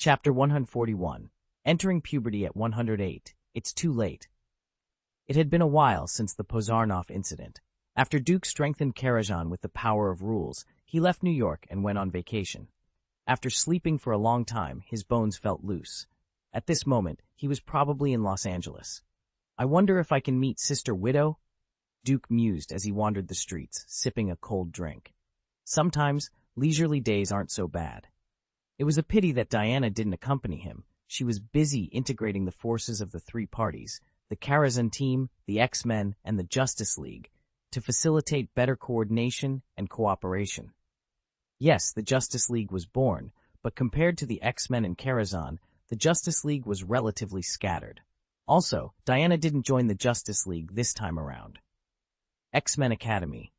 Chapter 141. Entering Puberty at 108. It's too late. It had been a while since the Pozarnov incident. After Duke strengthened Karajan with the power of rules, he left New York and went on vacation. After sleeping for a long time, his bones felt loose. At this moment, he was probably in Los Angeles. I wonder if I can meet Sister Widow? Duke mused as he wandered the streets, sipping a cold drink. Sometimes, leisurely days aren't so bad. It was a pity that Diana didn't accompany him. She was busy integrating the forces of the three parties, the Karazhan team, the X-Men, and the Justice League, to facilitate better coordination and cooperation. Yes, the Justice League was born, but compared to the X-Men and Karazhan, the Justice League was relatively scattered. Also, Diana didn't join the Justice League this time around. X-Men Academy.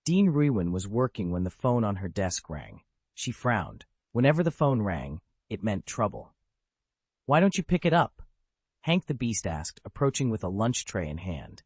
Dean Ruin was working when the phone on her desk rang. She frowned. Whenever the phone rang, it meant trouble. "Why don't you pick it up?" Hank the Beast asked, approaching with a lunch tray in hand.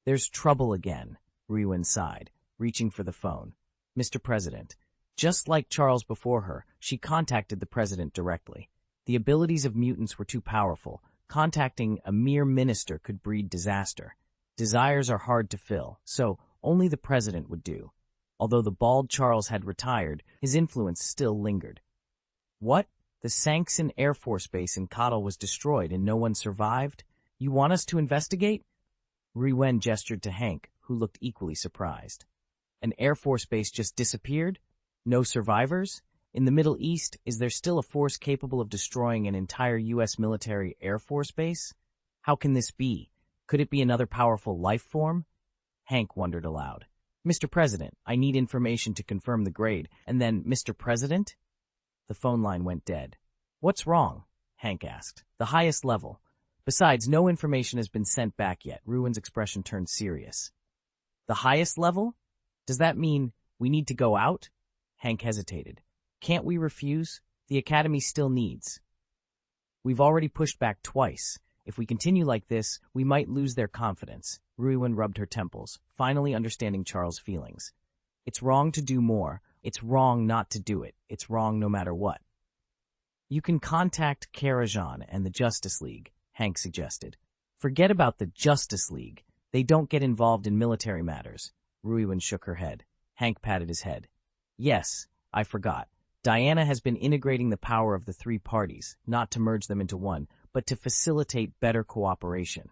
"There's trouble again," Ruin sighed, reaching for the phone. "Mr. President." Just like Charles before her, she contacted the president directly. The abilities of mutants were too powerful. Contacting a mere minister could breed disaster. Desires are hard to fill, so only the president would do. Although the bald Charles had retired, his influence still lingered. "What? The Sankson Air Force Base in Kotl was destroyed and no one survived? You want us to investigate?" Ruin gestured to Hank, who looked equally surprised. "An Air Force base just disappeared? No survivors? In the Middle East, is there still a force capable of destroying an entire U.S. military Air Force base? How can this be? Could it be another powerful life form?" Hank wondered aloud. "Mr. President, I need information to confirm the grade." And then, "Mr. President?" The phone line went dead. "What's wrong?" Hank asked. "The highest level. Besides, no information has been sent back yet." Ruin's expression turned serious. "The highest level? Does that mean we need to go out?" Hank hesitated. "Can't we refuse? The Academy still needs." "We've already pushed back twice. If we continue like this, we might lose their confidence." Ruin rubbed her temples, finally understanding Charles' feelings. "It's wrong to do more. It's wrong not to do it. It's wrong no matter what." "You can contact Karajan and the Justice League," Hank suggested. "Forget about the Justice League. They don't get involved in military matters." Ruin shook her head. Hank patted his head. "Yes, I forgot. Diana has been integrating the power of the three parties, not to merge them into one, but to facilitate better cooperation.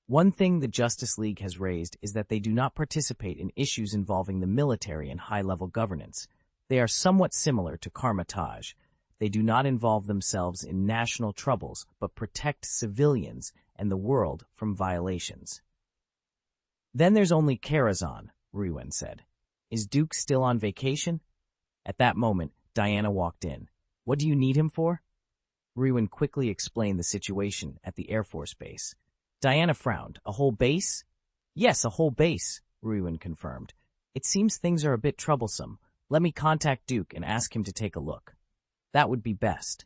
One thing the Justice League has raised is that they do not participate in issues involving the military and high-level governance. They are somewhat similar to Karmatage. They do not involve themselves in national troubles, but protect civilians and the world from violations." "Then there's only Karazhan," Ruin said. "Is Duke still on vacation?" At that moment, Diana walked in. "What do you need him for?" Ruin quickly explained the situation at the Air Force Base. Diana frowned. "A whole base?" "Yes, a whole base," Ruin confirmed. "It seems things are a bit troublesome. Let me contact Duke and ask him to take a look." "That would be best.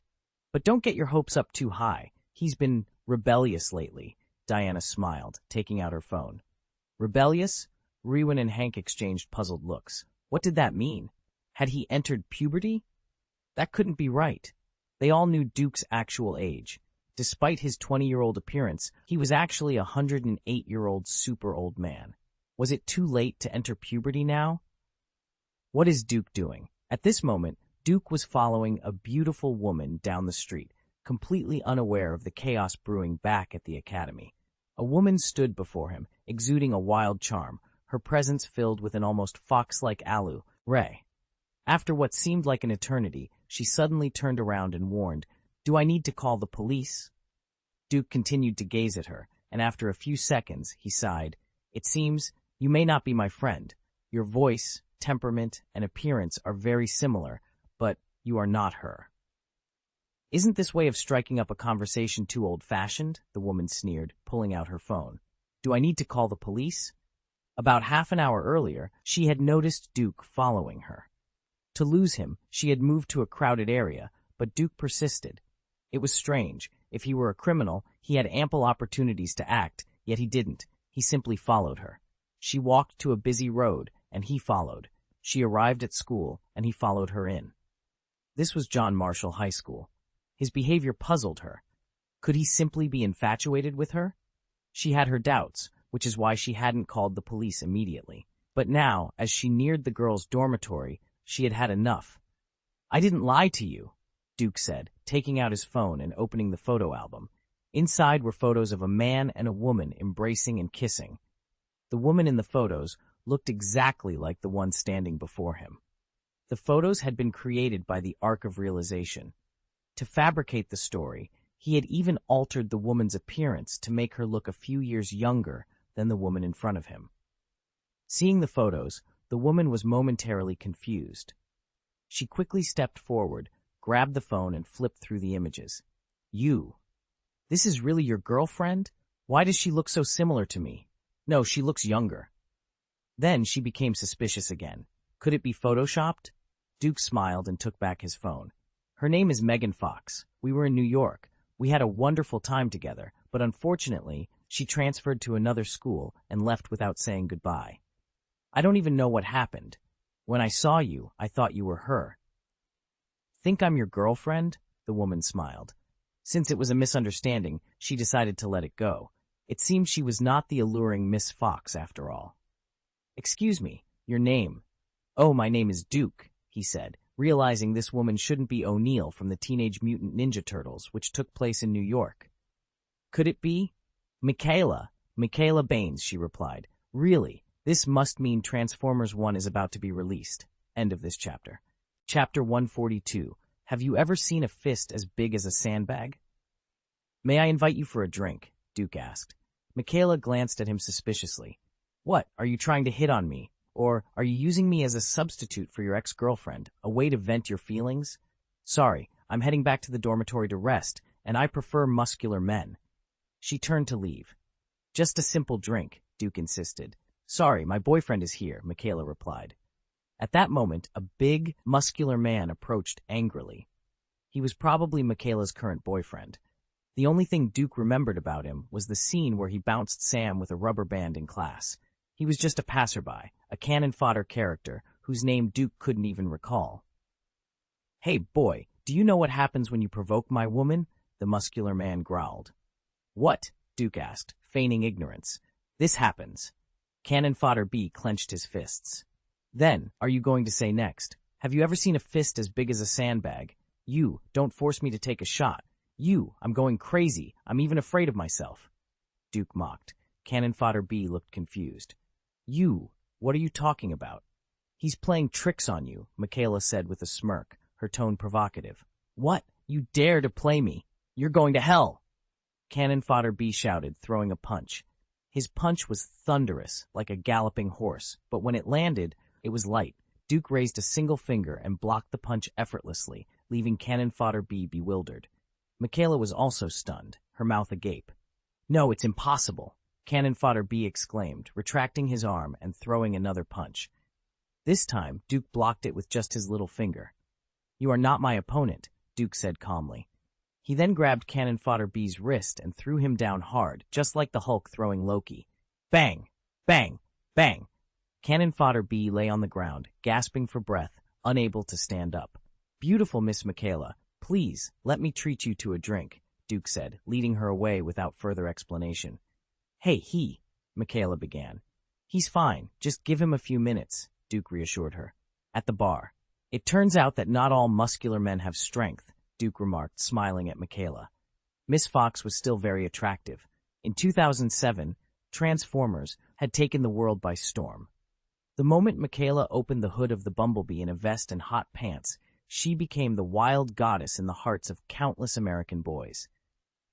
But don't get your hopes up too high. He's been rebellious lately." Diana smiled, taking out her phone. "Rebellious?" Ruin and Hank exchanged puzzled looks. What did that mean? Had he entered puberty? That couldn't be right. They all knew Duke's actual age. Despite his 20-year-old appearance, he was actually a 108-year-old super old man. Was it too late to enter puberty now? What is Duke doing? At this moment, Duke was following a beautiful woman down the street, completely unaware of the chaos brewing back at the Academy. A woman stood before him, exuding a wild charm, her presence filled with an almost fox-like ray. After what seemed like an eternity, she suddenly turned around and warned, "Do I need to call the police?" Duke continued to gaze at her, and after a few seconds, he sighed. "It seems you may not be my friend. Your voice, temperament, and appearance are very similar, but you are not her." "Isn't this way of striking up a conversation too old-fashioned?" the woman sneered, pulling out her phone. "Do I need to call the police?" About half an hour earlier, she had noticed Duke following her. To lose him, she had moved to a crowded area, but Duke persisted. It was strange. If he were a criminal, he had ample opportunities to act, yet he didn't. He simply followed her. She walked to a busy road, and he followed. She arrived at school, and he followed her in. This was John Marshall High School. His behavior puzzled her. Could he simply be infatuated with her? She had her doubts, which is why she hadn't called the police immediately. But now, as she neared the girl's dormitory, she had had enough. "I didn't lie to you," Duke said, taking out his phone and opening the photo album. Inside were photos of a man and a woman embracing and kissing. The woman in the photos looked exactly like the one standing before him. The photos had been created by the Arc of Realization. To fabricate the story, he had even altered the woman's appearance to make her look a few years younger than the woman in front of him. Seeing the photos, the woman was momentarily confused. She quickly stepped forward, grabbed the phone, and flipped through the images. "You? This is really your girlfriend? Why does she look so similar to me? No, she looks younger." Then she became suspicious again. Could it be photoshopped? Duke smiled and took back his phone. "Her name is Megan Fox. We were in New York. We had a wonderful time together, but unfortunately, she transferred to another school and left without saying goodbye. I don't even know what happened. When I saw you, I thought you were her." "Think I'm your girlfriend?" The woman smiled. Since it was a misunderstanding, she decided to let it go. It seemed she was not the alluring Miss Fox after all. "Excuse me, your name?" "Oh, my name is Duke," he said, realizing this woman shouldn't be O'Neill from the Teenage Mutant Ninja Turtles, which took place in New York. "Could it be?" Michaela Baines," she replied. "Really, this must mean Transformers 1 is about to be released." End of this chapter. Chapter 142. Have you ever seen a fist as big as a sandbag? "May I invite you for a drink?" Duke asked. Michaela glanced at him suspiciously. "What, are you trying to hit on me? Or are you using me as a substitute for your ex-girlfriend, a way to vent your feelings?" "Sorry, I'm heading back to the dormitory to rest, and I prefer muscular men." She turned to leave. "Just a simple drink," Duke insisted. "Sorry, my boyfriend is here," Michaela replied. At that moment, a big, muscular man approached angrily. He was probably Michaela's current boyfriend. The only thing Duke remembered about him was the scene where he bounced Sam with a rubber band in class. He was just a passerby, a cannon fodder character whose name Duke couldn't even recall. "Hey, boy, do you know what happens when you provoke my woman?" the muscular man growled. "What?" Duke asked, feigning ignorance. "This happens." Cannon fodder B clenched his fists. "Then, are you going to say next? Have you ever seen a fist as big as a sandbag? You, don't force me to take a shot. You, I'm going crazy. I'm even afraid of myself." Duke mocked. Cannon fodder B looked confused. "You, what are you talking about?" "He's playing tricks on you," Michaela said with a smirk, her tone provocative. "What? You dare to play me? You're going to hell!" Cannon fodder B shouted, throwing a punch. His punch was thunderous, like a galloping horse, but when it landed, it was light. Duke raised a single finger and blocked the punch effortlessly, leaving Cannon fodder B bewildered. Michaela was also stunned, her mouth agape. "No, it's impossible," Cannon fodder B exclaimed, retracting his arm and throwing another punch. This time, Duke blocked it with just his little finger. "You are not my opponent," Duke said calmly. He then grabbed Cannon fodder B's wrist and threw him down hard, just like the Hulk throwing Loki. Bang! Bang! Bang! Cannon fodder B lay on the ground, gasping for breath, unable to stand up. "Beautiful Miss Michaela, please, let me treat you to a drink," Duke said, leading her away without further explanation. "Hey, Michaela began. "He's fine, just give him a few minutes," Duke reassured her. At the bar. "It turns out that not all muscular men have strength," Duke remarked, smiling at Michaela. Miss Fox was still very attractive. In 2007, Transformers had taken the world by storm. The moment Michaela opened the hood of the Bumblebee in a vest and hot pants, she became the wild goddess in the hearts of countless American boys.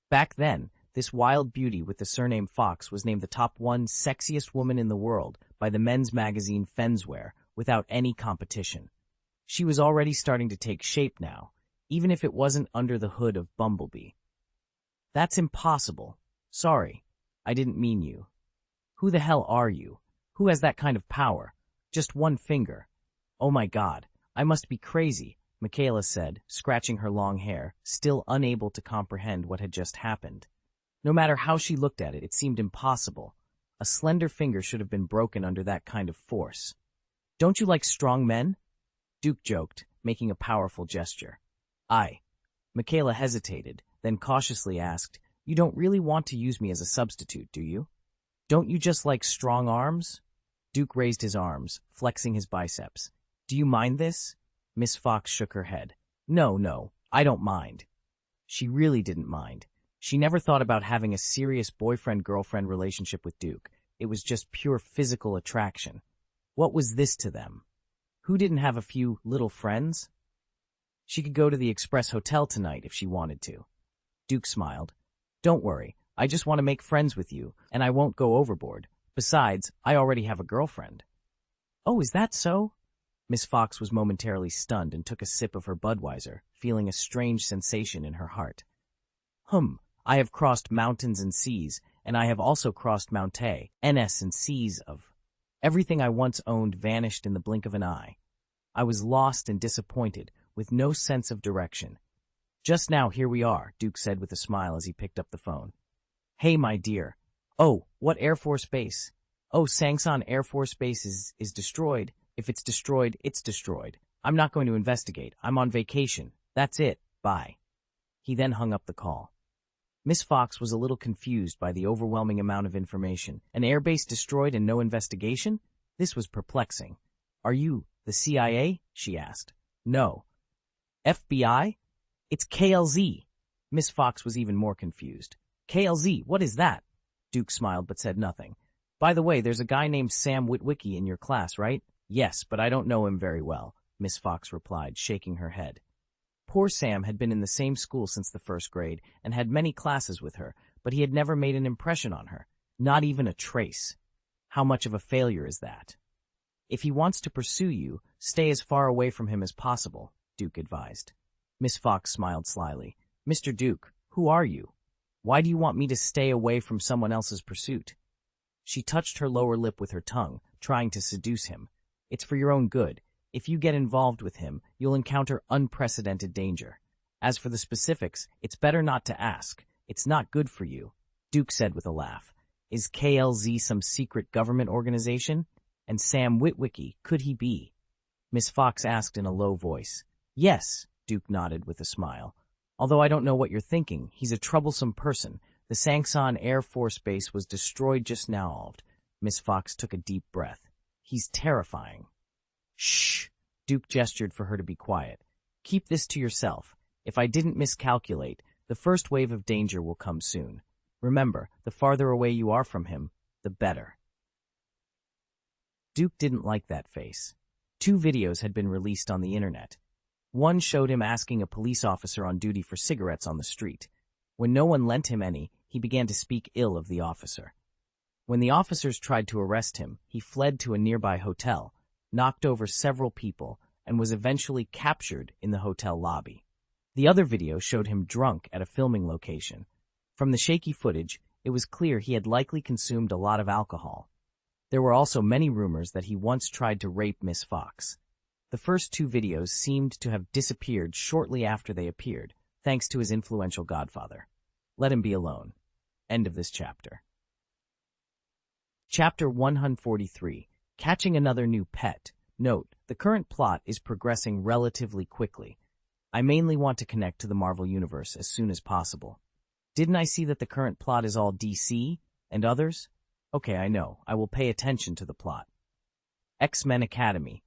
Back then, this wild beauty with the surname Fox was named the top 1 sexiest woman in the world by the men's magazine Fenswear without any competition. She was already starting to take shape now, even if it wasn't under the hood of Bumblebee. "That's impossible. Sorry, I didn't mean you. Who the hell are you? Who has that kind of power? Just one finger. Oh my God, I must be crazy," Michaela said, scratching her long hair, still unable to comprehend what had just happened. No matter how she looked at it, it seemed impossible. A slender finger should have been broken under that kind of force. "Don't you like strong men?" Duke joked, making a powerful gesture. Michaela hesitated, then cautiously asked, "You don't really want to use me as a substitute, do you? Don't you just like strong arms?" Duke raised his arms, flexing his biceps. "Do you mind this?" Miss Fox shook her head. No, I don't mind." She really didn't mind. She never thought about having a serious boyfriend-girlfriend relationship with Duke. It was just pure physical attraction. What was this to them? Who didn't have a few little friends? She could go to the Express Hotel tonight if she wanted to. Duke smiled. "Don't worry, I just want to make friends with you, and I won't go overboard. Besides, I already have a girlfriend." "Oh, is that so?" Miss Fox was momentarily stunned and took a sip of her Budweiser, feeling a strange sensation in her heart. I have crossed mountains and seas, and I have also crossed mountains and seas of. Everything I once owned vanished in the blink of an eye. I was lost and disappointed, with no sense of direction. Just now, here we are," Duke said with a smile as he picked up the phone. "Hey, my dear. Oh, what Air Force Base? Oh, Sangsan Air Force Base is destroyed. If it's destroyed, it's destroyed. I'm not going to investigate. I'm on vacation. That's it. Bye." He then hung up the call. Miss Fox was a little confused by the overwhelming amount of information. An airbase destroyed and no investigation? This was perplexing. "Are you the CIA?" she asked. "No." "FBI? It's KLZ." Miss Fox was even more confused. "KLZ, what is that?" Duke smiled but said nothing. "By the way, there's a guy named Sam Witwicky in your class, right?" "Yes, but I don't know him very well," Miss Fox replied, shaking her head. Poor Sam had been in the same school since the first grade and had many classes with her, but he had never made an impression on her, not even a trace. How much of a failure is that? "If he wants to pursue you, stay as far away from him as possible," Duke advised. Miss Fox smiled slyly. "Mr. Duke, who are you? Why do you want me to stay away from someone else's pursuit?" She touched her lower lip with her tongue, trying to seduce him. "It's for your own good. If you get involved with him, you'll encounter unprecedented danger. As for the specifics, it's better not to ask. It's not good for you," Duke said with a laugh. "Is KLZ some secret government organization? And Sam Witwicky, could he be?" Miss Fox asked in a low voice. "Yes," Duke nodded with a smile. "Although I don't know what you're thinking, he's a troublesome person. The Sangsan Air Force Base was destroyed just now." Miss Fox took a deep breath. "He's terrifying." "Shh!" Duke gestured for her to be quiet. "Keep this to yourself. If I didn't miscalculate, the first wave of danger will come soon. Remember, the farther away you are from him, the better." Duke didn't like that face. 2 videos had been released on the internet. One showed him asking a police officer on duty for cigarettes on the street. When no one lent him any, he began to speak ill of the officer. When the officers tried to arrest him, he fled to a nearby hotel, knocked over several people, and was eventually captured in the hotel lobby. The other video showed him drunk at a filming location. From the shaky footage, it was clear he had likely consumed a lot of alcohol. There were also many rumors that he once tried to rape Miss Fox. The first 2 videos seemed to have disappeared shortly after they appeared, thanks to his influential godfather. Let him be alone. End of this chapter. Chapter 143. Catching Another New Pet. Note, the current plot is progressing relatively quickly. I mainly want to connect to the Marvel Universe as soon as possible. Didn't I see that the current plot is all DC and others? Okay, I know. I will pay attention to the plot. X-Men Academy.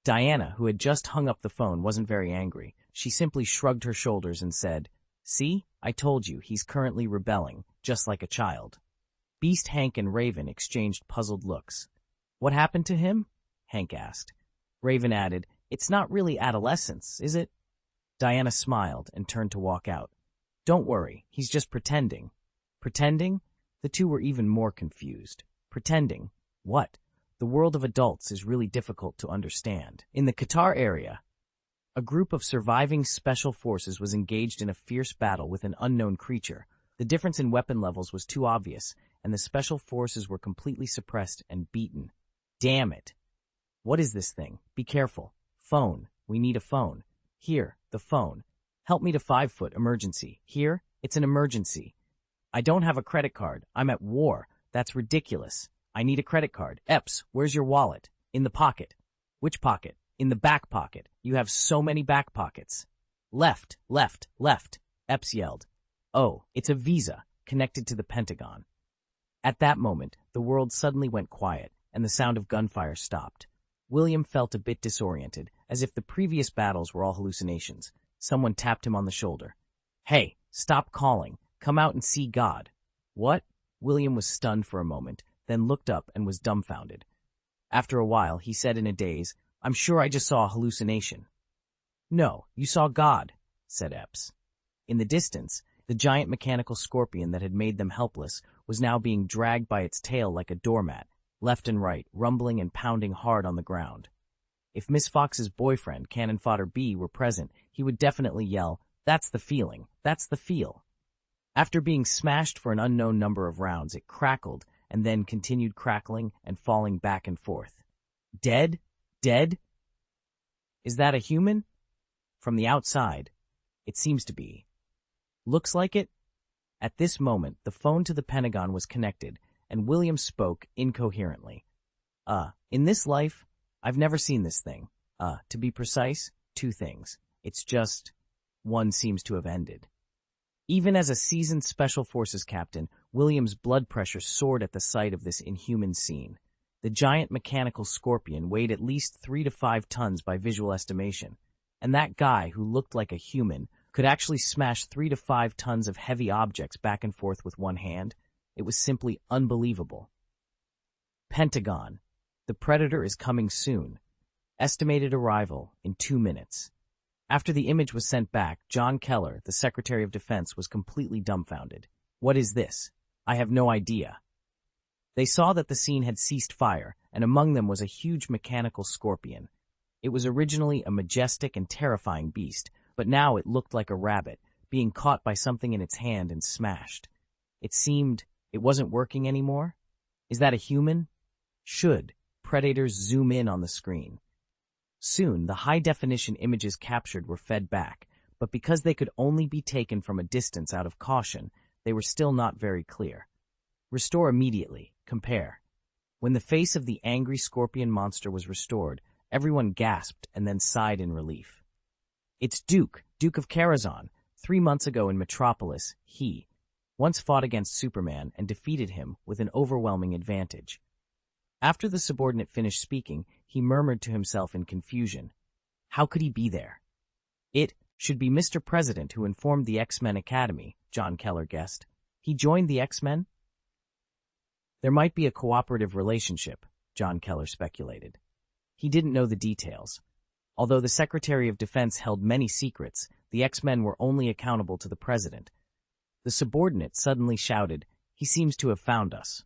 Diana, who had just hung up the phone, wasn't very angry. She simply shrugged her shoulders and said, "See? I told you, he's currently rebelling, just like a child." Beast, Hank, and Raven exchanged puzzled looks. "What happened to him?" Hank asked. Raven added, "It's not really adolescence, is it?" Diana smiled and turned to walk out. "Don't worry, he's just pretending." Pretending? The two were even more confused. Pretending? What? The world of adults is really difficult to understand. In the Qatar area, a group of surviving special forces was engaged in a fierce battle with an unknown creature. The difference in weapon levels was too obvious, and the special forces were completely suppressed and beaten. Damn it. What is this thing? Be careful. Phone. We need a phone. Here, the phone. Help me to 5-foot emergency. Here, it's an emergency. I don't have a credit card. I'm at war. That's ridiculous. I need a credit card. Epps, where's your wallet? In the pocket. Which pocket? In the back pocket. You have so many back pockets. Left, left, left, Epps yelled. Oh, it's a visa, connected to the Pentagon. At that moment, the world suddenly went quiet, and the sound of gunfire stopped. William felt a bit disoriented, as if the previous battles were all hallucinations. Someone tapped him on the shoulder. Hey, stop calling. Come out and see God. What? William was stunned for a moment, then looked up and was dumbfounded. After a while, he said in a daze, I'm sure I just saw a hallucination. No, you saw God, said Epps. In the distance, the giant mechanical scorpion that had made them helpless was now being dragged by its tail like a doormat, left and right, rumbling and pounding hard on the ground. If Miss Fox's boyfriend, Cannon Fodder B, were present, he would definitely yell, That's the feeling, that's the feel. After being smashed for an unknown number of rounds, it crackled and then continued crackling and falling back and forth. Dead? Dead? Is that a human? From the outside, it seems to be. Looks like it? At this moment, the phone to the Pentagon was connected, and William spoke incoherently. In this life, I've never seen this thing. To be precise, 2 things. It's just, one seems to have ended. Even as a seasoned Special Forces captain, William's blood pressure soared at the sight of this inhuman scene. The giant mechanical scorpion weighed at least 3 to 5 tons by visual estimation, and that guy who looked like a human could actually smash 3 to 5 tons of heavy objects back and forth with one hand. It was simply unbelievable. Pentagon. The Predator is coming soon. Estimated arrival in 2 minutes. After the image was sent back, John Keller, the Secretary of Defense, was completely dumbfounded. What is this? I have no idea. They saw that the scene had ceased fire, and among them was a huge mechanical scorpion. It was originally a majestic and terrifying beast, but now it looked like a rabbit, being caught by something in its hand and smashed. It seemed it wasn't working anymore. Is that a human? Should Predators zoom in on the screen? Soon, the high-definition images captured were fed back, but because they could only be taken from a distance out of caution, they were still not very clear. Restore immediately. Compare. When the face of the angry scorpion monster was restored, everyone gasped and then sighed in relief. It's Duke of Karazhan. 3 months ago in Metropolis, he once fought against Superman and defeated him with an overwhelming advantage. After the subordinate finished speaking, he murmured to himself in confusion. How could he be there? It should be Mr. President who informed the X-Men Academy, John Keller guessed. He joined the X-Men? There might be a cooperative relationship, John Keller speculated. He didn't know the details. Although the Secretary of Defense held many secrets, the X-Men were only accountable to the President. The subordinate suddenly shouted, He seems to have found us.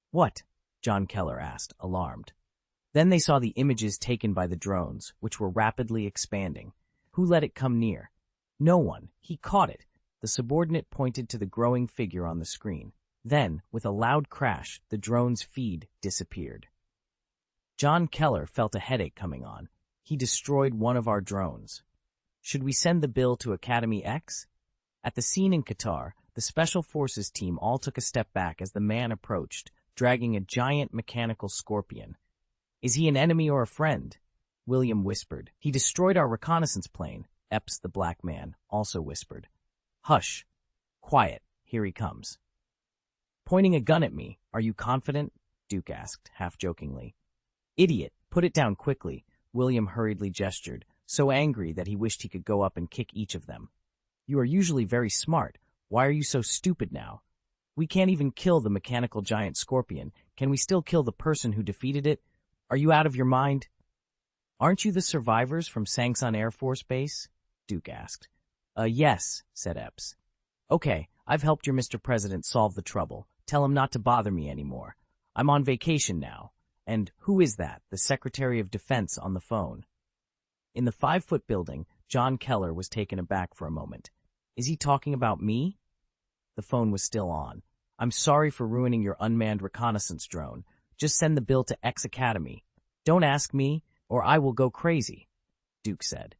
What? John Keller asked, alarmed. Then they saw the images taken by the drones, which were rapidly expanding. Who let it come near? No one. He caught it. The subordinate pointed to the growing figure on the screen. Then, with a loud crash, the drone's feed disappeared. John Keller felt a headache coming on. He destroyed one of our drones. Should we send the bill to Academy X? At the scene in Qatar, the Special Forces team all took a step back as the man approached, dragging a giant mechanical scorpion. Is he an enemy or a friend? William whispered. He destroyed our reconnaissance plane, Epps the black man also whispered. Hush. Quiet. Here he comes. Pointing a gun at me, are you confident? Duke asked, half-jokingly. Idiot, put it down quickly, William hurriedly gestured, so angry that he wished he could go up and kick each of them. You are usually very smart. Why are you so stupid now? We can't even kill the mechanical giant scorpion. Can we still kill the person who defeated it? Are you out of your mind? Aren't you the survivors from Sangsan Air Force Base? Duke asked. Yes, said Epps. Okay, I've helped your Mr. President solve the trouble. Tell him not to bother me anymore. I'm on vacation now. And who is that, the Secretary of Defense on the phone? In the 5-foot building, John Keller was taken aback for a moment. Is he talking about me? The phone was still on. I'm sorry for ruining your unmanned reconnaissance drone. Just send the bill to X Academy. Don't ask me, or I will go crazy, Duke said.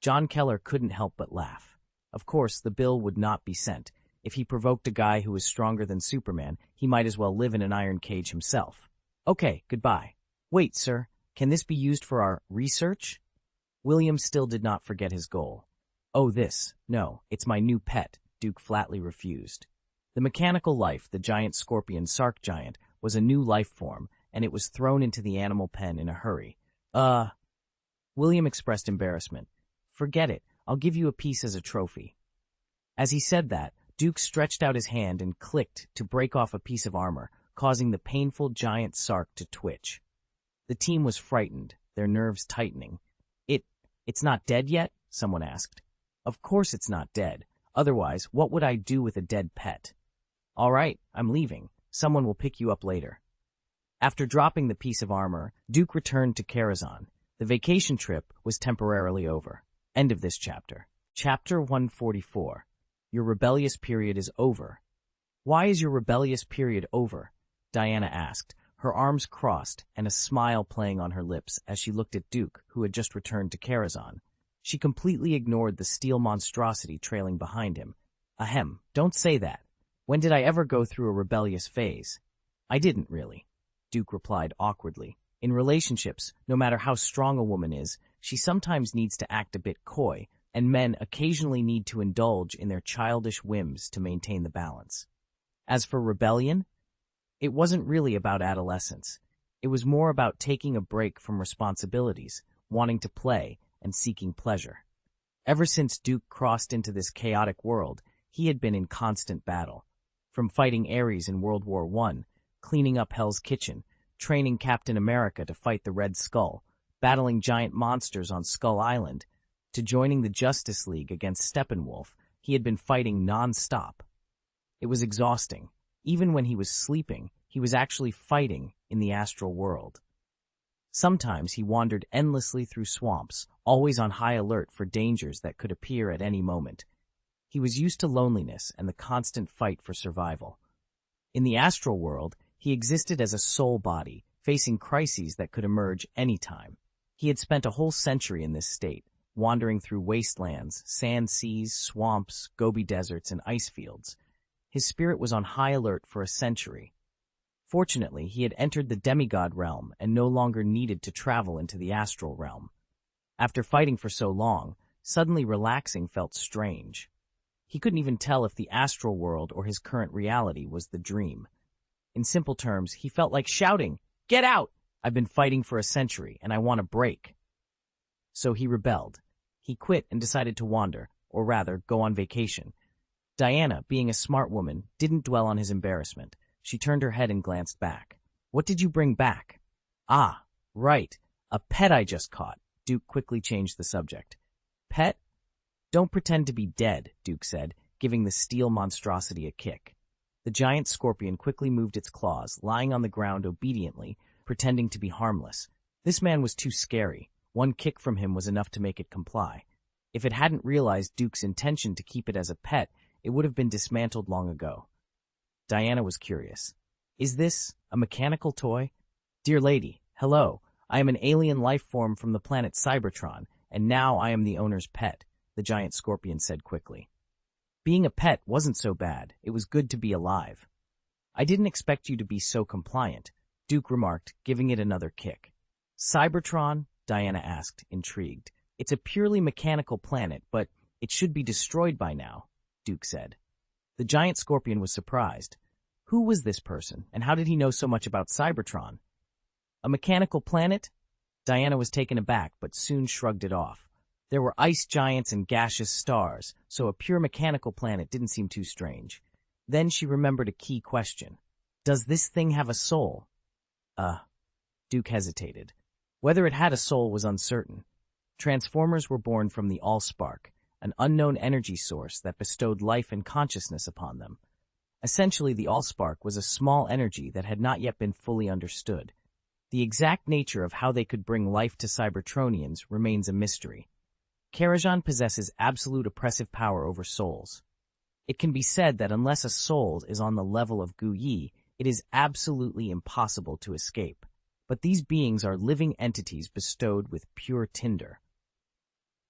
John Keller couldn't help but laugh. Of course, the bill would not be sent. If he provoked a guy who was stronger than Superman, he might as well live in an iron cage himself. Okay, goodbye. Wait, sir, can this be used for our research? William still did not forget his goal. Oh, this. No, it's my new pet, Duke flatly refused. The mechanical life, the giant scorpion Sark giant, was a new life form, and it was thrown into the animal pen in a hurry. William expressed embarrassment. Forget it. I'll give you a piece as a trophy. As he said that, Duke stretched out his hand and clicked to break off a piece of armor, causing the painful giant Sark to twitch. The team was frightened, their nerves tightening. It's not dead yet? Someone asked. Of course it's not dead. Otherwise, what would I do with a dead pet? All right, I'm leaving. Someone will pick you up later. After dropping the piece of armor, Duke returned to Karazhan. The vacation trip was temporarily over. End of this chapter. Chapter 144. Your rebellious period is over. Why is your rebellious period over? Diana asked, her arms crossed and a smile playing on her lips as she looked at Duke, who had just returned to Karazhan. She completely ignored the steel monstrosity trailing behind him. Ahem, don't say that. When did I ever go through a rebellious phase? I didn't really, Duke replied awkwardly. In relationships, no matter how strong a woman is, she sometimes needs to act a bit coy, and men occasionally need to indulge in their childish whims to maintain the balance. As for rebellion, it wasn't really about adolescence. It was more about taking a break from responsibilities, wanting to play, and seeking pleasure. Ever since Duke crossed into this chaotic world, he had been in constant battle. From fighting Ares in World War I, cleaning up Hell's Kitchen, training Captain America to fight the Red Skull, battling giant monsters on Skull Island, to joining the Justice League against Steppenwolf, he had been fighting non-stop. It was exhausting. Even when he was sleeping, he was actually fighting in the astral world. Sometimes he wandered endlessly through swamps, always on high alert for dangers that could appear at any moment. He was used to loneliness and the constant fight for survival. In the astral world, he existed as a soul body, facing crises that could emerge any time. He had spent a whole century in this state, wandering through wastelands, sand seas, swamps, Gobi deserts, and ice fields. His spirit was on high alert for a century. Fortunately, he had entered the demigod realm and no longer needed to travel into the astral realm. After fighting for so long, suddenly relaxing felt strange. He couldn't even tell if the astral world or his current reality was the dream. In simple terms, he felt like shouting, "Get out! I've been fighting for a century, and I want a break." So he rebelled. He quit and decided to wander, or rather, go on vacation. Diana, being a smart woman, didn't dwell on his embarrassment. She turned her head and glanced back. "What did you bring back?" "Ah, right. A pet I just caught." Duke quickly changed the subject. "Pet? Don't pretend to be dead," Duke said, giving the steel monstrosity a kick. The giant scorpion quickly moved its claws, lying on the ground obediently, pretending to be harmless. This man was too scary. One kick from him was enough to make it comply. If it hadn't realized Duke's intention to keep it as a pet, it would have been dismantled long ago. Diana was curious. "Is this a mechanical toy?" "Dear lady, hello. I am an alien life form from the planet Cybertron, and now I am the owner's pet," the giant scorpion said quickly. Being a pet wasn't so bad. It was good to be alive. "I didn't expect you to be so compliant," Duke remarked, giving it another kick. "Cybertron?" Diana asked, intrigued. "It's a purely mechanical planet, but it should be destroyed by now," Duke said. The giant scorpion was surprised. Who was this person, and how did he know so much about Cybertron? A mechanical planet? Diana was taken aback, but soon shrugged it off. There were ice giants and gaseous stars, so a pure mechanical planet didn't seem too strange. Then she remembered a key question. "Does this thing have a soul?" Duke hesitated. Whether it had a soul was uncertain. Transformers were born from the Allspark, an unknown energy source that bestowed life and consciousness upon them. Essentially, the Allspark was a small energy that had not yet been fully understood. The exact nature of how they could bring life to Cybertronians remains a mystery. Karazhan possesses absolute oppressive power over souls. It can be said that unless a soul is on the level of Guyi, it is absolutely impossible to escape. But these beings are living entities bestowed with pure tinder.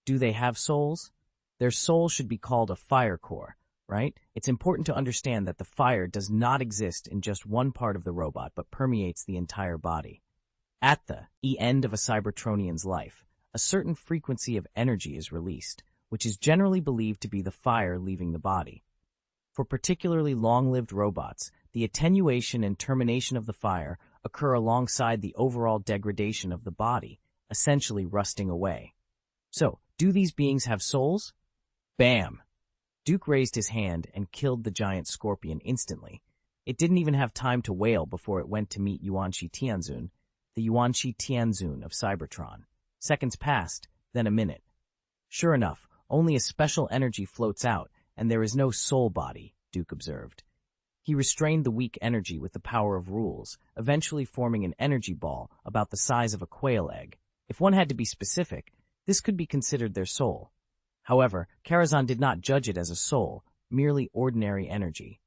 Do they have souls? Their soul should be called a fire core, right? It's important to understand that the fire does not exist in just one part of the robot, but permeates the entire body. At the end of a Cybertronian's life, a certain frequency of energy is released. which is generally believed to be the fire leaving the body. For particularly long-lived robots, the attenuation and termination of the fire occur alongside the overall degradation of the body, essentially rusting away. So, do these beings have souls? Bam! Duke raised his hand and killed the giant scorpion instantly. It didn't even have time to wail before it went to meet Yuanshi Tianzun, the Yuanshi Tianzun of Cybertron. Seconds passed, then a minute. Sure enough, only a special energy floats out, and there is no soul body, Duke observed. He restrained the weak energy with the power of rules, eventually forming an energy ball about the size of a quail egg. If one had to be specific, this could be considered their soul. However, Karazhan did not judge it as a soul, merely ordinary energy.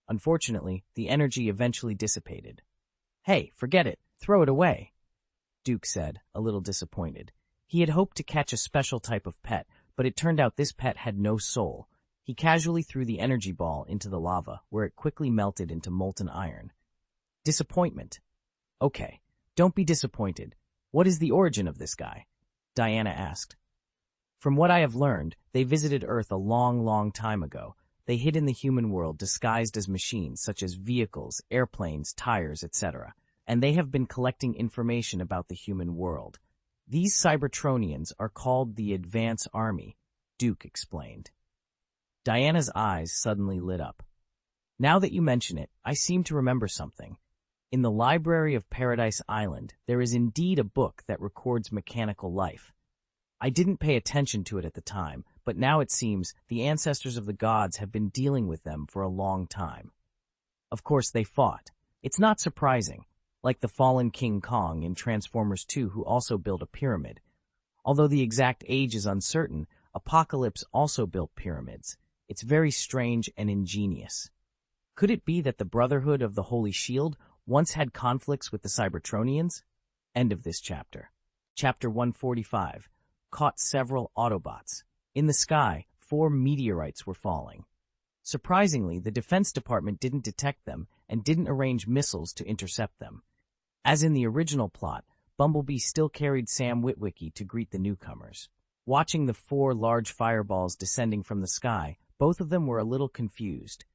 Unfortunately, the energy eventually dissipated. "Hey, forget it. Throw it away," Duke said, a little disappointed. He had hoped to catch a special type of pet, but it turned out this pet had no soul. He casually threw the energy ball into the lava, where it quickly melted into molten iron. Disappointment. Okay, don't be disappointed. What is the origin of this guy? Diana asked. From what I have learned, they visited Earth a long, long time ago. They hid in the human world disguised as machines such as vehicles, airplanes, tires, etc., and they have been collecting information about the human world. These Cybertronians are called the Advance Army, Duke explained. Diana's eyes suddenly lit up. Now that you mention it, I seem to remember something. In the library of Paradise Island, there is indeed a book that records mechanical life. I didn't pay attention to it at the time, but now it seems the ancestors of the gods have been dealing with them for a long time. Of course, they fought. It's not surprising, like the fallen King Kong in Transformers 2 who also built a pyramid. Although the exact age is uncertain, Apocalypse also built pyramids. It's very strange and ingenious. Could it be that the Brotherhood of the Holy Shield once had conflicts with the Cybertronians? End of this chapter. Chapter 145. Caught several Autobots. In the sky, 4 meteorites were falling. Surprisingly, the Defense Department didn't detect them and didn't arrange missiles to intercept them. As in the original plot, Bumblebee still carried Sam Witwicky to greet the newcomers. Watching the 4 large fireballs descending from the sky, both of them were a little confused.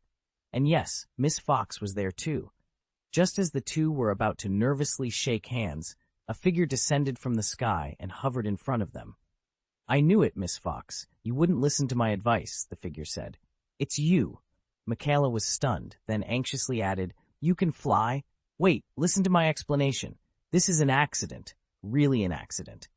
And yes, Miss Fox was there too. Just as the two were about to nervously shake hands, a figure descended from the sky and hovered in front of them. "I knew it, Miss Fox. You wouldn't listen to my advice," the figure said. "It's you." Michaela was stunned, then anxiously added, "You can fly? Wait, listen to my explanation. This is an accident. Really an accident."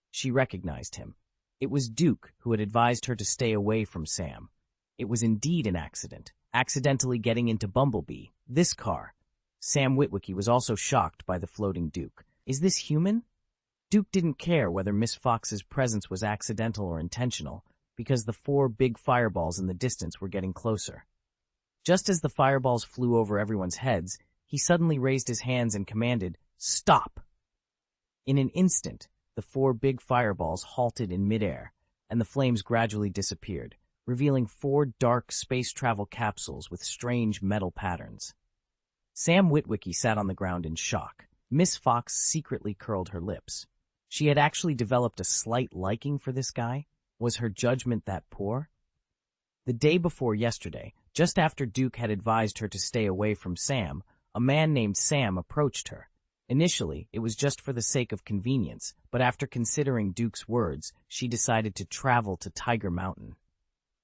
She recognized him. It was Duke who had advised her to stay away from Sam. It was indeed an accident, accidentally getting into Bumblebee, this car. Sam Witwicky was also shocked by the floating Duke. Is this human? Duke didn't care whether Miss Fox's presence was accidental or intentional, because the 4 big fireballs in the distance were getting closer. Just as the fireballs flew over everyone's heads, he suddenly raised his hands and commanded, "Stop!" In an instant, the 4 big fireballs halted in midair, and the flames gradually disappeared, revealing 4 dark space travel capsules with strange metal patterns. Sam Witwicky sat on the ground in shock. Miss Fox secretly curled her lips. She had actually developed a slight liking for this guy. Was her judgment that poor? The day before yesterday, just after Duke had advised her to stay away from Sam, a man named Sam approached her. Initially, it was just for the sake of convenience, but after considering Duke's words, she decided to travel to Tiger Mountain.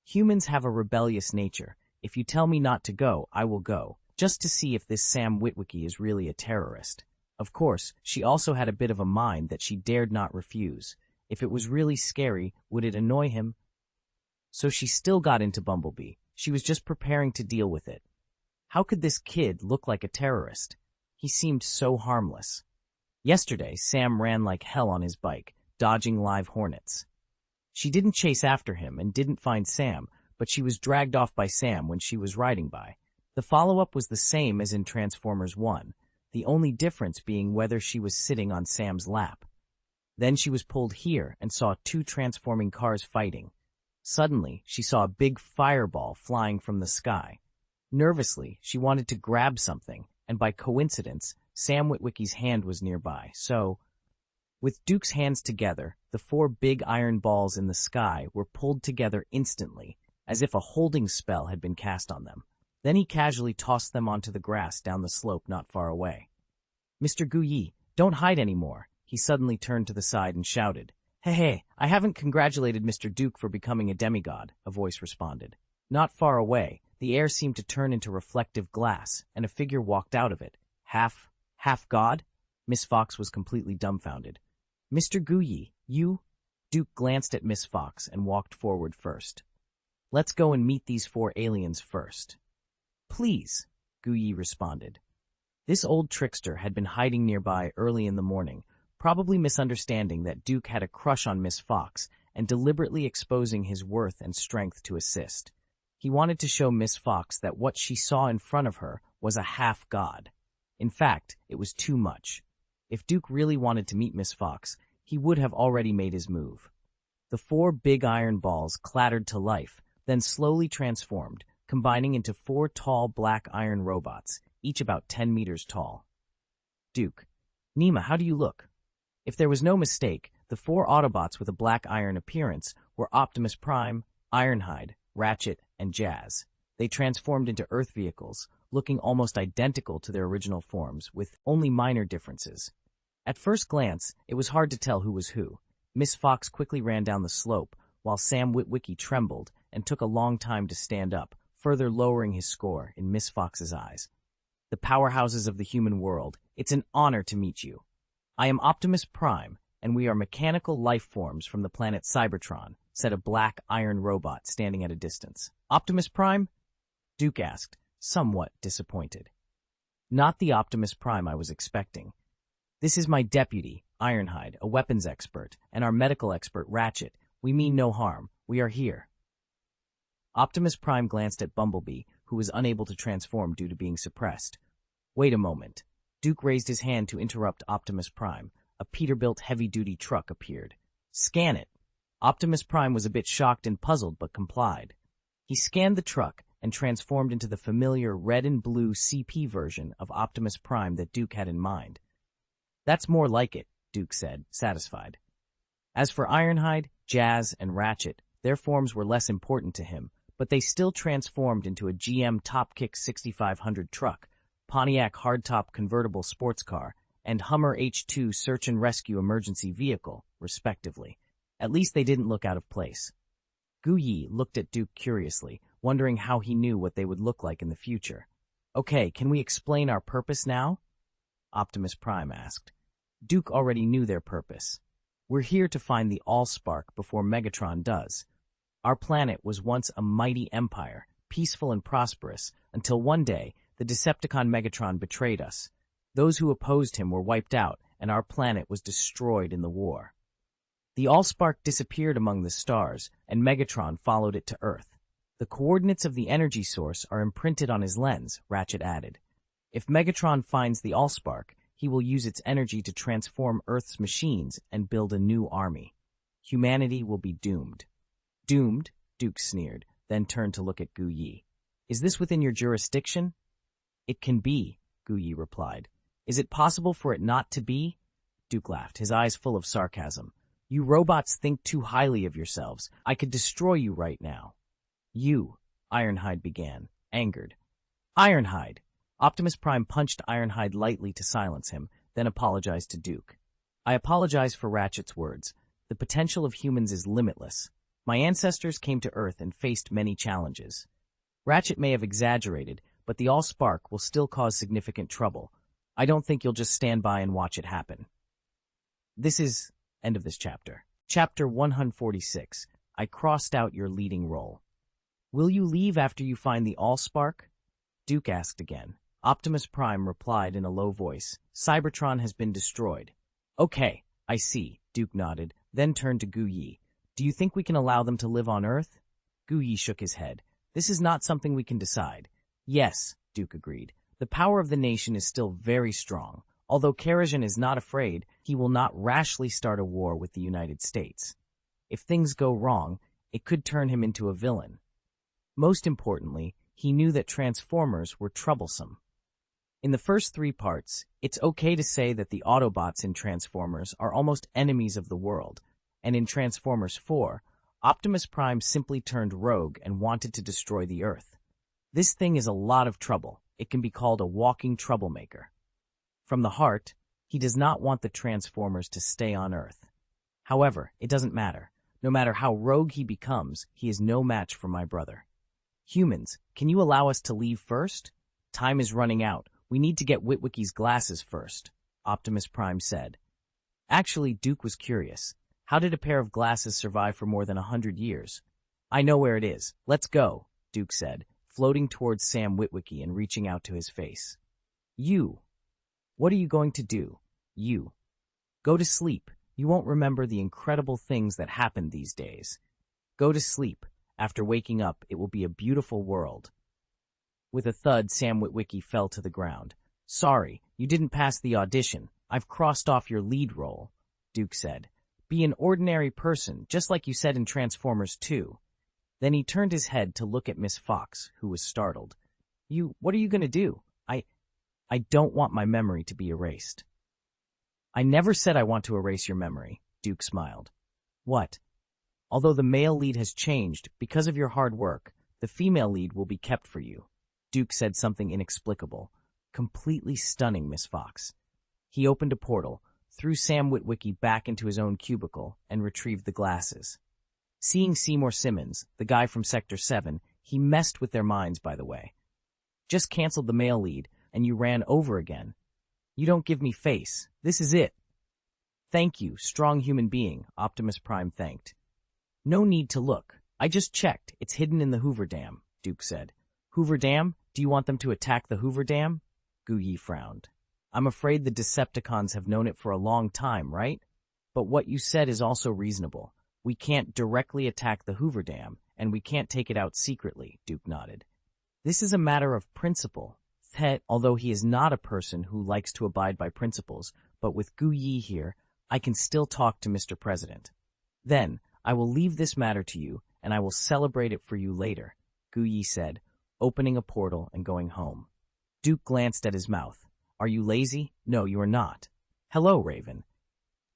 Humans have a rebellious nature. If you tell me not to go, I will go, just to see if this Sam Witwicky is really a terrorist. Of course, she also had a bit of a mind that she dared not refuse. If it was really scary, would it annoy him? So she still got into Bumblebee. She was just preparing to deal with it. How could this kid look like a terrorist? He seemed so harmless. Yesterday, Sam ran like hell on his bike, dodging live hornets. She didn't chase after him and didn't find Sam, but she was dragged off by Sam when she was riding by. The follow-up was the same as in Transformers 1, the only difference being whether she was sitting on Sam's lap. Then she was pulled here and saw 2 transforming cars fighting. Suddenly, she saw a big fireball flying from the sky. Nervously, she wanted to grab something, and by coincidence, Sam Witwicky's hand was nearby, so... With Duke's hands together, the 4 big iron balls in the sky were pulled together instantly, as if a holding spell had been cast on them. Then he casually tossed them onto the grass down the slope not far away. "Mr. Guyi, don't hide anymore," he suddenly turned to the side and shouted. "Hey, I haven't congratulated Mr. Duke for becoming a demigod," a voice responded. Not far away, the air seemed to turn into reflective glass, and a figure walked out of it. Half god? Miss Fox was completely dumbfounded. "Mr. Guyi, you?" Duke glanced at Miss Fox and walked forward first. "Let's go and meet these 4 aliens first." "Please," Guyi responded. This old trickster had been hiding nearby early in the morning, probably misunderstanding that Duke had a crush on Miss Fox and deliberately exposing his worth and strength to assist. He wanted to show Miss Fox that what she saw in front of her was a half-god. In fact, it was too much. If Duke really wanted to meet Miss Fox, he would have already made his move. The 4 big iron balls clattered to life, then slowly transformed, combining into 4 tall black iron robots, each about 10 meters tall. "Duke, Nima, how do you look?" If there was no mistake, the 4 Autobots with a black iron appearance were Optimus Prime, Ironhide, Ratchet, and Jazz. They transformed into Earth vehicles, looking almost identical to their original forms, with only minor differences. At first glance, it was hard to tell who was who. Miss Fox quickly ran down the slope, while Sam Witwicky trembled and took a long time to stand up, further lowering his score in Miss Fox's eyes. "The powerhouses of the human world, it's an honor to meet you. I am Optimus Prime, and we are mechanical life forms from the planet Cybertron," said a black iron robot standing at a distance. "Optimus Prime?" Duke asked, somewhat disappointed. "Not the Optimus Prime I was expecting. This is my deputy, Ironhide, a weapons expert, and our medical expert, Ratchet. We mean no harm. We are here." Optimus Prime glanced at Bumblebee, who was unable to transform due to being suppressed. "Wait a moment." Duke raised his hand to interrupt Optimus Prime. A Peterbilt heavy-duty truck appeared. "Scan it." Optimus Prime was a bit shocked and puzzled, but complied. He scanned the truck and transformed into the familiar red and blue CP version of Optimus Prime that Duke had in mind. "That's more like it," Duke said, satisfied. As for Ironhide, Jazz, and Ratchet, their forms were less important to him, but they still transformed into a GM Topkick 6500 truck, Pontiac hardtop convertible sports car, and Hummer H2 search and rescue emergency vehicle, respectively. At least they didn't look out of place. Guyi looked at Duke curiously, wondering how he knew what they would look like in the future. "Okay, can we explain our purpose now?" Optimus Prime asked. Duke already knew their purpose. "We're here to find the Allspark before Megatron does. Our planet was once a mighty empire, peaceful and prosperous, until one day the Decepticon Megatron betrayed us. Those who opposed him were wiped out, and our planet was destroyed in the war. The Allspark disappeared among the stars, and Megatron followed it to Earth. The coordinates of the energy source are imprinted on his lens," Ratchet added. "If Megatron finds the Allspark, he will use its energy to transform Earth's machines and build a new army. Humanity will be doomed." "Doomed?" Duke sneered, then turned to look at Guyi. "Is this within your jurisdiction?" "It can be," Guyi replied. "Is it possible for it not to be?" Duke laughed, his eyes full of sarcasm. "You robots think too highly of yourselves. I could destroy you right now." "You," Ironhide began, angered. "Ironhide!" Optimus Prime punched Ironhide lightly to silence him, then apologized to Duke. "I apologize for Ratchet's words. The potential of humans is limitless. My ancestors came to Earth and faced many challenges. Ratchet may have exaggerated, but the Allspark will still cause significant trouble. I don't think you'll just stand by and watch it happen." This is end of this chapter. Chapter 146. I crossed out your leading role. "Will you leave after you find the Allspark?" Duke asked again. Optimus Prime replied in a low voice, "Cybertron has been destroyed." "Okay, I see," Duke nodded, then turned to Guyi. "Do you think we can allow them to live on Earth?" Guyi shook his head. "This is not something we can decide." "Yes," Duke agreed. "The power of the nation is still very strong. Although Karajan is not afraid, he will not rashly start a war with the United States. If things go wrong, it could turn him into a villain. Most importantly, he knew that Transformers were troublesome." In the first 3 parts, it's okay to say that the Autobots in Transformers are almost enemies of the world, and in Transformers 4, Optimus Prime simply turned rogue and wanted to destroy the Earth. This thing is a lot of trouble. It can be called a walking troublemaker. From the heart, he does not want the Transformers to stay on Earth. However, it doesn't matter. No matter how rogue he becomes, he is no match for my brother. Humans, can you allow us to leave first? Time is running out. We need to get Witwicky's glasses first, Optimus Prime said. Actually, Duke was curious. How did a pair of glasses survive for more than 100 years? I know where it is. Let's go, Duke said, floating towards Sam Witwicky and reaching out to his face. You. What are you going to do? You. Go to sleep. You won't remember the incredible things that happened these days. Go to sleep. After waking up, it will be a beautiful world. With a thud, Sam Witwicky fell to the ground. Sorry, you didn't pass the audition. I've crossed off your lead role, Duke said. Be an ordinary person, just like you said in Transformers 2. Then he turned his head to look at Miss Fox, who was startled. What are you going to do? I don't want my memory to be erased. I never said I want to erase your memory, Duke smiled. What? Although the male lead has changed, because of your hard work, the female lead will be kept for you. Duke said something inexplicable, completely stunning Miss Fox. He opened a portal, threw Sam Witwicky back into his own cubicle, and retrieved the glasses. Seeing Seymour Simmons, the guy from Sector 7, he messed with their minds, by the way. Just canceled the male lead, and you ran over again. You don't give me face. This is it. Thank you, strong human being, Optimus Prime thanked. No need to look. I just checked. It's hidden in the Hoover Dam, Duke said. Hoover Dam? Do you want them to attack the Hoover Dam? Googie frowned. I'm afraid the Decepticons have known it for a long time, right? But what you said is also reasonable. We can't directly attack the Hoover Dam, and we can't take it out secretly, Duke nodded. This is a matter of principle. Although he is not a person who likes to abide by principles, but with Gu Yi here, I can still talk to Mr. President. Then, I will leave this matter to you, and I will celebrate it for you later, Gu Yi said, opening a portal and going home. Duke glanced at his mouth. Are you lazy? No, you are not. Hello, Raven.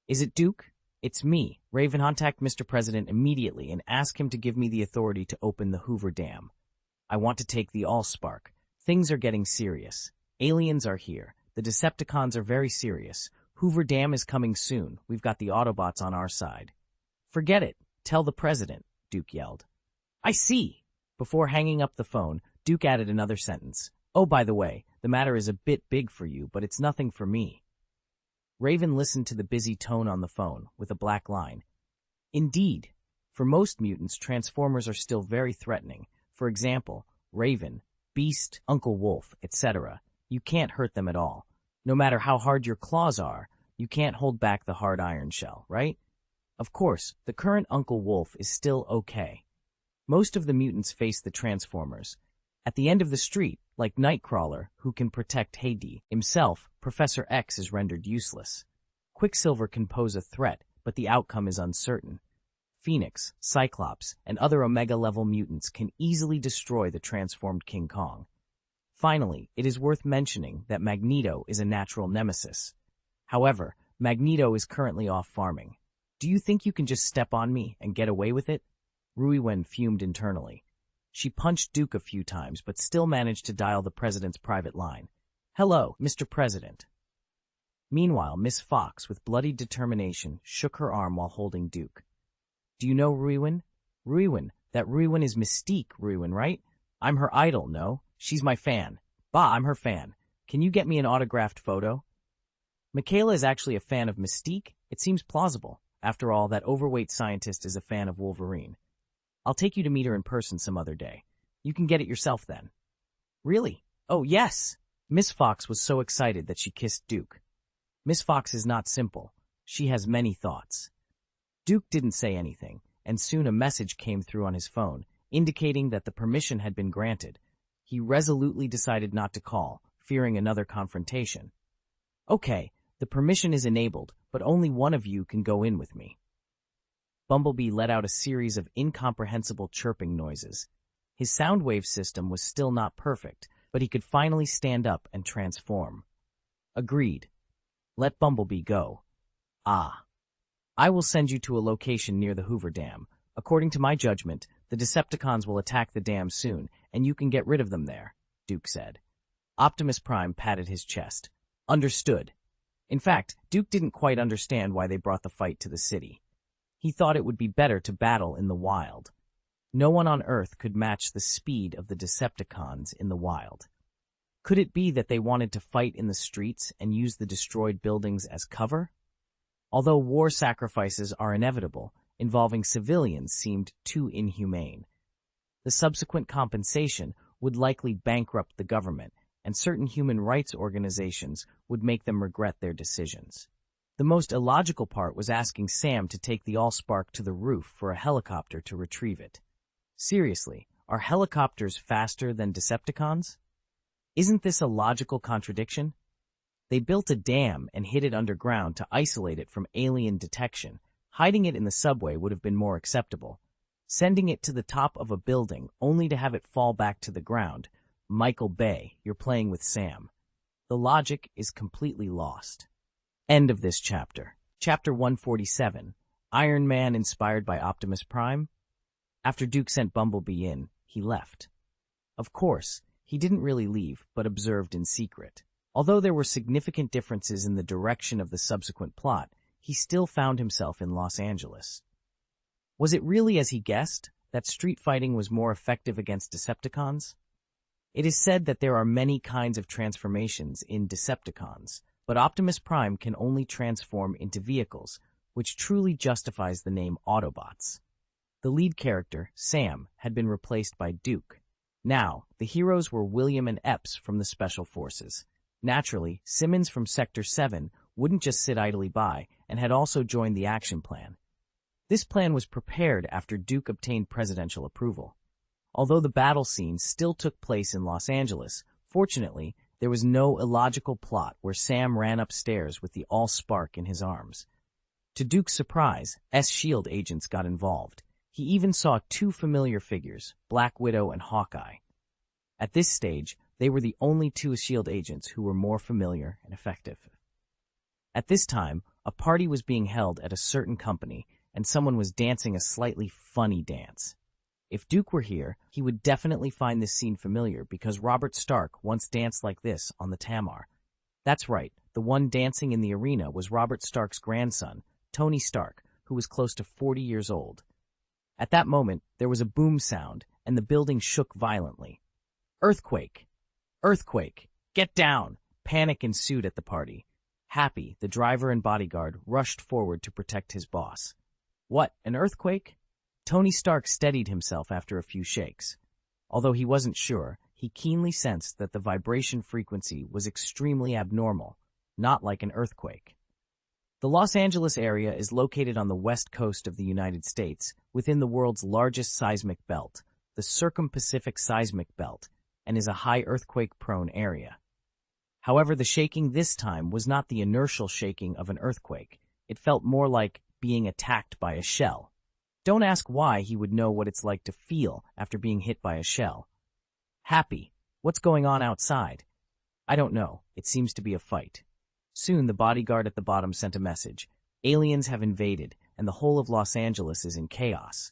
Is it Duke? It's me. Raven, contact Mr. President immediately and ask him to give me the authority to open the Hoover Dam. I want to take the Allspark. Things are getting serious. Aliens are here. The Decepticons are very serious. Hoover Dam is coming soon. We've got the Autobots on our side. Forget it. Tell the President, Duke yelled. I see. Before hanging up the phone, Duke added another sentence. Oh, by the way, the matter is a bit big for you, but it's nothing for me. Raven listened to the busy tone on the phone, with a black line. Indeed. For most mutants, Transformers are still very threatening. For example, Raven, Beast, Uncle Wolf, etc. You can't hurt them at all. No matter how hard your claws are, you can't hold back the hard iron shell, right? Of course, the current Uncle Wolf is still okay. Most of the mutants face the Transformers. At the end of the street, like Nightcrawler, who can protect Hades himself, Professor X is rendered useless. Quicksilver can pose a threat, but the outcome is uncertain. Phoenix, Cyclops, and other Omega-level mutants can easily destroy the transformed King Kong. Finally, it is worth mentioning that Magneto is a natural nemesis. However, Magneto is currently off farming. Do you think you can just step on me and get away with it? Ruiwen fumed internally. She punched Duke a few times, but still managed to dial the president's private line. Hello, Mr. President. Meanwhile, Miss Fox, with bloody determination, shook her arm while holding Duke. Do you know Ruiwen? Ruiwen. That Ruiwen is Mystique, Ruiwen, right? I'm her idol, no? She's my fan. Bah, I'm her fan. Can you get me an autographed photo? Michaela is actually a fan of Mystique. It seems plausible. After all, that overweight scientist is a fan of Wolverine. I'll take you to meet her in person some other day. You can get it yourself then. Really? Oh, yes! Miss Fox was so excited that she kissed Duke. Miss Fox is not simple. She has many thoughts. Duke didn't say anything, and soon a message came through on his phone, indicating that the permission had been granted. He resolutely decided not to call, fearing another confrontation. Okay, the permission is enabled, but only one of you can go in with me. Bumblebee let out a series of incomprehensible chirping noises. His sound wave system was still not perfect, but he could finally stand up and transform. Agreed. Let Bumblebee go. Ah. I will send you to a location near the Hoover Dam. According to my judgment, the Decepticons will attack the dam soon, and you can get rid of them there, Duke said. Optimus Prime patted his chest. Understood. In fact, Duke didn't quite understand why they brought the fight to the city. He thought it would be better to battle in the wild. No one on Earth could match the speed of the Decepticons in the wild. Could it be that they wanted to fight in the streets and use the destroyed buildings as cover? Although war sacrifices are inevitable, involving civilians seemed too inhumane. The subsequent compensation would likely bankrupt the government, and certain human rights organizations would make them regret their decisions. The most illogical part was asking Sam to take the Allspark to the roof for a helicopter to retrieve it. Seriously, are helicopters faster than Decepticons? Isn't this a logical contradiction? They built a dam and hid it underground to isolate it from alien detection. Hiding it in the subway would have been more acceptable. Sending it to the top of a building only to have it fall back to the ground. Michael Bay, you're playing with Sam. The logic is completely lost. End of this chapter. Chapter 147. Iron Man inspired by Optimus Prime? After Duke sent Bumblebee in, he left. Of course, he didn't really leave, but observed in secret. Although there were significant differences in the direction of the subsequent plot, he still found himself in Los Angeles. Was it really as he guessed, that street fighting was more effective against Decepticons? It is said that there are many kinds of transformations in Decepticons, but Optimus Prime can only transform into vehicles, which truly justifies the name Autobots. The lead character, Sam, had been replaced by Duke. Now, the heroes were William and Epps from the Special Forces. Naturally, Simmons from Sector 7 wouldn't just sit idly by and had also joined the action plan. This plan was prepared after Duke obtained presidential approval. Although the battle scene still took place in Los Angeles, fortunately, there was no illogical plot where Sam ran upstairs with the Allspark in his arms. To Duke's surprise, S.H.I.E.L.D. agents got involved. He even saw two familiar figures, Black Widow and Hawkeye. At this stage, they were the only two S.H.I.E.L.D. agents who were more familiar and effective. At this time, a party was being held at a certain company, and someone was dancing a slightly funny dance. If Duke were here, he would definitely find this scene familiar because Robert Stark once danced like this on the Tamar. That's right, the one dancing in the arena was Robert Stark's grandson, Tony Stark, who was close to 40 years old. At that moment, there was a boom sound, and the building shook violently. Earthquake! Earthquake! Get down! Panic ensued at the party. Happy, the driver and bodyguard, rushed forward to protect his boss. What, an earthquake? Tony Stark steadied himself after a few shakes. Although he wasn't sure, he keenly sensed that the vibration frequency was extremely abnormal, not like an earthquake. The Los Angeles area is located on the west coast of the United States, within the world's largest seismic belt, the Circum-Pacific Seismic Belt, and is a high earthquake-prone area. However, the shaking this time was not the inertial shaking of an earthquake. It felt more like being attacked by a shell. Don't ask why he would know what it's like to feel after being hit by a shell. Happy, what's going on outside? I don't know. It seems to be a fight. Soon the bodyguard at the bottom sent a message. Aliens have invaded, and the whole of Los Angeles is in chaos.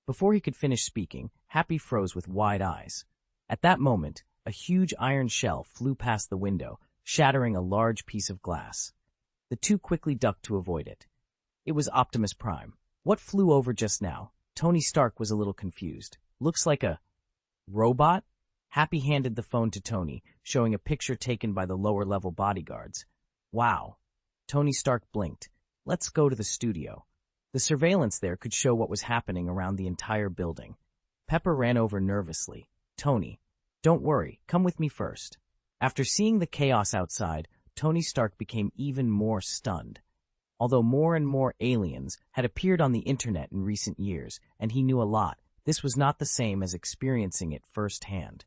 Before he could finish speaking, Happy froze with wide eyes. At that moment, a huge iron shell flew past the window, shattering a large piece of glass. The two quickly ducked to avoid it. It was Optimus Prime. What flew over just now? Tony Stark was a little confused. Looks like a robot? Happy handed the phone to Tony, showing a picture taken by the lower-level bodyguards. Wow. Tony Stark blinked. Let's go to the studio. The surveillance there could show what was happening around the entire building. Pepper ran over nervously. Tony, don't worry, come with me first. After seeing the chaos outside, Tony Stark became even more stunned. Although more and more aliens had appeared on the internet in recent years, and he knew a lot, this was not the same as experiencing it firsthand.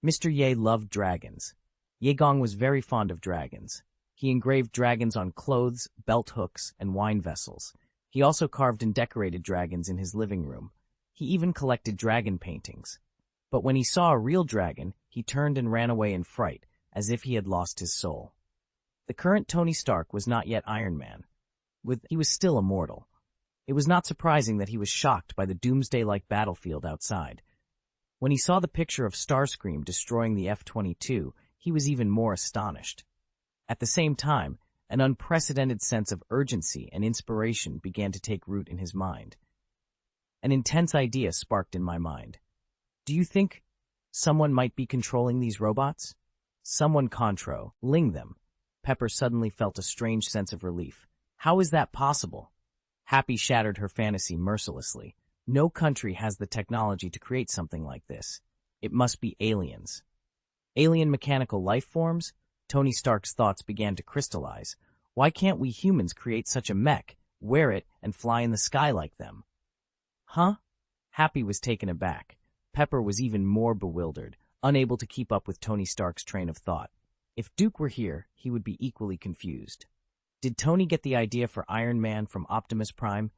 Mr. Ye loved dragons. Ye Gong was very fond of dragons. He engraved dragons on clothes, belt hooks, and wine vessels. He also carved and decorated dragons in his living room. He even collected dragon paintings. But when he saw a real dragon, he turned and ran away in fright, as if he had lost his soul. The current Tony Stark was not yet Iron Man. He was still immortal. It was not surprising that he was shocked by the doomsday-like battlefield outside. When he saw the picture of Starscream destroying the F-22, he was even more astonished. At the same time, an unprecedented sense of urgency and inspiration began to take root in his mind. An intense idea sparked in my mind. Do you think someone might be controlling these robots? Someone controlling them. Pepper suddenly felt a strange sense of relief. How is that possible? Happy shattered her fantasy mercilessly. No country has the technology to create something like this. It must be aliens. Alien mechanical life forms? Tony Stark's thoughts began to crystallize. Why can't we humans create such a mech, wear it, and fly in the sky like them? Huh? Happy was taken aback. Pepper was even more bewildered, unable to keep up with Tony Stark's train of thought. If Duke were here, he would be equally confused. Did Tony get the idea for Iron Man from Optimus Prime?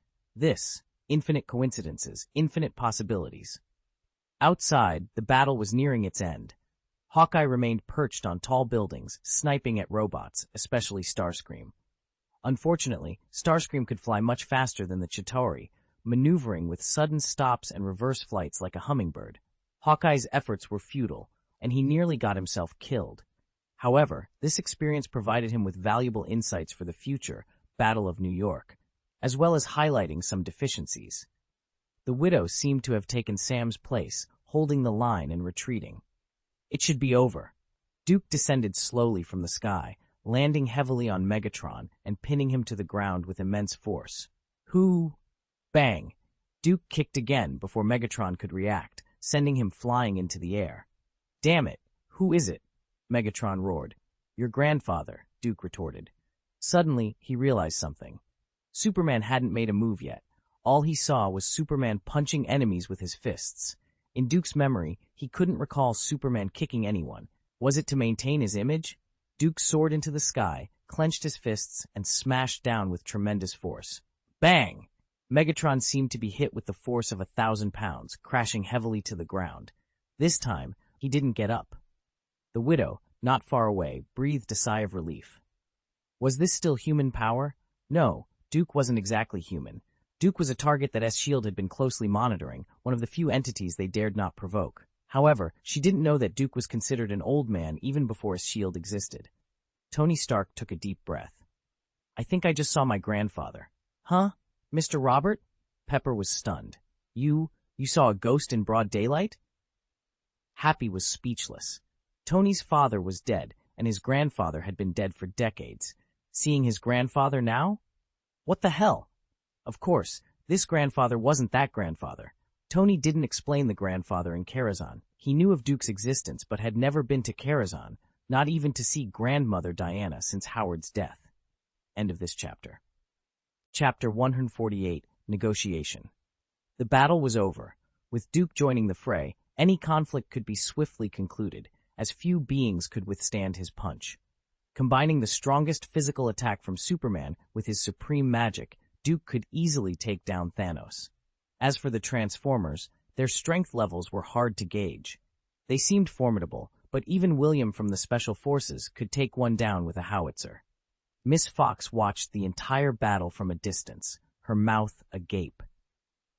Infinite coincidences, infinite possibilities. Outside, the battle was nearing its end. Hawkeye remained perched on tall buildings, sniping at robots, especially Starscream. Unfortunately, Starscream could fly much faster than the Chitauri, maneuvering with sudden stops and reverse flights like a hummingbird. Hawkeye's efforts were futile, and he nearly got himself killed. However, this experience provided him with valuable insights for the future Battle of New York, as well as highlighting some deficiencies. The Widow seemed to have taken Sam's place, holding the line and retreating. It should be over. Duke descended slowly from the sky, landing heavily on Megatron and pinning him to the ground with immense force. Bang! Duke kicked again before Megatron could react, sending him flying into the air. Damn it! Who is it? Megatron roared. Your grandfather, Duke retorted. Suddenly, he realized something. Superman hadn't made a move yet. All he saw was Superman punching enemies with his fists. In Duke's memory, he couldn't recall Superman kicking anyone. Was it to maintain his image? Duke soared into the sky, clenched his fists, and smashed down with tremendous force. Bang! Megatron seemed to be hit with the force of 1,000 pounds, crashing heavily to the ground. This time, he didn't get up. The Widow, not far away, breathed a sigh of relief. Was this still human power? No, Duke wasn't exactly human. Duke was a target that S.H.I.E.L.D. had been closely monitoring, one of the few entities they dared not provoke. However, she didn't know that Duke was considered an old man even before S.H.I.E.L.D. existed. Tony Stark took a deep breath. I think I just saw my grandfather. Huh? Mr. Robert? Pepper was stunned. You saw a ghost in broad daylight? Happy was speechless. Tony's father was dead, and his grandfather had been dead for decades. Seeing his grandfather now? What the hell? Of course, this grandfather wasn't that grandfather. Tony didn't explain the grandfather in Karazhan. He knew of Duke's existence but had never been to Karazhan, not even to see grandmother Diana since Howard's death. End of this chapter. Chapter 148, Negotiation. The battle was over. With Duke joining the fray, any conflict could be swiftly concluded, as few beings could withstand his punch. Combining the strongest physical attack from Superman with his supreme magic, Duke could easily take down Thanos. As for the Transformers, their strength levels were hard to gauge. They seemed formidable, but even William from the Special Forces could take one down with a howitzer. Miss Fox watched the entire battle from a distance, her mouth agape.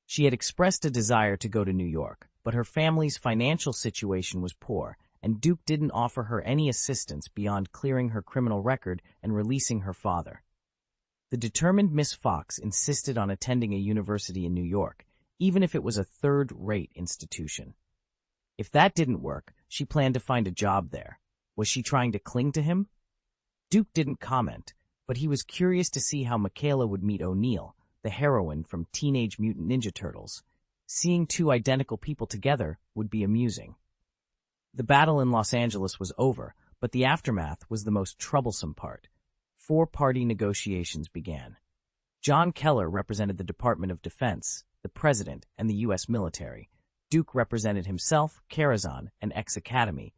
She had expressed a desire to go to New York, but her family's financial situation was poor, and Duke didn't offer her any assistance beyond clearing her criminal record and releasing her father. The determined Miss Fox insisted on attending a university in New York, even if it was a third-rate institution. If that didn't work, she planned to find a job there. Was she trying to cling to him? Duke didn't comment, but he was curious to see how Michaela would meet O'Neill, the heroine from Teenage Mutant Ninja Turtles. Seeing two identical people together would be amusing. The battle in Los Angeles was over, but the aftermath was the most troublesome part. Four-party negotiations began. John Keller represented the Department of Defense, the President, and the U.S. military. Duke represented himself, Karazhan, and X-Academy.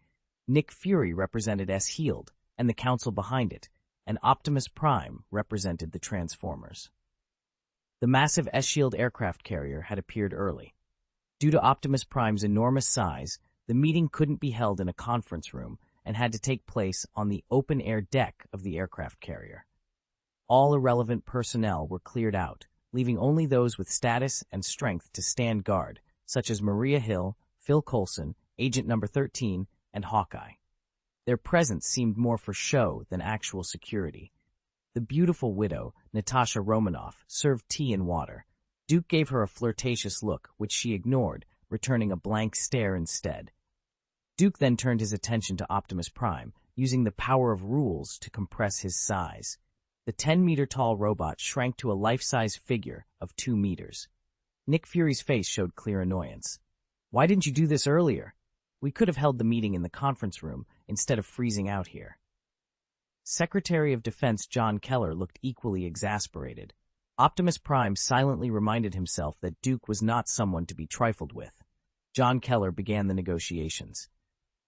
Nick Fury represented S.H.I.E.L.D. and the council behind it, and Optimus Prime represented the Transformers. The massive S.H.I.E.L.D. aircraft carrier had appeared early. Due to Optimus Prime's enormous size, The meeting couldn't be held in a conference room and had to take place on the open-air deck of the aircraft carrier. All irrelevant personnel were cleared out, leaving only those with status and strength to stand guard, such as Maria Hill, Phil Coulson, Agent Number 13, and Hawkeye. Their presence seemed more for show than actual security. The beautiful widow, Natasha Romanoff, served tea and water. Duke gave her a flirtatious look, which she ignored, returning a blank stare instead. Duke then turned his attention to Optimus Prime, using the power of rules to compress his size. The 10-meter-tall robot shrank to a life-size figure of 2 meters. Nick Fury's face showed clear annoyance. "Why didn't you do this earlier? We could have held the meeting in the conference room instead of freezing out here." Secretary of Defense John Keller looked equally exasperated. Optimus Prime silently reminded himself that Duke was not someone to be trifled with. John Keller began the negotiations.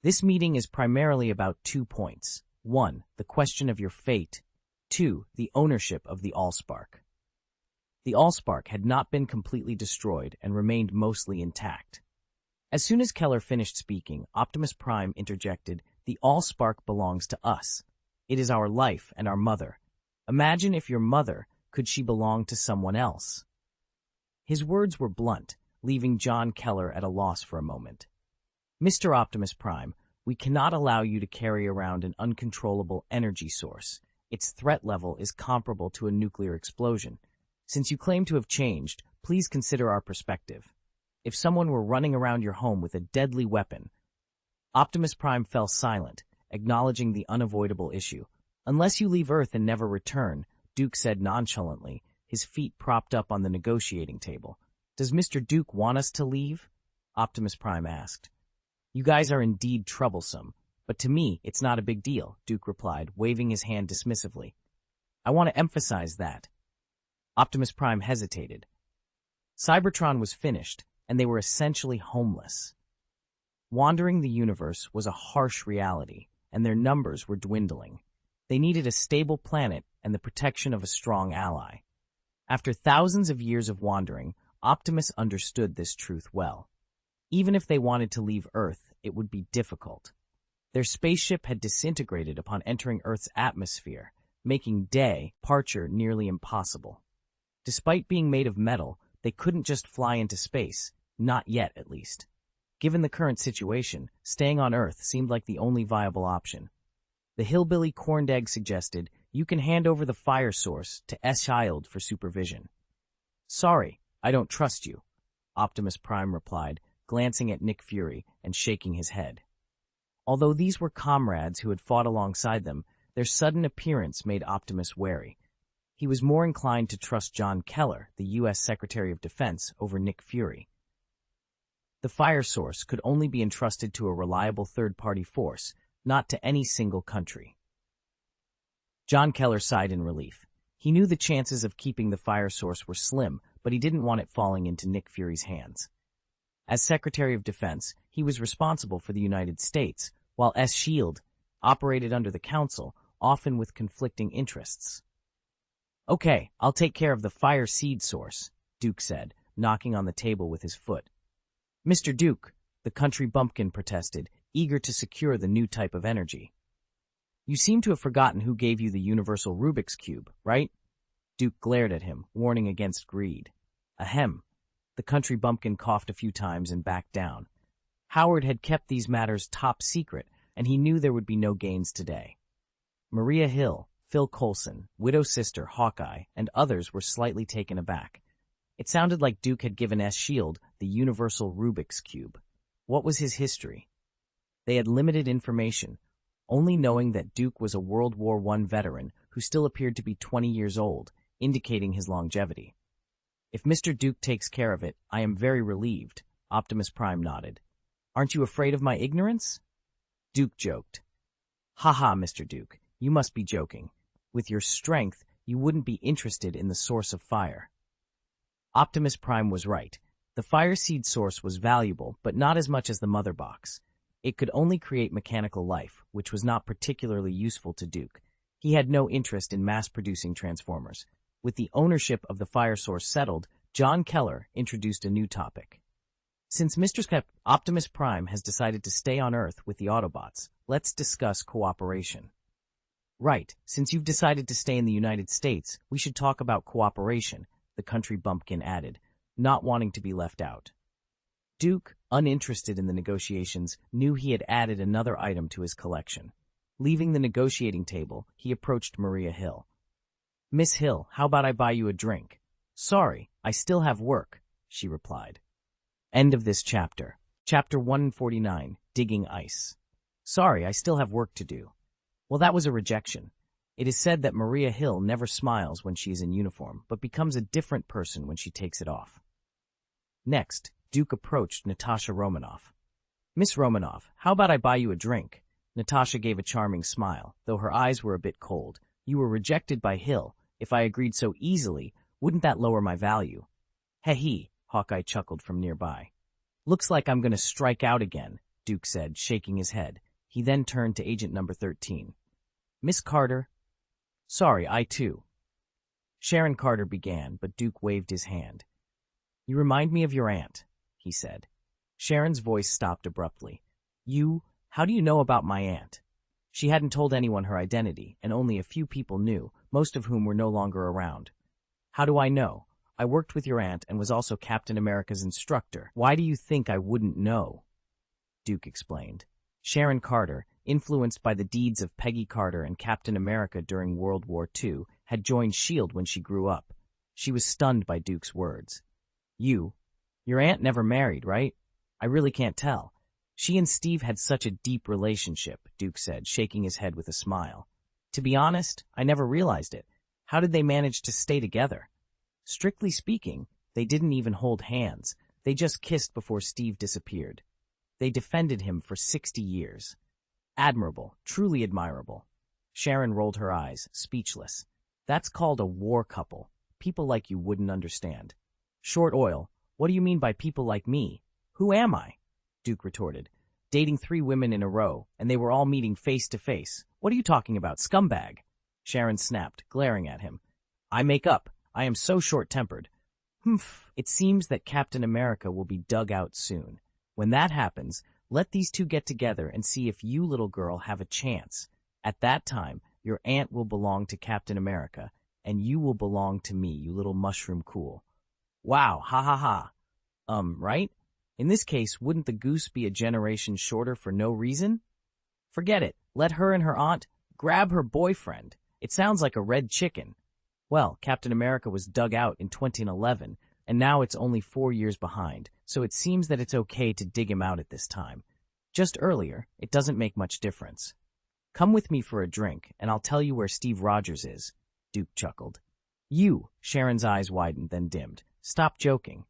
"This meeting is primarily about 2 points. 1. The question of your fate. 2. The ownership of the Allspark." The Allspark had not been completely destroyed and remained mostly intact. As soon as Keller finished speaking, Optimus Prime interjected, "The Allspark belongs to us. It is our life and our mother. Imagine if your mother, could she belong to someone else?" His words were blunt, leaving John Keller at a loss for a moment. "Mr. Optimus Prime, we cannot allow you to carry around an uncontrollable energy source. Its threat level is comparable to a nuclear explosion. Since you claim to have changed, please consider our perspective. If someone were running around your home with a deadly weapon..." Optimus Prime fell silent, acknowledging the unavoidable issue. "Unless you leave Earth and never return," Duke said nonchalantly, his feet propped up on the negotiating table. "Does Mr. Duke want us to leave?" Optimus Prime asked. "You guys are indeed troublesome, but to me, it's not a big deal," Duke replied, waving his hand dismissively. "I want to emphasize that." Optimus Prime hesitated. Cybertron was finished, and they were essentially homeless. Wandering the universe was a harsh reality, and their numbers were dwindling. They needed a stable planet and the protection of a strong ally. After thousands of years of wandering, Optimus understood this truth well. Even if they wanted to leave Earth, it would be difficult. Their spaceship had disintegrated upon entering Earth's atmosphere, making departure nearly impossible. Despite being made of metal, they couldn't just fly into space, not yet at least. Given the current situation, staying on Earth seemed like the only viable option. The hillbilly corned egg suggested, "You can hand over the fire source to S-Child for supervision." "Sorry, I don't trust you," Optimus Prime replied, glancing at Nick Fury and shaking his head. Although these were comrades who had fought alongside them, their sudden appearance made Optimus wary. He was more inclined to trust John Keller, the U.S. Secretary of Defense, over Nick Fury. The fire source could only be entrusted to a reliable third-party force, not to any single country. John Keller sighed in relief. He knew the chances of keeping the fire source were slim, but he didn't want it falling into Nick Fury's hands. As Secretary of Defense, he was responsible for the United States, while S-Shield operated under the Council, often with conflicting interests. "Okay, I'll take care of the fire seed source," Duke said, knocking on the table with his foot. "Mr. Duke," the country bumpkin protested, eager to secure the new type of energy. "You seem to have forgotten who gave you the universal Rubik's Cube, right?" Duke glared at him, warning against greed. Ahem. The country bumpkin coughed a few times and backed down. Howard had kept these matters top secret, and he knew there would be no gains today. Maria Hill, Phil Coulson, Widow Sister, Hawkeye, and others were slightly taken aback. It sounded like Duke had given S-Shield the universal Rubik's Cube. What was his history? They had limited information, only knowing that Duke was a World War I veteran who still appeared to be 20 years old, indicating his longevity. "If Mr. Duke takes care of it, I am very relieved," Optimus Prime nodded. "Aren't you afraid of my ignorance?" Duke joked. "Haha, Mr. Duke, you must be joking. With your strength, you wouldn't be interested in the source of fire." Optimus Prime was right. The fire seed source was valuable, but not as much as the mother box. It could only create mechanical life, which was not particularly useful to Duke. He had no interest in mass-producing transformers. With the ownership of the fire source settled, John Keller introduced a new topic. Since Mistress Optimus Prime has decided to stay on Earth with the Autobots, let's discuss cooperation. Right, since you've decided to stay in the United States, we should talk about cooperation, the country bumpkin added, not wanting to be left out. Duke, uninterested in the negotiations, knew he had added another item to his collection. Leaving the negotiating table, he approached Maria Hill. "Miss Hill, how about I buy you a drink?" "Sorry, I still have work," she replied. End of this chapter. Chapter 149, Digging Ice. "Sorry, I still have work to do." Well, that was a rejection. It is said that Maria Hill never smiles when she is in uniform, but becomes a different person when she takes it off. Next, Duke approached Natasha Romanoff. "Miss Romanoff, how about I buy you a drink?" Natasha gave a charming smile, though her eyes were a bit cold. "You were rejected by Hill. If I agreed so easily, wouldn't that lower my value?" "Heh-hee," Hawkeye chuckled from nearby. "Looks like I'm going to strike out again," Duke said, shaking his head. He then turned to Agent Number 13. "Miss Carter." "Sorry, I too." Sharon Carter began, but Duke waved his hand. "You remind me of your aunt," he said. Sharon's voice stopped abruptly. How do you know about my aunt?" She hadn't told anyone her identity, and only a few people knew, most of whom were no longer around. "How do I know? I worked with your aunt and was also Captain America's instructor. Why do you think I wouldn't know?" Duke explained. Sharon Carter, influenced by the deeds of Peggy Carter and Captain America during World War II, had joined S.H.I.E.L.D. when she grew up. She was stunned by Duke's words. Your aunt never married, right? I really can't tell." "She and Steve had such a deep relationship," Duke said, shaking his head with a smile. "To be honest, I never realized it. How did they manage to stay together?" "Strictly speaking, they didn't even hold hands. They just kissed before Steve disappeared. They defended him for 60 years. Admirable, truly admirable." Sharon rolled her eyes, speechless. "That's called a war couple. People like you wouldn't understand." "Short oil, what do you mean by people like me? Who am I?" Duke retorted. "Dating 3 women in a row, and they were all meeting face to face. What are you talking about, scumbag?" Sharon snapped, glaring at him. "I make up. I am so short-tempered." "Humph. It seems that Captain America will be dug out soon. When that happens, let these two get together and see if you, little girl, have a chance. At that time, your aunt will belong to Captain America, and you will belong to me, you little mushroom cool." "Wow, ha ha ha. Right? In this case, wouldn't the goose be a generation shorter for no reason?" "Forget it. Let her and her aunt grab her boyfriend. It sounds like a red chicken." "Well, Captain America was dug out in 2011, and now it's only 4 years behind, so it seems that it's okay to dig him out at this time. Just earlier, it doesn't make much difference." "Come with me for a drink, and I'll tell you where Steve Rogers is," Duke chuckled. Sharon's eyes widened, then dimmed. "Stop joking.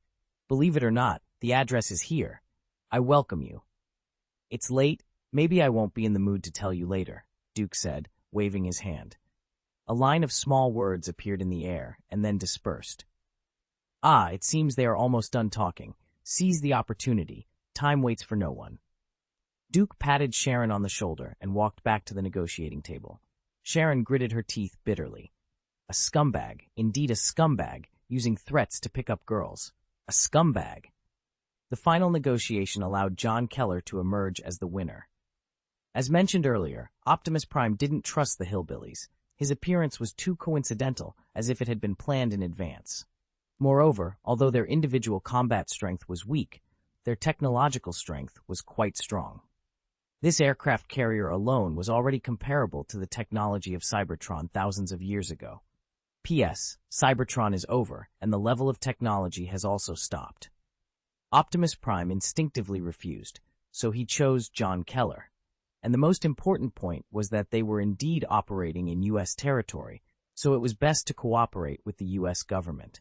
Believe it or not, the address is here. I welcome you." "It's late. Maybe I won't be in the mood to tell you later," Duke said, waving his hand. A line of small words appeared in the air, and then dispersed. It seems they are almost done talking. Seize the opportunity. Time waits for no one." Duke patted Sharon on the shoulder and walked back to the negotiating table. Sharon gritted her teeth bitterly. A scumbag, indeed a scumbag, using threats to pick up girls. A scumbag. The final negotiation allowed John Keller to emerge as the winner. As mentioned earlier, Optimus Prime didn't trust the hillbillies. His appearance was too coincidental, as if it had been planned in advance. Moreover, although their individual combat strength was weak, their technological strength was quite strong. This aircraft carrier alone was already comparable to the technology of Cybertron thousands of years ago. P.S. Cybertron is over, and the level of technology has also stopped. Optimus Prime instinctively refused, so he chose John Keller. And the most important point was that they were indeed operating in U.S. territory, so it was best to cooperate with the U.S. government.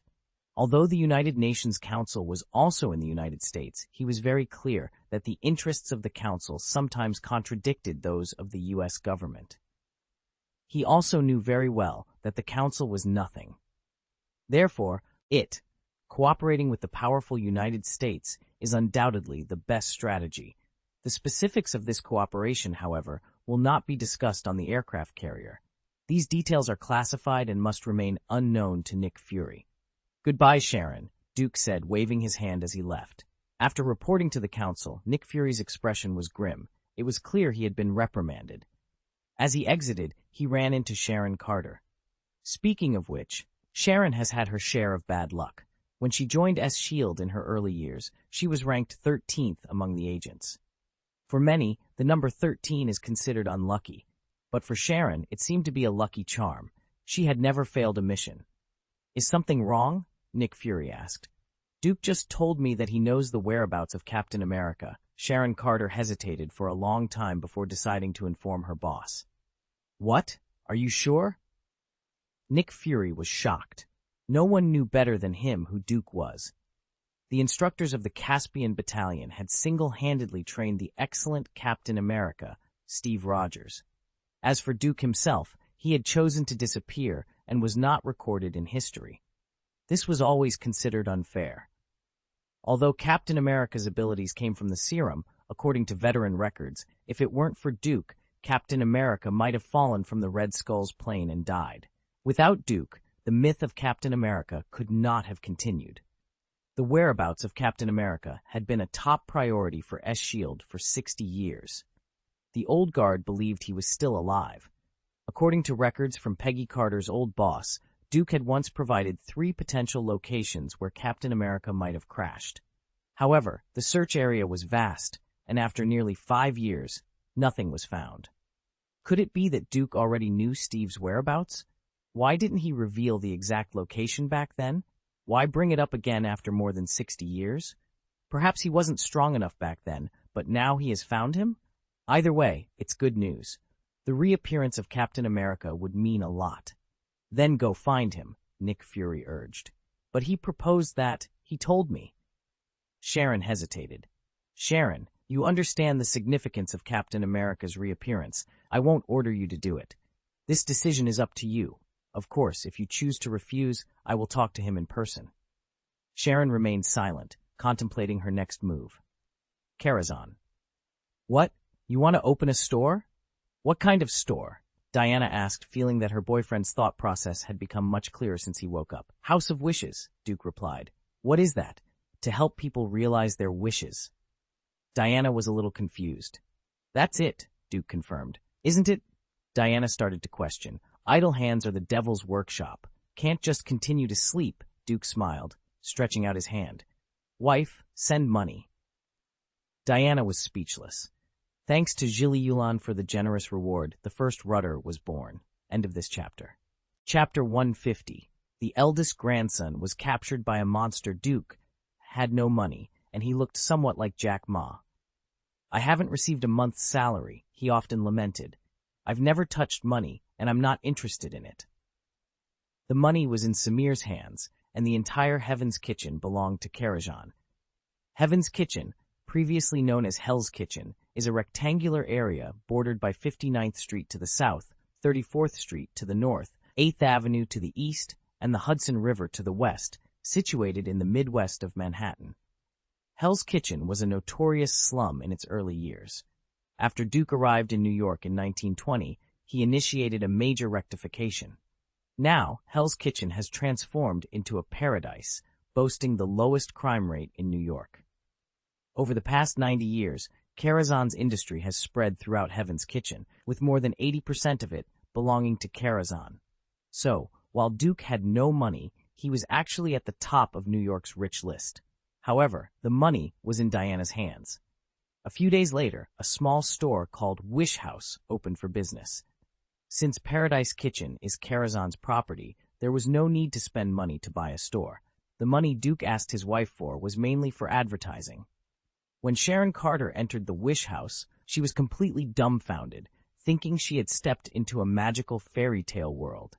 Although the United Nations Council was also in the United States, he was very clear that the interests of the Council sometimes contradicted those of the U.S. government. He also knew very well that the Council was nothing. Therefore, cooperating with the powerful United States, is undoubtedly the best strategy. The specifics of this cooperation, however, will not be discussed on the aircraft carrier. These details are classified and must remain unknown to Nick Fury. "Goodbye, Sharon," Duke said, waving his hand as he left. After reporting to the council, Nick Fury's expression was grim. It was clear he had been reprimanded. As he exited, he ran into Sharon Carter. Speaking of which, Sharon has had her share of bad luck. When she joined S.H.I.E.L.D. in her early years, she was ranked 13th among the agents. For many, the number 13 is considered unlucky. But for Sharon, it seemed to be a lucky charm. She had never failed a mission. "Is something wrong?" Nick Fury asked. "Duke just told me that he knows the whereabouts of Captain America." Sharon Carter hesitated for a long time before deciding to inform her boss. "What? Are you sure?" Nick Fury was shocked. No one knew better than him who Duke was. The instructors of the Caspian Battalion had single-handedly trained the excellent Captain America, Steve Rogers. As for Duke himself, he had chosen to disappear and was not recorded in history. This was always considered unfair. Although Captain America's abilities came from the serum, according to veteran records, if it weren't for Duke, Captain America might have fallen from the Red Skull's plane and died. Without Duke, the myth of Captain America could not have continued. The whereabouts of Captain America had been a top priority for S.H.I.E.L.D. for 60 years. The old guard believed he was still alive. According to records from Peggy Carter's old boss, Duke had once provided 3 potential locations where Captain America might have crashed. However, the search area was vast, and after nearly 5 years, nothing was found. Could it be that Duke already knew Steve's whereabouts? Why didn't he reveal the exact location back then? Why bring it up again after more than 60 years? Perhaps he wasn't strong enough back then, but now he has found him? Either way, it's good news. The reappearance of Captain America would mean a lot. "Then go find him," Nick Fury urged. "But he proposed that, he told me." Sharon hesitated. "Sharon, you understand the significance of Captain America's reappearance. I won't order you to do it. This decision is up to you. Of course, if you choose to refuse, I will talk to him in person." Sharon remained silent, contemplating her next move. Karazhan. "What? You want to open a store?" "What kind of store?" Diana asked, feeling that her boyfriend's thought process had become much clearer since he woke up. "House of Wishes," Duke replied. "What is that?" "To help people realize their wishes." Diana was a little confused. "That's it," Duke confirmed. "Isn't it?" Diana started to question. "Idle hands are the devil's workshop. Can't just continue to sleep," Duke smiled, stretching out his hand. "Wife, send money." Diana was speechless. Thanks to Jili Yulan for the generous reward, the first rudder was born. End of this chapter. Chapter 150. The eldest grandson was captured by a monster. Duke had no money, and he looked somewhat like Jack Ma. "I haven't received a month's salary," he often lamented. "I've never touched money, and I'm not interested in it." The money was in Samir's hands, and the entire Heaven's Kitchen belonged to Karazhan. Heaven's Kitchen, previously known as Hell's Kitchen, is a rectangular area bordered by 59th Street to the south, 34th Street to the north, 8th Avenue to the east, and the Hudson River to the west, situated in the Midwest of Manhattan. Hell's Kitchen was a notorious slum in its early years. After Duke arrived in New York in 1920, he initiated a major rectification. Now, Hell's Kitchen has transformed into a paradise, boasting the lowest crime rate in New York. Over the past 90 years, Karazhan's industry has spread throughout Heaven's Kitchen, with more than 80% of it belonging to Karazhan. So, while Duke had no money, he was actually at the top of New York's rich list. However, the money was in Diana's hands. A few days later, a small store called Wish House opened for business. Since Paradise Kitchen is Karazhan's property, there was no need to spend money to buy a store. The money Duke asked his wife for was mainly for advertising. When Sharon Carter entered the Wish House, she was completely dumbfounded, thinking she had stepped into a magical fairy tale world.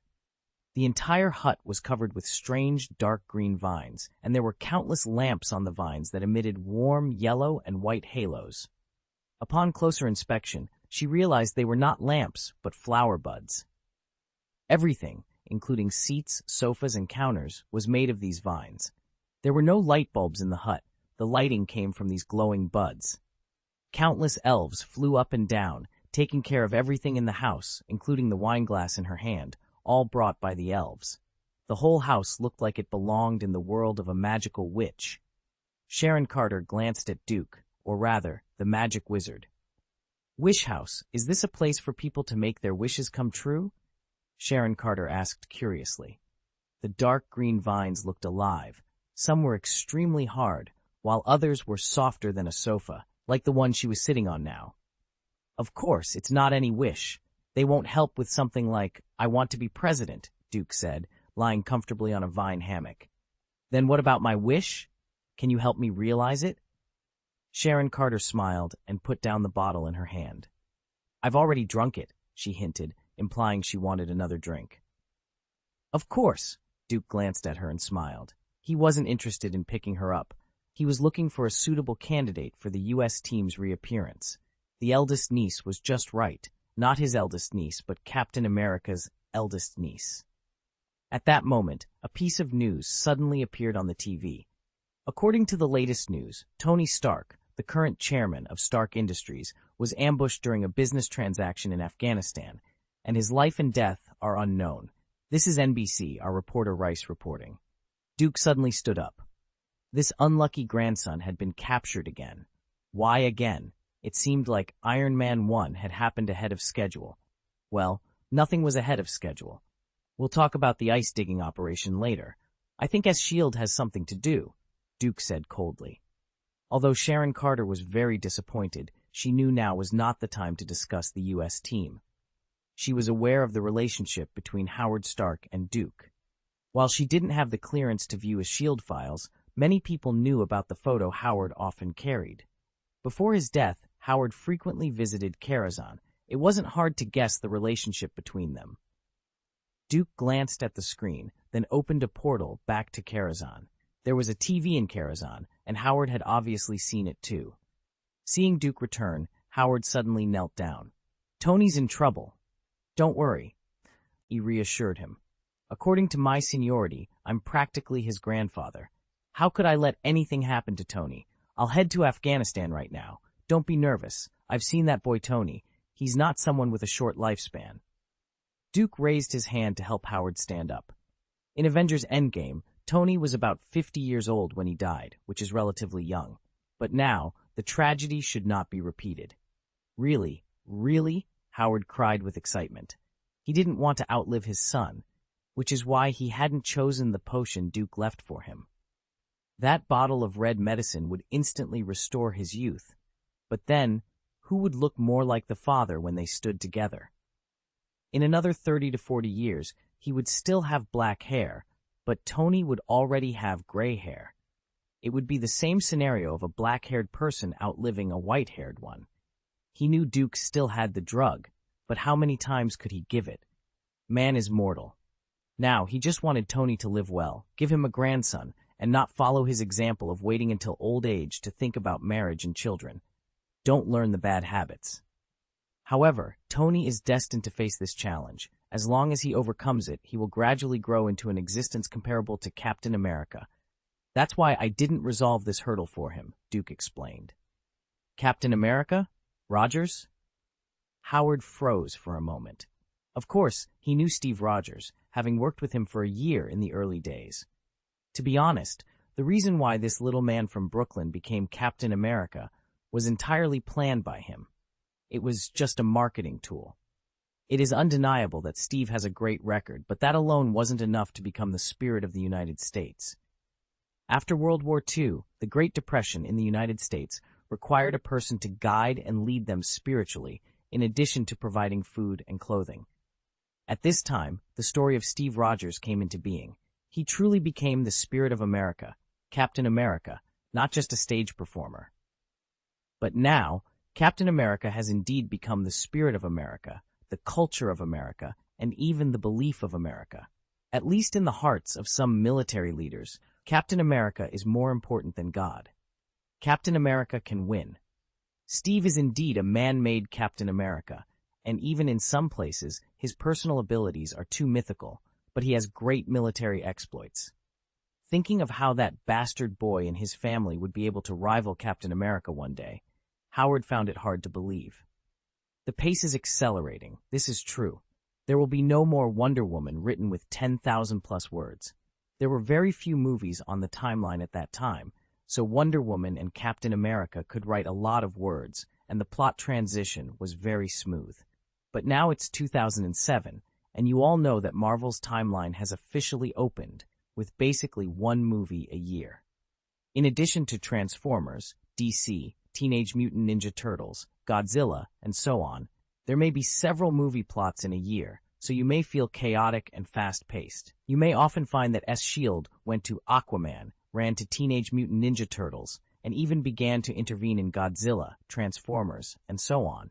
The entire hut was covered with strange, dark green vines, and there were countless lamps on the vines that emitted warm yellow and white halos. Upon closer inspection, she realized they were not lamps, but flower buds. Everything, including seats, sofas, and counters, was made of these vines. There were no light bulbs in the hut. The lighting came from these glowing buds. Countless elves flew up and down, taking care of everything in the house, including the wineglass in her hand, all brought by the elves. The whole house looked like it belonged in the world of a magical witch. Sharon Carter glanced at Duke, or rather, the magic wizard. Wish House, is this a place for people to make their wishes come true? Sharon Carter asked curiously. The dark green vines looked alive. Some were extremely hard, while others were softer than a sofa, like the one she was sitting on now. Of course, it's not any wish. They won't help with something like, "I want to be president," Duke said, lying comfortably on a vine hammock. Then what about my wish? Can you help me realize it? Sharon Carter smiled and put down the bottle in her hand. I've already drunk it, she hinted, implying she wanted another drink. Of course, Duke glanced at her and smiled. He wasn't interested in picking her up. He was looking for a suitable candidate for the U.S. team's reappearance. The eldest niece was just right, not his eldest niece, but Captain America's eldest niece. At that moment, a piece of news suddenly appeared on the TV. According to the latest news, Tony Stark, the current chairman of Stark Industries, was ambushed during a business transaction in Afghanistan, and his life and death are unknown. This is NBC, our reporter Rice reporting. Duke suddenly stood up. This unlucky grandson had been captured again. Why again? It seemed like Iron Man 1 had happened ahead of schedule. Well, nothing was ahead of schedule. We'll talk about the ice-digging operation later. I think S.H.I.E.L.D. has something to do, Duke said coldly. Although Sharon Carter was very disappointed, she knew now was not the time to discuss the U.S. team. She was aware of the relationship between Howard Stark and Duke. While she didn't have the clearance to view S.H.I.E.L.D. files, many people knew about the photo Howard often carried. Before his death, Howard frequently visited Karazhan. It wasn't hard to guess the relationship between them. Duke glanced at the screen, then opened a portal back to Karazhan. There was a TV in Karazhan, and Howard had obviously seen it too. Seeing Duke return, Howard suddenly knelt down. Tony's in trouble. Don't worry, he reassured him. According to my seniority, I'm practically his grandfather. How could I let anything happen to Tony? I'll head to Afghanistan right now. Don't be nervous. I've seen that boy Tony. He's not someone with a short lifespan. Duke raised his hand to help Howard stand up. In Avengers Endgame, Tony was about 50 years old when he died, which is relatively young. But now, the tragedy should not be repeated. Really? Really? Howard cried with excitement. He didn't want to outlive his son, which is why he hadn't chosen the potion Duke left for him. That bottle of red medicine would instantly restore his youth. But then, who would look more like the father when they stood together? In another 30 to 40 years, he would still have black hair, but Tony would already have gray hair. It would be the same scenario of a black-haired person outliving a white-haired one. He knew Duke still had the drug, but how many times could he give it? Man is mortal. Now, he just wanted Tony to live well, give him a grandson, and not follow his example of waiting until old age to think about marriage and children. Don't learn the bad habits. However, Tony is destined to face this challenge. As long as he overcomes it, he will gradually grow into an existence comparable to Captain America. That's why I didn't resolve this hurdle for him, Duke explained. Captain America? Rogers? Howard froze for a moment. Of course, he knew Steve Rogers, having worked with him for a year in the early days. To be honest, the reason why this little man from Brooklyn became Captain America was entirely planned by him. It was just a marketing tool. It is undeniable that Steve has a great record, but that alone wasn't enough to become the spirit of the United States. After World War II, the Great Depression in the United States required a person to guide and lead them spiritually, in addition to providing food and clothing. At this time, the story of Steve Rogers came into being. He truly became the spirit of America, Captain America, not just a stage performer. But now, Captain America has indeed become the spirit of America, the culture of America, and even the belief of America. At least in the hearts of some military leaders, Captain America is more important than God. Captain America can win. Steve is indeed a man-made Captain America, and even in some places, his personal abilities are too mythical, but he has great military exploits. Thinking of how that bastard boy and his family would be able to rival Captain America one day, Howard found it hard to believe. The pace is accelerating, this is true. There will be no more Wonder Woman written with 10,000 plus words. There were very few movies on the timeline at that time, so Wonder Woman and Captain America could write a lot of words, and the plot transition was very smooth. But now it's 2007, and you all know that Marvel's timeline has officially opened, with basically one movie a year. In addition to Transformers, DC, Teenage Mutant Ninja Turtles, Godzilla, and so on, there may be several movie plots in a year, so you may feel chaotic and fast-paced. You may often find that S.H.I.E.L.D. went to Aquaman, ran to Teenage Mutant Ninja Turtles, and even began to intervene in Godzilla, Transformers, and so on.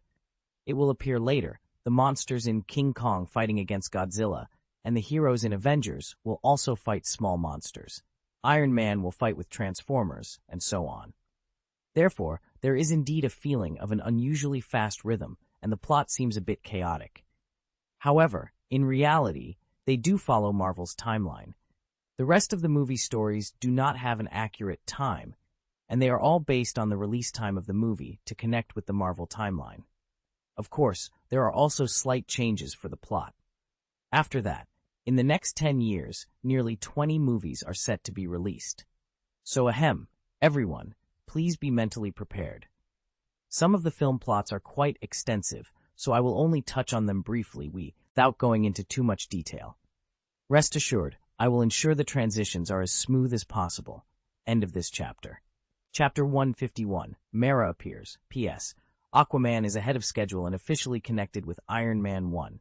It will appear later. The monsters in King Kong fighting against Godzilla, and the heroes in Avengers will also fight small monsters. Iron Man will fight with Transformers, and so on. Therefore, there is indeed a feeling of an unusually fast rhythm, and the plot seems a bit chaotic. However, in reality, they do follow Marvel's timeline. The rest of the movie stories do not have an accurate time, and they are all based on the release time of the movie to connect with the Marvel timeline. Of course, there are also slight changes for the plot. After that, in the next 10 years, nearly 20 movies are set to be released. So everyone, please be mentally prepared. Some of the film plots are quite extensive, so I will only touch on them briefly without going into too much detail. Rest assured, I will ensure the transitions are as smooth as possible. End of this chapter. Chapter 151, Mera appears. P.S. Aquaman is ahead of schedule and officially connected with Iron Man 1.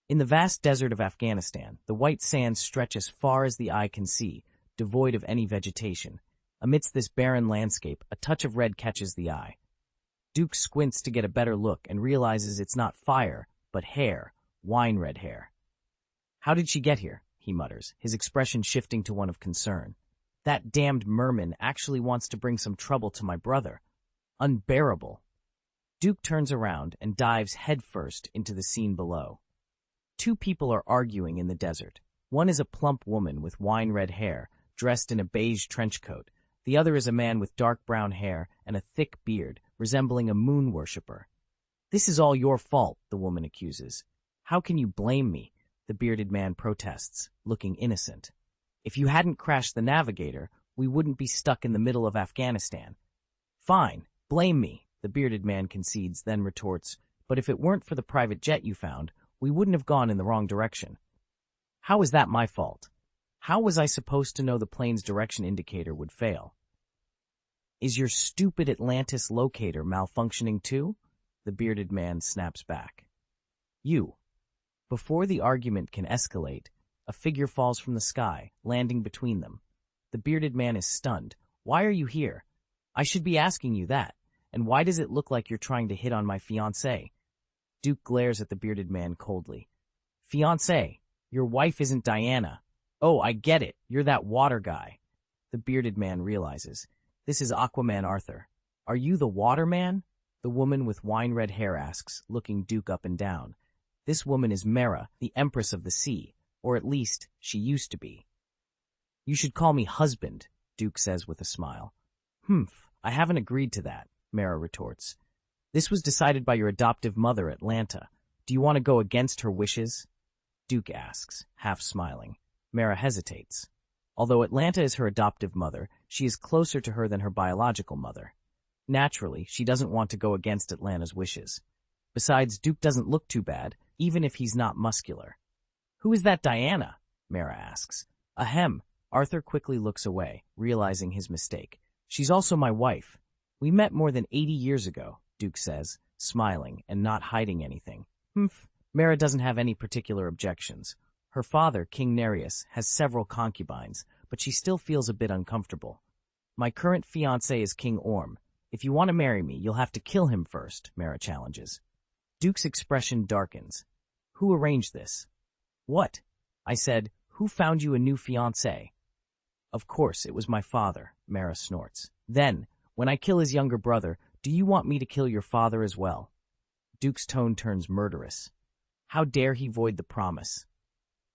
In the vast desert of Afghanistan, the white sands stretch as far as the eye can see, devoid of any vegetation. Amidst this barren landscape, a touch of red catches the eye. Duke squints to get a better look and realizes it's not fire, but hair, wine-red hair. "How did she get here?" he mutters, his expression shifting to one of concern. "That damned merman actually wants to bring some trouble to my brother. Unbearable." Duke turns around and dives headfirst into the scene below. Two people are arguing in the desert. One is a plump woman with wine-red hair, dressed in a beige trench coat. The other is a man with dark brown hair and a thick beard, resembling a moon worshipper. "This is all your fault," the woman accuses. "How can you blame me?" the bearded man protests, looking innocent. "If you hadn't crashed the navigator, we wouldn't be stuck in the middle of Afghanistan." "Fine, blame me," the bearded man concedes, then retorts, "but if it weren't for the private jet you found, we wouldn't have gone in the wrong direction." "How is that my fault? How was I supposed to know the plane's direction indicator would fail?" "Is your stupid Atlantis locator malfunctioning too?" the bearded man snaps back. "You." Before the argument can escalate, a figure falls from the sky, landing between them. The bearded man is stunned. "Why are you here?" "I should be asking you that. And why does it look like you're trying to hit on my fiancée?" Duke glares at the bearded man coldly. "Fiancée? Your wife isn't Diana." "Oh, I get it. You're that water guy." The bearded man realizes. "This is Aquaman Arthur." "Are you the water man?" the woman with wine-red hair asks, looking Duke up and down. "This woman is Mera, the Empress of the Sea, or at least, she used to be." "You should call me husband," Duke says with a smile. "Humph, I haven't agreed to that," Mera retorts. "This was decided by your adoptive mother, Atlanta. Do you want to go against her wishes?" Duke asks, half smiling. Mera hesitates. Although Atlanta is her adoptive mother, she is closer to her than her biological mother. Naturally, she doesn't want to go against Atlanta's wishes. Besides, Duke doesn't look too bad, even if he's not muscular. "Who is that Diana?" Mera asks. "Ahem." Arthur quickly looks away, realizing his mistake. "She's also my wife. We met more than 80 years ago," Duke says, smiling and not hiding anything. "Humph." Mera doesn't have any particular objections. Her father, King Nereus, has several concubines, but she still feels a bit uncomfortable. "My current fiancé is King Orm. If you want to marry me, you'll have to kill him first," Mera challenges. Duke's expression darkens. "Who arranged this?" "What?" I said, "Who found you a new fiancé?" "Of course, it was my father," Mera snorts. "Then, when I kill his younger brother, do you want me to kill your father as well?" Duke's tone turns murderous. How dare he void the promise?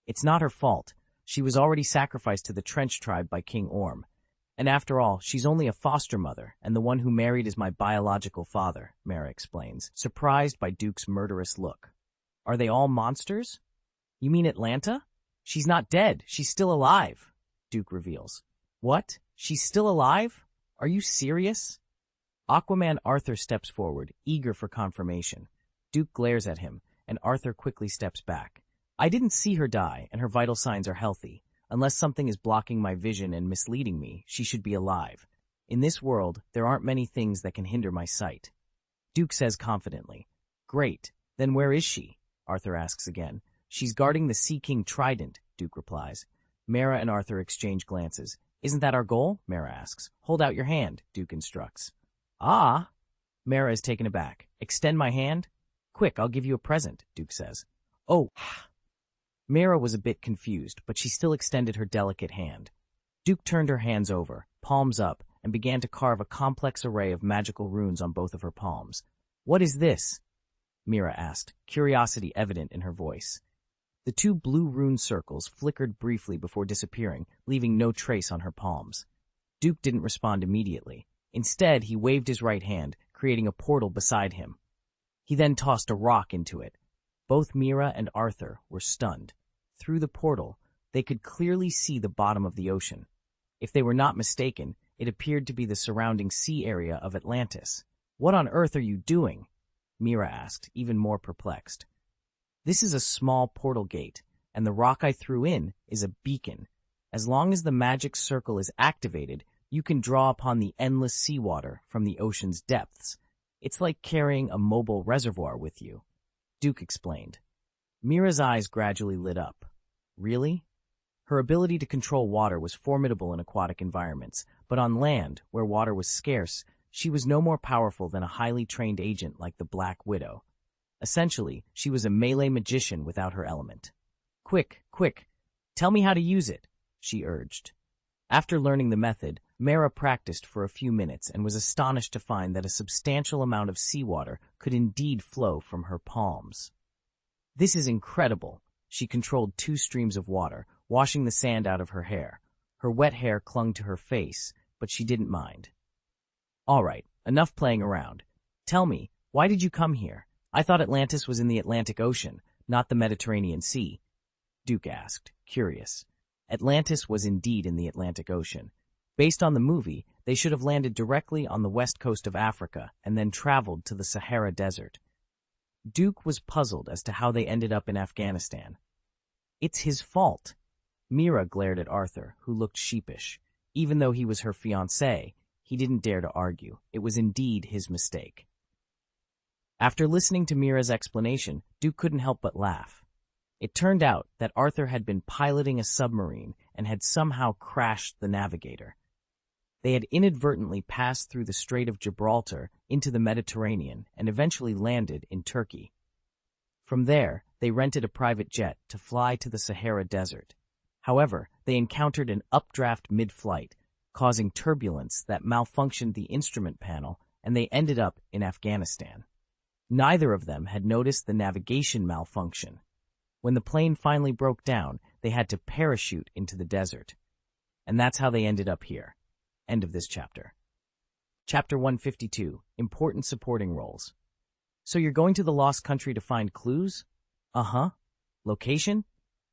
It's not her fault. She was already sacrificed to the Trench tribe by King Orm. And after all, she's only a foster mother, and the one who married is my biological father, Mera explains, surprised by Duke's murderous look. "Are they all monsters?" "You mean Atlanta?" "She's not dead. She's still alive," Duke reveals. "What? She's still alive?" Are you serious? Aquaman Arthur steps forward, eager for confirmation. Duke glares at him, and Arthur quickly steps back. I didn't see her die, and her vital signs are healthy. Unless something is blocking my vision and misleading me, she should be alive. In this world, there aren't many things that can hinder my sight. Duke says confidently. Great. Then where is she? Arthur asks again. She's guarding the Sea King trident, Duke replies. Mara and Arthur exchange glances. Isn't that our goal? Mara asks. Hold out your hand, Duke instructs. Ah! Mara is taken aback. Extend my hand? Quick, I'll give you a present, Duke says. Oh! Mara was a bit confused, but she still extended her delicate hand. Duke turned her hands over, palms up, and began to carve a complex array of magical runes on both of her palms. What is this? Mira asked, curiosity evident in her voice. The two blue rune circles flickered briefly before disappearing, leaving no trace on her palms. Duke didn't respond immediately. Instead, he waved his right hand, creating a portal beside him. He then tossed a rock into it. Both Mira and Arthur were stunned. Through the portal, they could clearly see the bottom of the ocean. If they were not mistaken, it appeared to be the surrounding sea area of Atlantis. What on earth are you doing? Mira asked, even more perplexed. This is a small portal gate, and the rock I threw in is a beacon. As long as the magic circle is activated, you can draw upon the endless seawater from the ocean's depths. It's like carrying a mobile reservoir with you, Duke explained. Mira's eyes gradually lit up. Really? Her ability to control water was formidable in aquatic environments, but on land, where water was scarce, she was no more powerful than a highly trained agent like the Black Widow. Essentially, she was a melee magician without her element. Quick, tell me how to use it, she urged. After learning the method, Mara practiced for a few minutes and was astonished to find that a substantial amount of seawater could indeed flow from her palms. This is incredible. She controlled 2 streams of water, washing the sand out of her hair. Her wet hair clung to her face, but she didn't mind. All right, enough playing around. Tell me, why did you come here? I thought Atlantis was in the Atlantic Ocean, not the Mediterranean Sea, Duke asked, curious. Atlantis was indeed in the Atlantic Ocean. Based on the movie, they should have landed directly on the west coast of Africa and then traveled to the Sahara Desert. Duke was puzzled as to how they ended up in Afghanistan. It's his fault. Mira glared at Arthur, who looked sheepish. Even though he was her fiancé, he didn't dare to argue. It was indeed his mistake. After listening to Mira's explanation, Duke couldn't help but laugh. It turned out that Arthur had been piloting a submarine and had somehow crashed the navigator. They had inadvertently passed through the Strait of Gibraltar into the Mediterranean and eventually landed in Turkey. From there, they rented a private jet to fly to the Sahara Desert. However, they encountered an updraft mid-flight, causing turbulence that malfunctioned the instrument panel, and they ended up in Afghanistan. Neither of them had noticed the navigation malfunction. When the plane finally broke down, they had to parachute into the desert. And that's how they ended up here. End of this chapter. Chapter 152, Important Supporting Roles. So you're going to the Lost Country to find clues? Uh-huh. Location?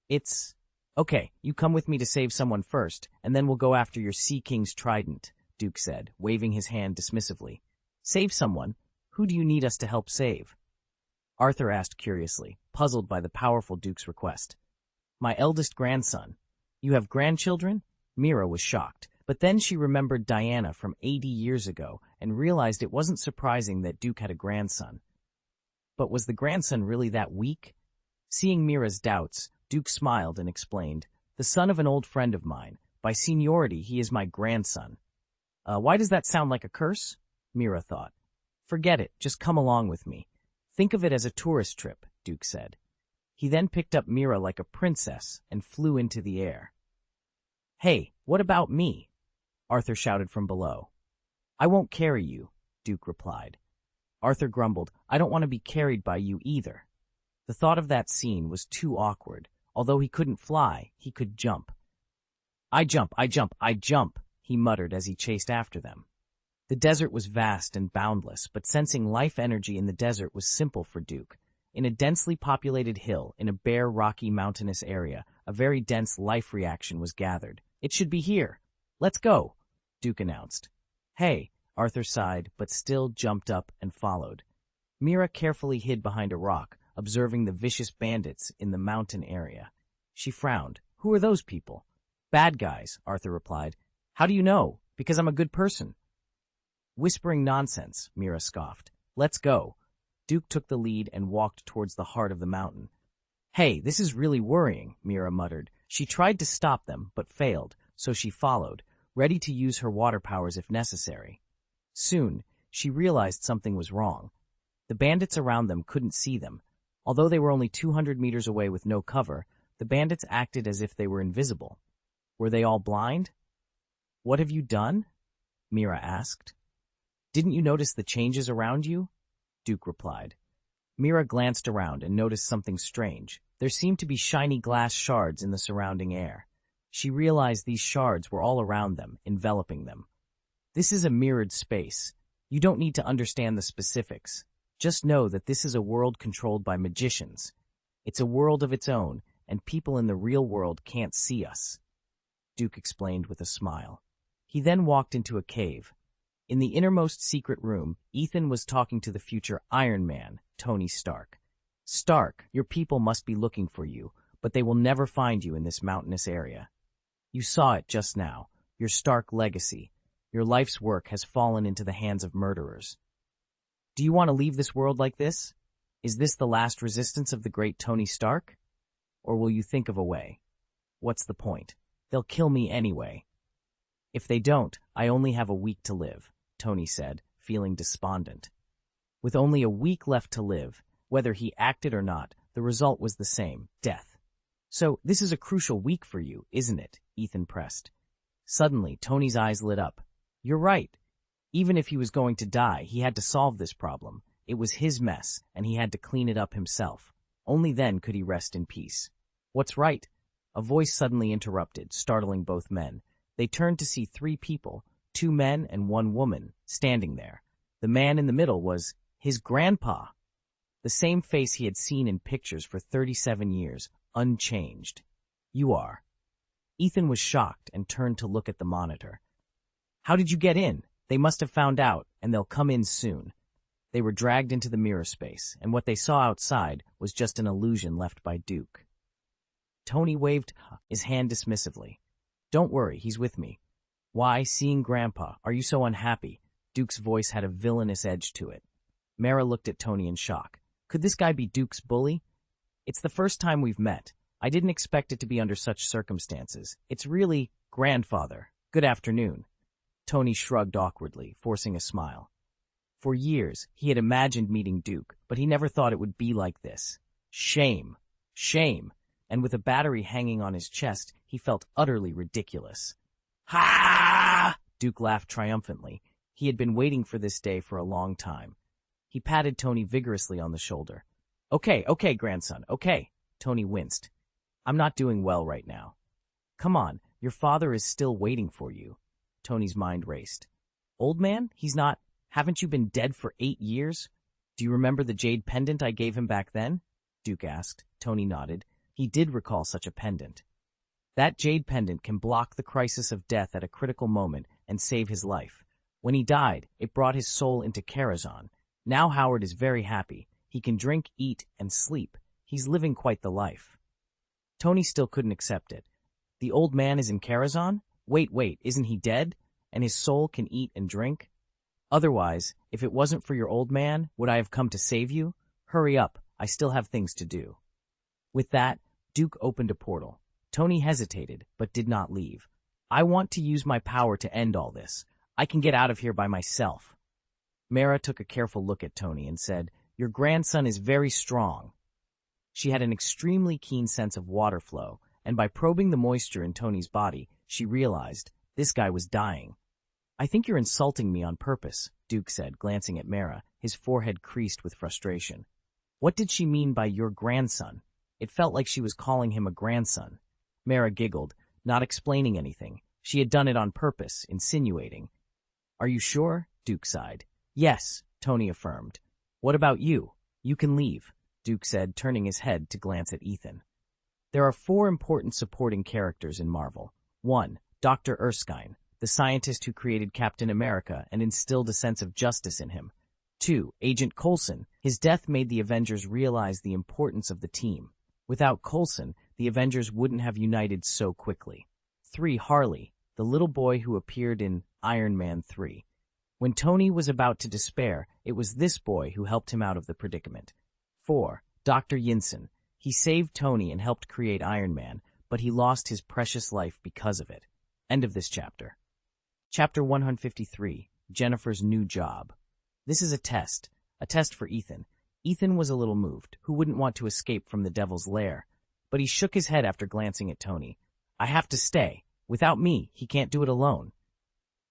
It's... Okay, you come with me to save someone first, and then we'll go after your Sea King's trident, Duke said, waving his hand dismissively. Save someone? Who do you need us to help save? Arthur asked curiously, puzzled by the powerful Duke's request. My eldest grandson. You have grandchildren? Mira was shocked, but then she remembered Diana from 80 years ago and realized it wasn't surprising that Duke had a grandson. But was the grandson really that weak? Seeing Mira's doubts, Duke smiled and explained, the son of an old friend of mine. By seniority, he is my grandson. Why does that sound like a curse? Mira thought. Forget it, just come along with me. Think of it as a tourist trip, Duke said. He then picked up Mira like a princess and flew into the air. Hey, what about me? Arthur shouted from below. I won't carry you, Duke replied. Arthur grumbled, I don't want to be carried by you either. The thought of that scene was too awkward. Although he couldn't fly, he could jump. I jump, he muttered as he chased after them. The desert was vast and boundless, but sensing life energy in the desert was simple for Duke. In a densely populated hill, in a bare, rocky, mountainous area, a very dense life reaction was gathered. It should be here. Let's go, Duke announced. Hey, Arthur sighed, but still jumped up and followed. Mira carefully hid behind a rock, observing the vicious bandits in the mountain area. She frowned. Who are those people? Bad guys, Arthur replied. How do you know? Because I'm a good person. Whispering nonsense, Mira scoffed. Let's go. Duke took the lead and walked towards the heart of the mountain. Hey, this is really worrying, Mira muttered. She tried to stop them, but failed, so she followed, ready to use her water powers if necessary. Soon, she realized something was wrong. The bandits around them couldn't see them. Although they were only 200 meters away with no cover, the bandits acted as if they were invisible. Were they all blind? What have you done? Mira asked. Didn't you notice the changes around you? Duke replied. Mira glanced around and noticed something strange. There seemed to be shiny glass shards in the surrounding air. She realized these shards were all around them, enveloping them. This is a mirrored space. You don't need to understand the specifics. Just know that this is a world controlled by magicians. It's a world of its own, and people in the real world can't see us, Duke explained with a smile. He then walked into a cave. In the innermost secret room, Ethan was talking to the future Iron Man, Tony Stark. Stark, your people must be looking for you, but they will never find you in this mountainous area. You saw it just now, your Stark legacy. Your life's work has fallen into the hands of murderers. Do you want to leave this world like this? Is this the last resistance of the great Tony Stark? Or will you think of a way? What's the point? They'll kill me anyway. If they don't, I only have a week to live, Tony said, feeling despondent. With only a week left to live, whether he acted or not, the result was the same, death. So, this is a crucial week for you, isn't it? Ethan pressed. Suddenly, Tony's eyes lit up. You're right. Even if he was going to die, he had to solve this problem. It was his mess, and he had to clean it up himself. Only then could he rest in peace. What's right? A voice suddenly interrupted, startling both men. They turned to see 3 people, 2 men and 1 woman, standing there. The man in the middle was his grandpa. The same face he had seen in pictures for 37 years, unchanged. You are. Ethan was shocked and turned to look at the monitor. How did you get in? They must have found out, and they'll come in soon. They were dragged into the mirror space, and what they saw outside was just an illusion left by Duke. Tony waved his hand dismissively. Don't worry, he's with me. Why, seeing Grandpa, are you so unhappy? Duke's voice had a villainous edge to it. Mara looked at Tony in shock. Could this guy be Duke's bully? It's the first time we've met. I didn't expect it to be under such circumstances. It's really, grandfather. Good afternoon. Tony shrugged awkwardly, forcing a smile. For years, he had imagined meeting Duke, but he never thought it would be like this. Shame. Shame. And with a battery hanging on his chest, he felt utterly ridiculous. Ha! Duke laughed triumphantly. He had been waiting for this day for a long time. He patted Tony vigorously on the shoulder. Okay, grandson, okay. Tony winced. I'm not doing well right now. Come on, your father is still waiting for you. Tony's mind raced. Old man? He's not. Haven't you been dead for 8 years? Do you remember the jade pendant I gave him back then? Duke asked. Tony nodded. He did recall such a pendant. That jade pendant can block the crisis of death at a critical moment and save his life. When he died, it brought his soul into Karazhan. Now Howard is very happy. He can drink, eat, and sleep. He's living quite the life. Tony still couldn't accept it. The old man is in Karazhan? Wait, isn't he dead? And his soul can eat and drink? Otherwise, if it wasn't for your old man, would I have come to save you? Hurry up, I still have things to do. With that, Duke opened a portal. Tony hesitated, but did not leave. I want to use my power to end all this. I can get out of here by myself. Mara took a careful look at Tony and said, Your grandson is very strong. She had an extremely keen sense of water flow, and by probing the moisture in Tony's body, she realized this guy was dying. I think you're insulting me on purpose, Duke said, glancing at Mara, his forehead creased with frustration. What did she mean by your grandson? It felt like she was calling him a grandson. Mara giggled, not explaining anything. She had done it on purpose, insinuating. Are you sure? Duke sighed. Yes, Tony affirmed. What about you? You can leave, Duke said, turning his head to glance at Ethan. There are 4 important supporting characters in Marvel. 1. Dr. Erskine. the scientist who created Captain America and instilled a sense of justice in him. 2. Agent Coulson. His death made the Avengers realize the importance of the team. Without Coulson, the Avengers wouldn't have united so quickly. 3. Harley, the little boy who appeared in Iron Man 3. When Tony was about to despair, it was this boy who helped him out of the predicament. 4. Dr. Yinsen. He saved Tony and helped create Iron Man, but he lost his precious life because of it. End of this chapter. Chapter 153, Jennifer's New Job. This is a test for Ethan. Ethan was a little moved, who wouldn't want to escape from the devil's lair. But he shook his head after glancing at Tony. I have to stay. Without me, he can't do it alone.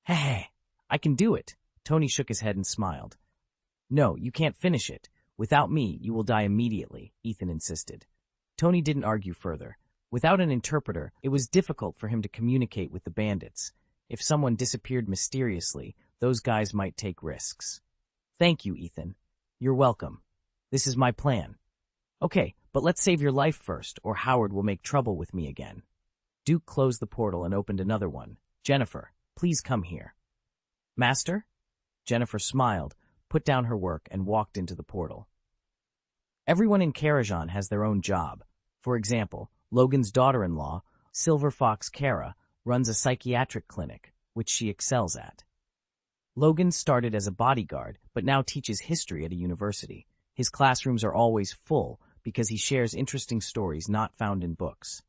Hey, I can do it. Tony shook his head and smiled. No, you can't finish it. Without me, you will die immediately, Ethan insisted. Tony didn't argue further. Without an interpreter, it was difficult for him to communicate with the bandits. If someone disappeared mysteriously, those guys might take risks. Thank you, Ethan. You're welcome. This is my plan. Okay, but let's save your life first, or Howard will make trouble with me again. Duke closed the portal and opened another one. Jennifer, please come here. Master? Jennifer smiled, put down her work, and walked into the portal. Everyone in Karajan has their own job. For example, Logan's daughter-in-law, Silver Fox Kara, runs a psychiatric clinic, which she excels at. Logan started as a bodyguard, but now teaches history at a university. His classrooms are always full because he shares interesting stories not found in books.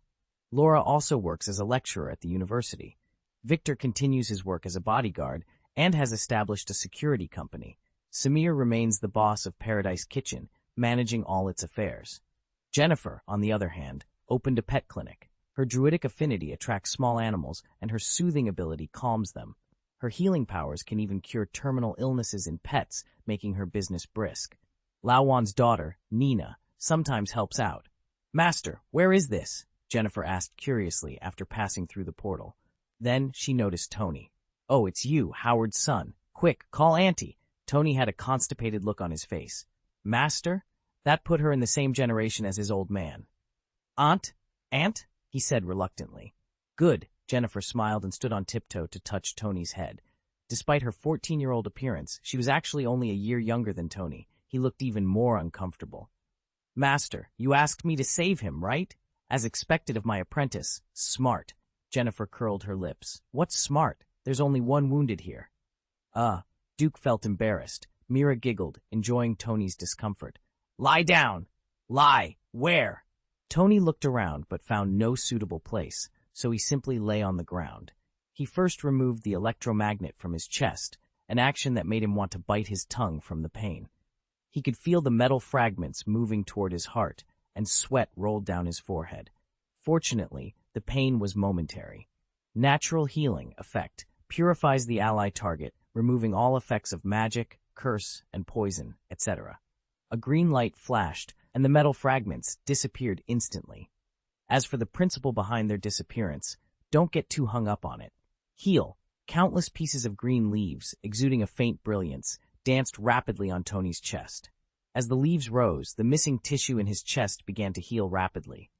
Laura also works as a lecturer at the university. Victor continues his work as a bodyguard and has established a security company. Samir remains the boss of Paradise Kitchen, managing all its affairs. Jennifer, on the other hand, opened a pet clinic. Her druidic affinity attracts small animals, and her soothing ability calms them. Her healing powers can even cure terminal illnesses in pets, making her business brisk. Lawan's daughter, Nina, sometimes helps out. Master, where is this? Jennifer asked curiously after passing through the portal. Then she noticed Tony. Oh, it's you, Howard's son. Quick, call Auntie. Tony had a constipated look on his face. Master? That put her in the same generation as his old man. Aunt? He said reluctantly. Good. Jennifer smiled and stood on tiptoe to touch Tony's head. Despite her 14-year-old appearance, she was actually only a year younger than Tony. He looked even more uncomfortable. Master, you asked me to save him, right? As expected of my apprentice. Smart. Jennifer curled her lips. What's smart? There's only one wounded here. Duke felt embarrassed. Mira giggled, enjoying Tony's discomfort. Lie down! Lie! Where? Tony looked around but found no suitable place, so he simply lay on the ground. He first removed the electromagnet from his chest, an action that made him want to bite his tongue from the pain. He could feel the metal fragments moving toward his heart, and sweat rolled down his forehead. Fortunately, the pain was momentary. Natural healing effect purifies the ally target, removing all effects of magic, curse, and poison, etc. A green light flashed, and the metal fragments disappeared instantly. As for the principle behind their disappearance, don't get too hung up on it. Heal. Countless pieces of green leaves, exuding a faint brilliance, danced rapidly on Tony's chest. As the leaves rose, the missing tissue in his chest began to heal rapidly.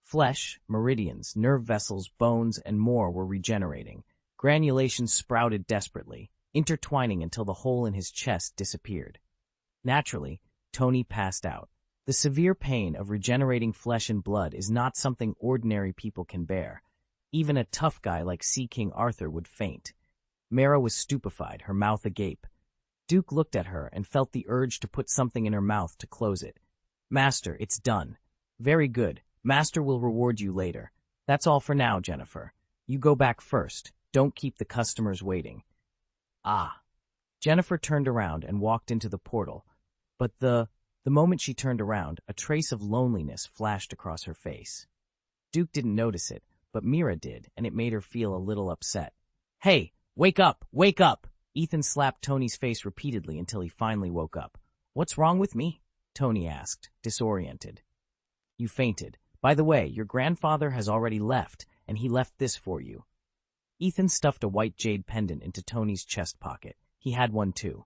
Flesh, meridians, nerve vessels, bones, and more were regenerating. Granulations sprouted desperately, intertwining until the hole in his chest disappeared. Naturally, Tony passed out. The severe pain of regenerating flesh and blood is not something ordinary people can bear. Even a tough guy like Sea King Arthur would faint. Mara was stupefied, her mouth agape. Duke looked at her and felt the urge to put something in her mouth to close it. Master, it's done. Very good. Master will reward you later. That's all for now, Jennifer. You go back first. Don't keep the customers waiting. Jennifer turned around and walked into the portal, but the moment she turned around, a trace of loneliness flashed across her face. Duke didn't notice it, but Mira did, and it made her feel a little upset. Hey, wake up! Wake up! Ethan slapped Tony's face repeatedly until he finally woke up. What's wrong with me? Tony asked, disoriented. You fainted. By the way, your grandfather has already left, and he left this for you. Ethan stuffed a white jade pendant into Tony's chest pocket. He had one too.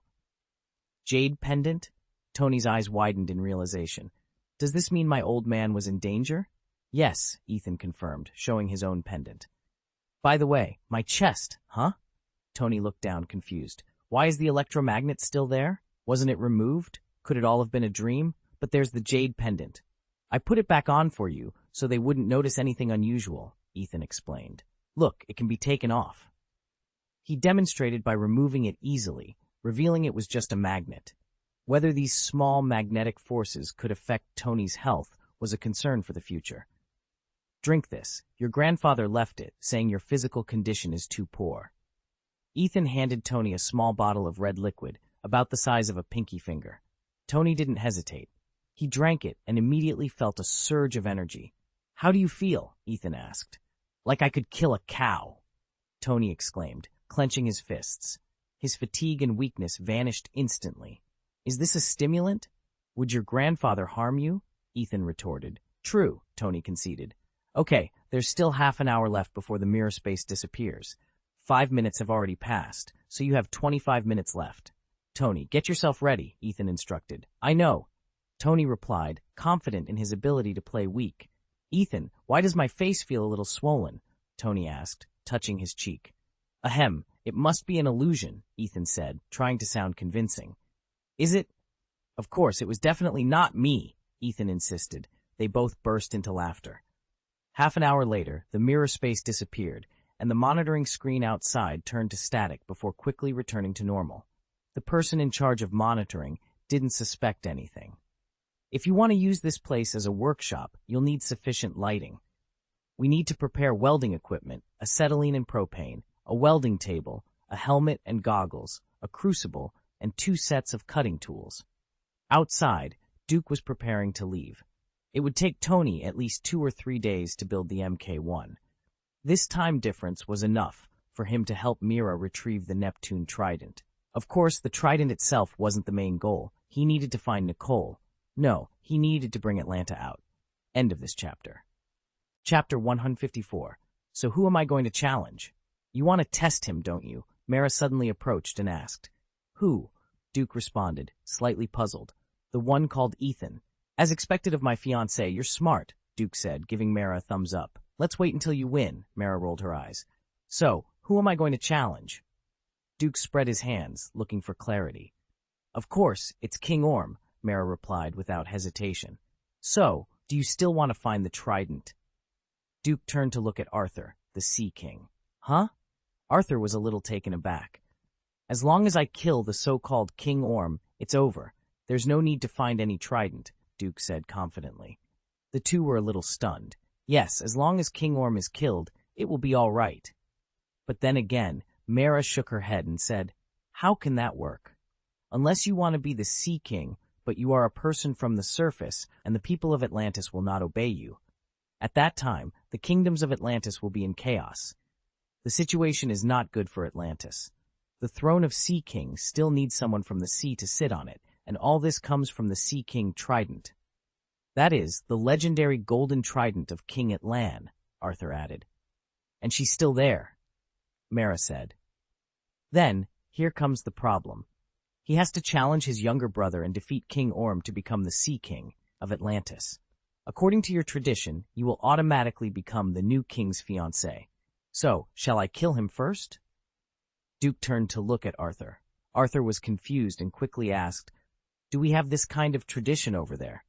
Jade pendant? Tony's eyes widened in realization. Does this mean my old man was in danger? Yes, Ethan confirmed, showing his own pendant. By the way, my chest, huh? Tony looked down, confused. Why is the electromagnet still there? Wasn't it removed? Could it all have been a dream? But there's the jade pendant. I put it back on for you so they wouldn't notice anything unusual, Ethan explained. Look, it can be taken off. He demonstrated by removing it easily, revealing it was just a magnet. Whether these small magnetic forces could affect Tony's health was a concern for the future. Drink this. Your grandfather left it, saying your physical condition is too poor. Ethan handed Tony a small bottle of red liquid, about the size of a pinky finger. Tony didn't hesitate. He drank it and immediately felt a surge of energy. How do you feel? Ethan asked. Like I could kill a cow, Tony exclaimed, clenching his fists. His fatigue and weakness vanished instantly. Is this a stimulant? Would your grandfather harm you? Ethan retorted. True, Tony conceded. Okay, there's still half an hour left before the mirror space disappears. 5 minutes have already passed, so you have 25 minutes left. Tony, get yourself ready, Ethan instructed. I know, Tony replied, confident in his ability to play weak. Ethan, why does my face feel a little swollen? Tony asked, touching his cheek. Ahem, it must be an illusion, Ethan said, trying to sound convincing. Is it? Of course, it was definitely not me, Ethan insisted. They both burst into laughter. Half an hour later, the mirror space disappeared, and the monitoring screen outside turned to static before quickly returning to normal. The person in charge of monitoring didn't suspect anything. If you want to use this place as a workshop, you'll need sufficient lighting. We need to prepare welding equipment, acetylene and propane, a welding table, a helmet and goggles, a crucible, and 2 sets of cutting tools. Outside, Duke was preparing to leave. It would take Tony at least 2 or 3 days to build the MK1. This time difference was enough for him to help Mira retrieve the Neptune Trident. Of course, the Trident itself wasn't the main goal. He needed to find Nicole. No, he needed to bring Atlanta out. End of this chapter. Chapter 154. So who am I going to challenge? You want to test him, don't you? Mara suddenly approached and asked. Who? Duke responded, slightly puzzled. The one called Ethan. As expected of my fiancé, you're smart, Duke said, giving Mara a thumbs up. Let's wait until you win, Mara rolled her eyes. So, who am I going to challenge? Duke spread his hands, looking for clarity. Of course, it's King Orm, Mara replied without hesitation. So, do you still want to find the trident? Duke turned to look at Arthur, the Sea King. Huh? Arthur was a little taken aback. As long as I kill the so-called King Orm, it's over. There's no need to find any trident, Duke said confidently. The two were a little stunned. Yes, as long as King Orm is killed, it will be all right. But then again, Mara shook her head and said, How can that work? Unless you want to be the Sea King, but you are a person from the surface, and the people of Atlantis will not obey you. At that time, the kingdoms of Atlantis will be in chaos. The situation is not good for Atlantis. The throne of Sea King still needs someone from the sea to sit on it, and all this comes from the Sea King Trident. That is, the legendary golden trident of King Atlan, Arthur added. And she's still there, Mara said. Then, here comes the problem. He has to challenge his younger brother and defeat King Orm to become the Sea King of Atlantis. According to your tradition, you will automatically become the new king's fiancé. So, shall I kill him first? Duke turned to look at Arthur. Arthur was confused and quickly asked, Do we have this kind of tradition over there?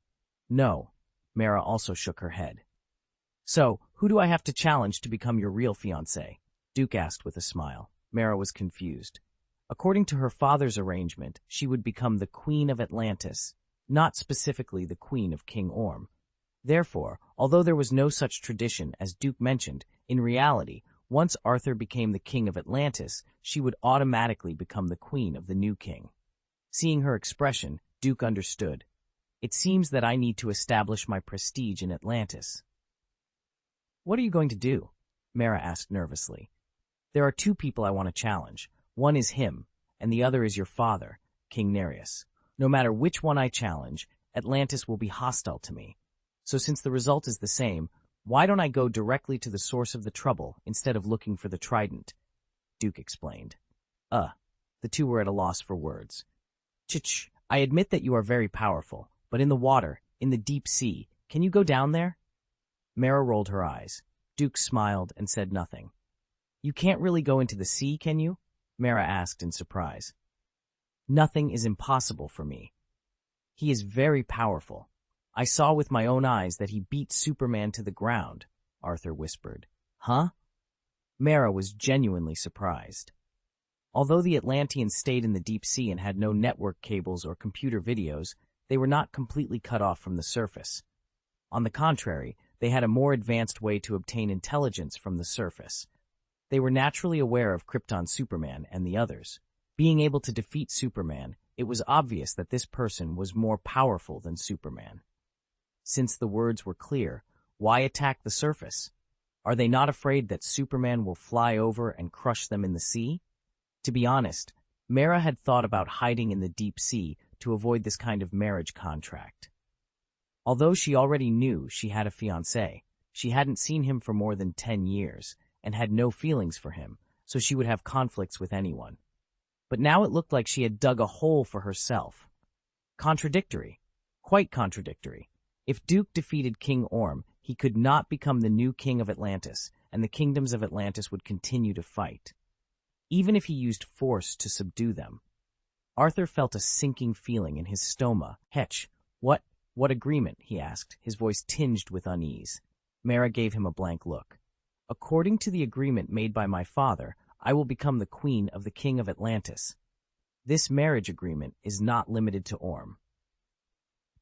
No. Mara also shook her head. So, who do I have to challenge to become your real fiancé? Duke asked with a smile. Mara was confused. According to her father's arrangement, she would become the Queen of Atlantis, not specifically the Queen of King Orm. Therefore, although there was no such tradition as Duke mentioned, in reality, once Arthur became the King of Atlantis, she would automatically become the Queen of the new king. Seeing her expression, Duke understood. It seems that I need to establish my prestige in Atlantis. What are you going to do? Mara asked nervously. There are 2 people I want to challenge. One is him, and the other is your father, King Nereus. No matter which one I challenge, Atlantis will be hostile to me. So since the result is the same, why don't I go directly to the source of the trouble instead of looking for the trident? Duke explained. The two were at a loss for words. Chich, I admit that you are very powerful, but in the water, in the deep sea, can you go down there? Mara rolled her eyes. Duke smiled and said nothing. You can't really go into the sea, can you? Mara asked in surprise. Nothing is impossible for me. He is very powerful. I saw with my own eyes that he beat Superman to the ground, Arthur whispered. Huh? Mara was genuinely surprised. Although the Atlanteans stayed in the deep sea and had no network cables or computer videos, they were not completely cut off from the surface. On the contrary, they had a more advanced way to obtain intelligence from the surface. They were naturally aware of Krypton Superman and the others. Being able to defeat Superman, it was obvious that this person was more powerful than Superman. Since the words were clear, why attack the surface? Are they not afraid that Superman will fly over and crush them in the sea? To be honest, Mara had thought about hiding in the deep sea to avoid this kind of marriage contract. Although she already knew she had a fiancé, she hadn't seen him for more than 10 years and had no feelings for him, so she would have conflicts with anyone. But now it looked like she had dug a hole for herself. Contradictory. Quite contradictory. If Duke defeated King Orm, he could not become the new king of Atlantis, and the kingdoms of Atlantis would continue to fight, even if he used force to subdue them. Arthur felt a sinking feeling in his stoma. Hetch, what agreement? He asked, his voice tinged with unease. Mara gave him a blank look. According to the agreement made by my father, I will become the queen of the king of Atlantis. This marriage agreement is not limited to Orm.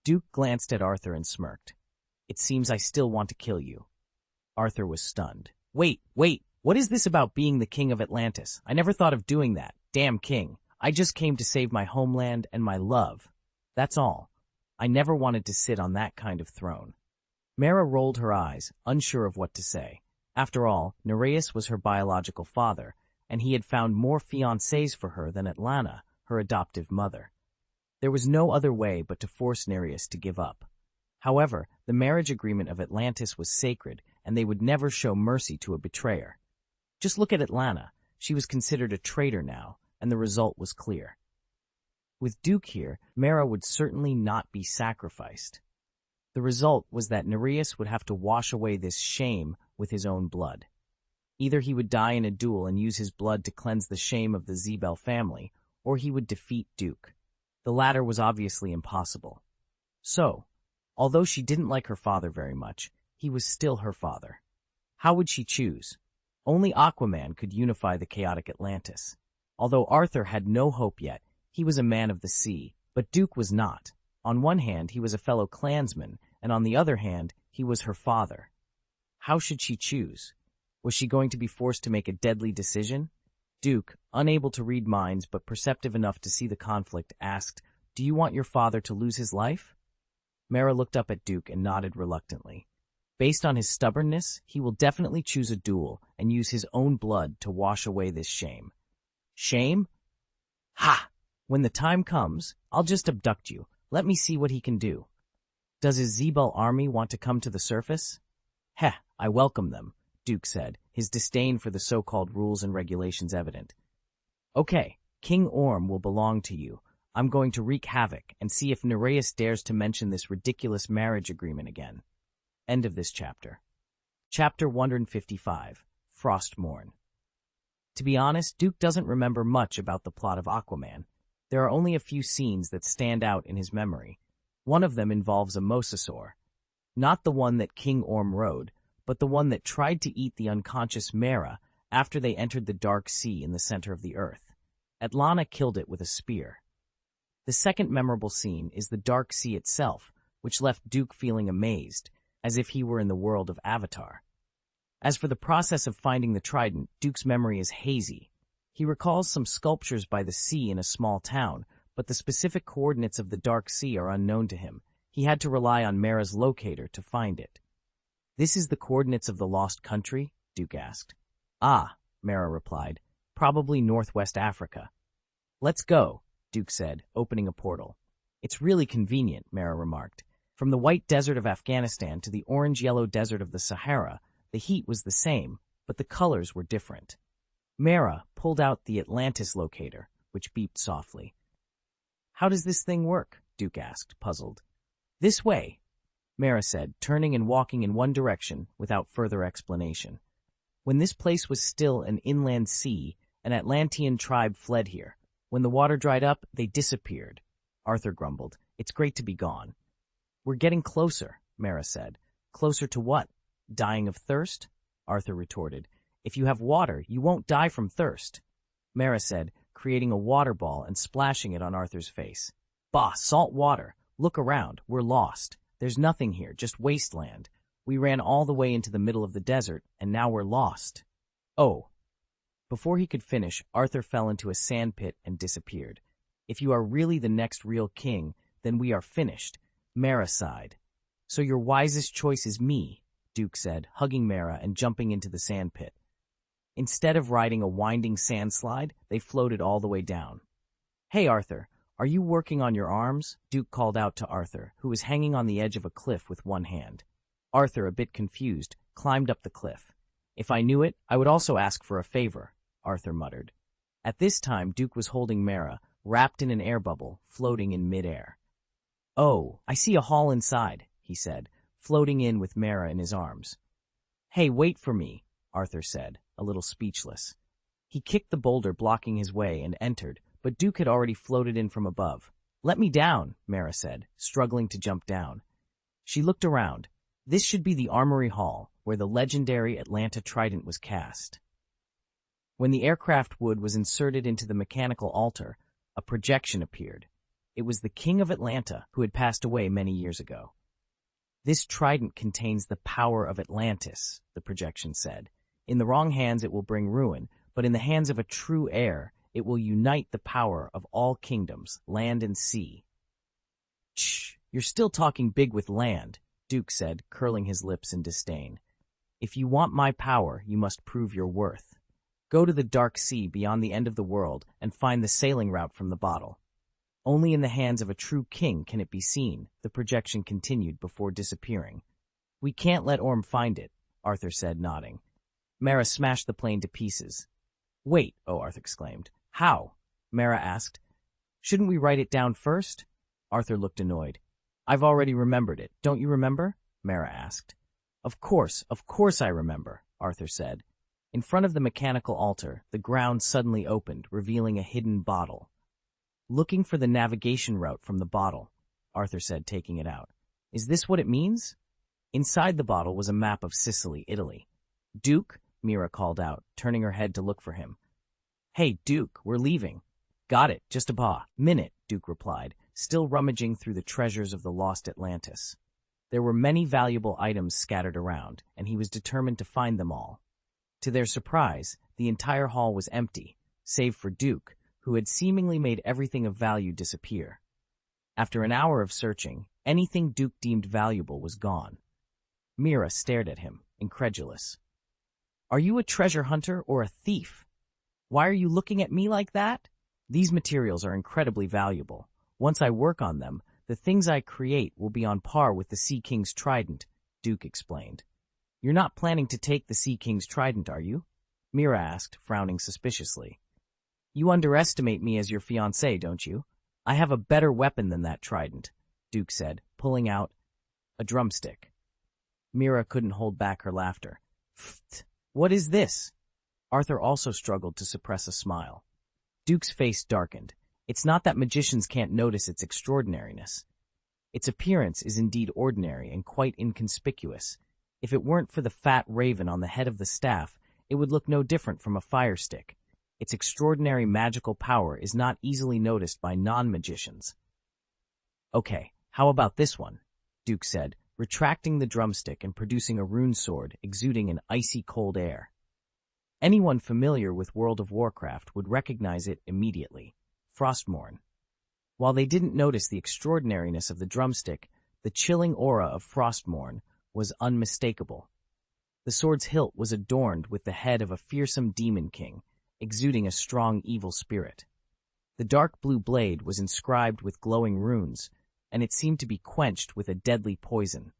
Duke glanced at Arthur and smirked. It seems I still want to kill you. Arthur was stunned. Wait, what is this about being the king of Atlantis? I never thought of doing that. Damn king. I just came to save my homeland and my love. That's all. I never wanted to sit on that kind of throne. Mara rolled her eyes, unsure of what to say. After all, Nereus was her biological father, and he had found more fiancés for her than Atlanta, her adoptive mother. There was no other way but to force Nereus to give up. However, the marriage agreement of Atlantis was sacred, and they would never show mercy to a betrayer. Just look at Atlanta. She was considered a traitor now, and the result was clear. With Duke here, Mara would certainly not be sacrificed. The result was that Nereus would have to wash away this shame with his own blood. Either he would die in a duel and use his blood to cleanse the shame of the Zebel family, or he would defeat Duke. The latter was obviously impossible. So, although she didn't like her father very much, he was still her father. How would she choose? Only Aquaman could unify the chaotic Atlantis. Although Arthur had no hope yet, he was a man of the sea, but Duke was not. On one hand, he was a fellow clansman, and on the other hand, he was her father. How should she choose? Was she going to be forced to make a deadly decision? Duke, unable to read minds but perceptive enough to see the conflict, asked, "Do you want your father to lose his life?" Mara looked up at Duke and nodded reluctantly. Based on his stubbornness, he will definitely choose a duel and use his own blood to wash away this shame. Shame? Ha! When the time comes, I'll just abduct you. Let me see what he can do. Does his Zebel army want to come to the surface? Heh, I welcome them, Duke said, his disdain for the so-called rules and regulations evident. Okay, King Orm will belong to you. I'm going to wreak havoc and see if Nereus dares to mention this ridiculous marriage agreement again. End of this chapter. Chapter 155, Frostmourne. To be honest, Duke doesn't remember much about the plot of Aquaman. There are only a few scenes that stand out in his memory. One of them involves a mosasaur. Not the one that King Orm rode, but the one that tried to eat the unconscious Mara after they entered the dark sea in the center of the earth. Atlanta killed it with a spear. The second memorable scene is the dark sea itself, which left Duke feeling amazed, as if he were in the world of Avatar. As for the process of finding the trident, Duke's memory is hazy. He recalls some sculptures by the sea in a small town, but the specific coordinates of the dark sea are unknown to him. He had to rely on Mara's locator to find it. This is the coordinates of the lost country? Duke asked. Ah, Mara replied. Probably northwest Africa. Let's go, Duke said, opening a portal. It's really convenient, Mara remarked. From the white desert of Afghanistan to the orange-yellow desert of the Sahara, the heat was the same, but the colors were different. Mara pulled out the Atlantis locator, which beeped softly. How does this thing work? Duke asked, puzzled. This way, Mara said, turning and walking in one direction without further explanation. When this place was still an inland sea, an Atlantean tribe fled here. When the water dried up, they disappeared. Arthur grumbled. It's great to be gone. We're getting closer, Mara said. Closer to what? Dying of thirst? Arthur retorted. If you have water, you won't die from thirst. Mara said, creating a water ball and splashing it on Arthur's face. Bah, salt water. Look around. We're lost. There's nothing here, just wasteland. We ran all the way into the middle of the desert, and now we're lost. Oh. Before he could finish, Arthur fell into a sand pit and disappeared. If you are really the next real king, then we are finished. Mara sighed. So your wisest choice is me, Duke said, hugging Mara and jumping into the sand pit. Instead of riding a winding sand slide, they floated all the way down. Hey, Arthur, are you working on your arms? Duke called out to Arthur, who was hanging on the edge of a cliff with one hand. Arthur, a bit confused, climbed up the cliff. If I knew it, I would also ask for a favor, Arthur muttered. At this time, Duke was holding Mara, wrapped in an air bubble, floating in midair. Oh, I see a hall inside, he said, floating in with Mara in his arms. Hey, wait for me, Arthur said, a little speechless. He kicked the boulder blocking his way and entered, but Duke had already floated in from above. Let me down, Mara said, struggling to jump down. She looked around. This should be the Armory Hall, where the legendary Atlanta Trident was cast. When the aircraft wood was inserted into the mechanical altar, a projection appeared. It was the King of Atlanta, who had passed away many years ago. This trident contains the power of Atlantis, the projection said. In the wrong hands it will bring ruin, but in the hands of a true heir, it will unite the power of all kingdoms, land and sea. Shh, you're still talking big with land, Duke said, curling his lips in disdain. If you want my power, you must prove your worth. Go to the dark sea beyond the end of the world and find the sailing route from the bottle. Only in the hands of a true king can it be seen, the projection continued before disappearing. We can't let Orm find it, Arthur said, nodding. Mara smashed the plane to pieces. Wait, Arthur exclaimed. How? Mara asked. Shouldn't we write it down first? Arthur looked annoyed. I've already remembered it. Don't you remember? Mara asked. Of course I remember, Arthur said. In front of the mechanical altar, the ground suddenly opened, revealing a hidden bottle. Looking for the navigation route from the bottle, Arthur said, taking it out. Is this what it means? Inside the bottle was a map of Sicily, Italy. Duke, Mira called out, turning her head to look for him. Hey, Duke, we're leaving. Got it, just a minute, Duke replied, still rummaging through the treasures of the lost Atlantis. There were many valuable items scattered around, and he was determined to find them all. To their surprise, the entire hall was empty, save for Duke, who had seemingly made everything of value disappear. After an hour of searching, anything Duke deemed valuable was gone. Mira stared at him, incredulous. Are you a treasure hunter or a thief? Why are you looking at me like that? These materials are incredibly valuable. Once I work on them, the things I create will be on par with the Sea King's trident, Duke explained. You're not planning to take the Sea King's trident, are you? Mira asked, frowning suspiciously. You underestimate me as your fiancé, don't you? I have a better weapon than that trident, Duke said, pulling out a drumstick. Mira couldn't hold back her laughter. Pfft, what is this? Arthur also struggled to suppress a smile. Duke's face darkened. It's not that magicians can't notice its extraordinariness. Its appearance is indeed ordinary and quite inconspicuous. If it weren't for the fat raven on the head of the staff, it would look no different from a fire stick. Its extraordinary magical power is not easily noticed by non-magicians. Okay, how about this one? Duke said, retracting the drumstick and producing a rune sword exuding an icy cold air. Anyone familiar with World of Warcraft would recognize it immediately. Frostmourne. While they didn't notice the extraordinariness of the drumstick, the chilling aura of Frostmourne was unmistakable. The sword's hilt was adorned with the head of a fearsome demon king, exuding a strong evil spirit. The dark blue blade was inscribed with glowing runes, and it seemed to be quenched with a deadly poison.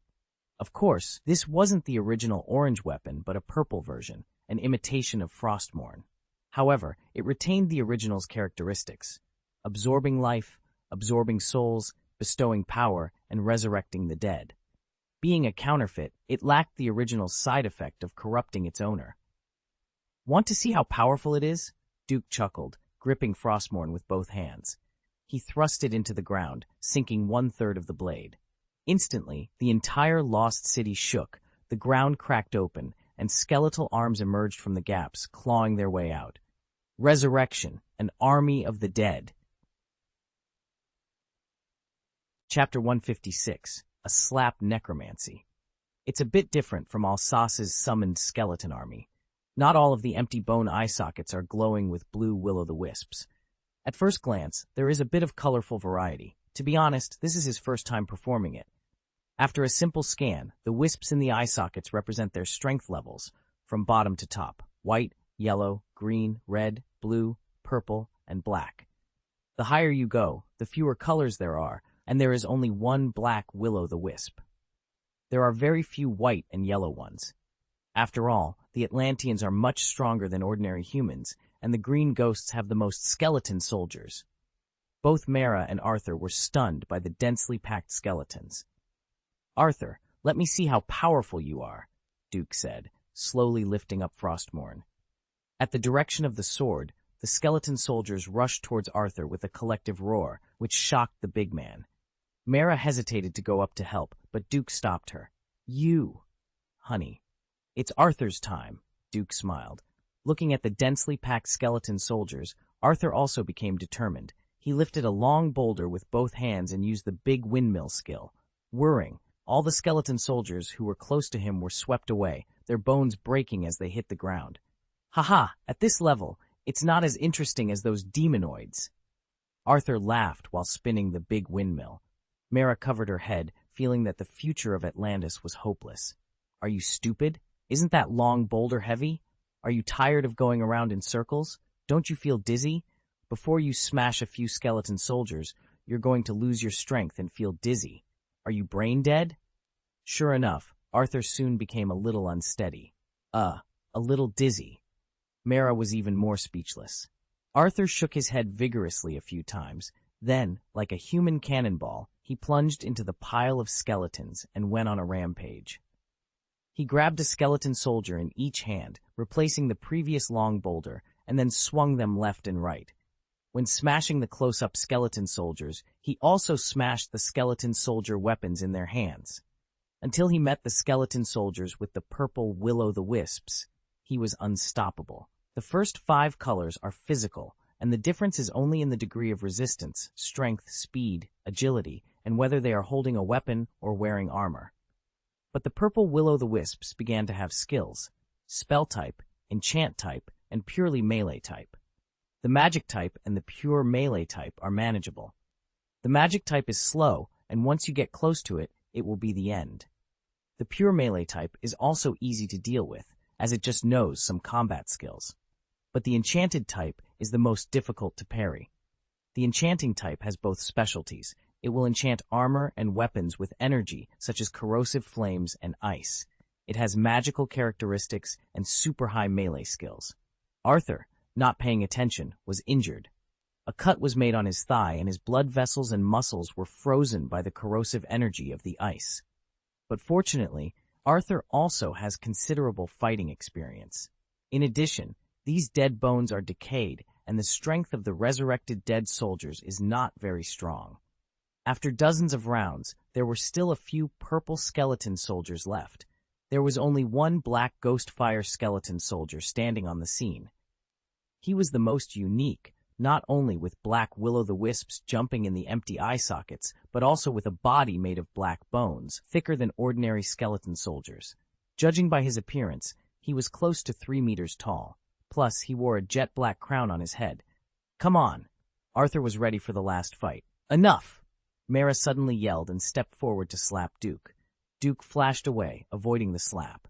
Of course, this wasn't the original orange weapon, but a purple version, an imitation of Frostmourne. However, it retained the original's characteristics: absorbing life, absorbing souls, bestowing power, and resurrecting the dead. Being a counterfeit, it lacked the original's side effect of corrupting its owner. Want to see how powerful it is? Duke chuckled, gripping Frostmourne with both hands. He thrust it into the ground, sinking 1/3 of the blade. Instantly, the entire lost city shook, the ground cracked open, and skeletal arms emerged from the gaps, clawing their way out. Resurrection, an army of the dead. Chapter 156, A Slap Necromancy. It's a bit different from Alsace's summoned skeleton army. Not all of the empty bone eye sockets are glowing with blue will-o'-the-wisps. At first glance, there is a bit of colorful variety. To be honest, this is his first time performing it. After a simple scan, the wisps in the eye sockets represent their strength levels, from bottom to top: white, yellow, green, red, blue, purple, and black. The higher you go, the fewer colors there are, and there is only one black will-o'-the-wisp. There are very few white and yellow ones. After all, the Atlanteans are much stronger than ordinary humans, and the green ghosts have the most skeleton soldiers. Both Mara and Arthur were stunned by the densely packed skeletons. "Arthur, let me see how powerful you are," Duke said, slowly lifting up Frostmourne. At the direction of the sword, the skeleton soldiers rushed towards Arthur with a collective roar, which shocked the big man. Mara hesitated to go up to help, but Duke stopped her. "You, honey. It's Arthur's time," Duke smiled. Looking at the densely packed skeleton soldiers, Arthur also became determined. He lifted a long boulder with both hands and used the big windmill skill. Whirring, all the skeleton soldiers who were close to him were swept away, their bones breaking as they hit the ground. "Ha-ha, at this level, it's not as interesting as those demonoids." Arthur laughed while spinning the big windmill. Mara covered her head, feeling that the future of Atlantis was hopeless. "Are you stupid? Isn't that long boulder heavy? Are you tired of going around in circles? Don't you feel dizzy? Before you smash a few skeleton soldiers, you're going to lose your strength and feel dizzy. Are you brain dead?" Sure enough, Arthur soon became a little unsteady. A little dizzy. Mara was even more speechless. Arthur shook his head vigorously a few times. Then, like a human cannonball, he plunged into the pile of skeletons and went on a rampage. He grabbed a skeleton soldier in each hand, replacing the previous long boulder, and then swung them left and right. When smashing the close-up skeleton soldiers, he also smashed the skeleton soldier weapons in their hands. Until he met the skeleton soldiers with the purple will-o'-the-wisps, he was unstoppable. The first 5 colors are physical, and the difference is only in the degree of resistance, strength, speed, agility, and whether they are holding a weapon or wearing armor. But the purple will-o'-the-wisps began to have skills: spell type, enchant type, and purely melee type. The magic type and the pure melee type are manageable. The magic type is slow, and once you get close to it, it will be the end. The pure melee type is also easy to deal with, as it just knows some combat skills. But the enchanted type is the most difficult to parry. The enchanting type has both specialties. It will enchant armor and weapons with energy, such as corrosive flames and ice. It has magical characteristics and super high melee skills. Arthur, not paying attention, was injured. A cut was made on his thigh, and his blood vessels and muscles were frozen by the corrosive energy of the ice. But fortunately, Arthur also has considerable fighting experience. In addition, these dead bones are decayed, and the strength of the resurrected dead soldiers is not very strong. After dozens of rounds, there were still a few purple skeleton soldiers left. There was only one black ghost fire skeleton soldier standing on the scene. He was the most unique, not only with black will-o'-the-wisps jumping in the empty eye sockets, but also with a body made of black bones, thicker than ordinary skeleton soldiers. Judging by his appearance, he was close to 3 meters tall. Plus, he wore a jet-black crown on his head. "Come on!" Arthur was ready for the last fight. "Enough!" Mara suddenly yelled and stepped forward to slap Duke. Duke flashed away, avoiding the slap.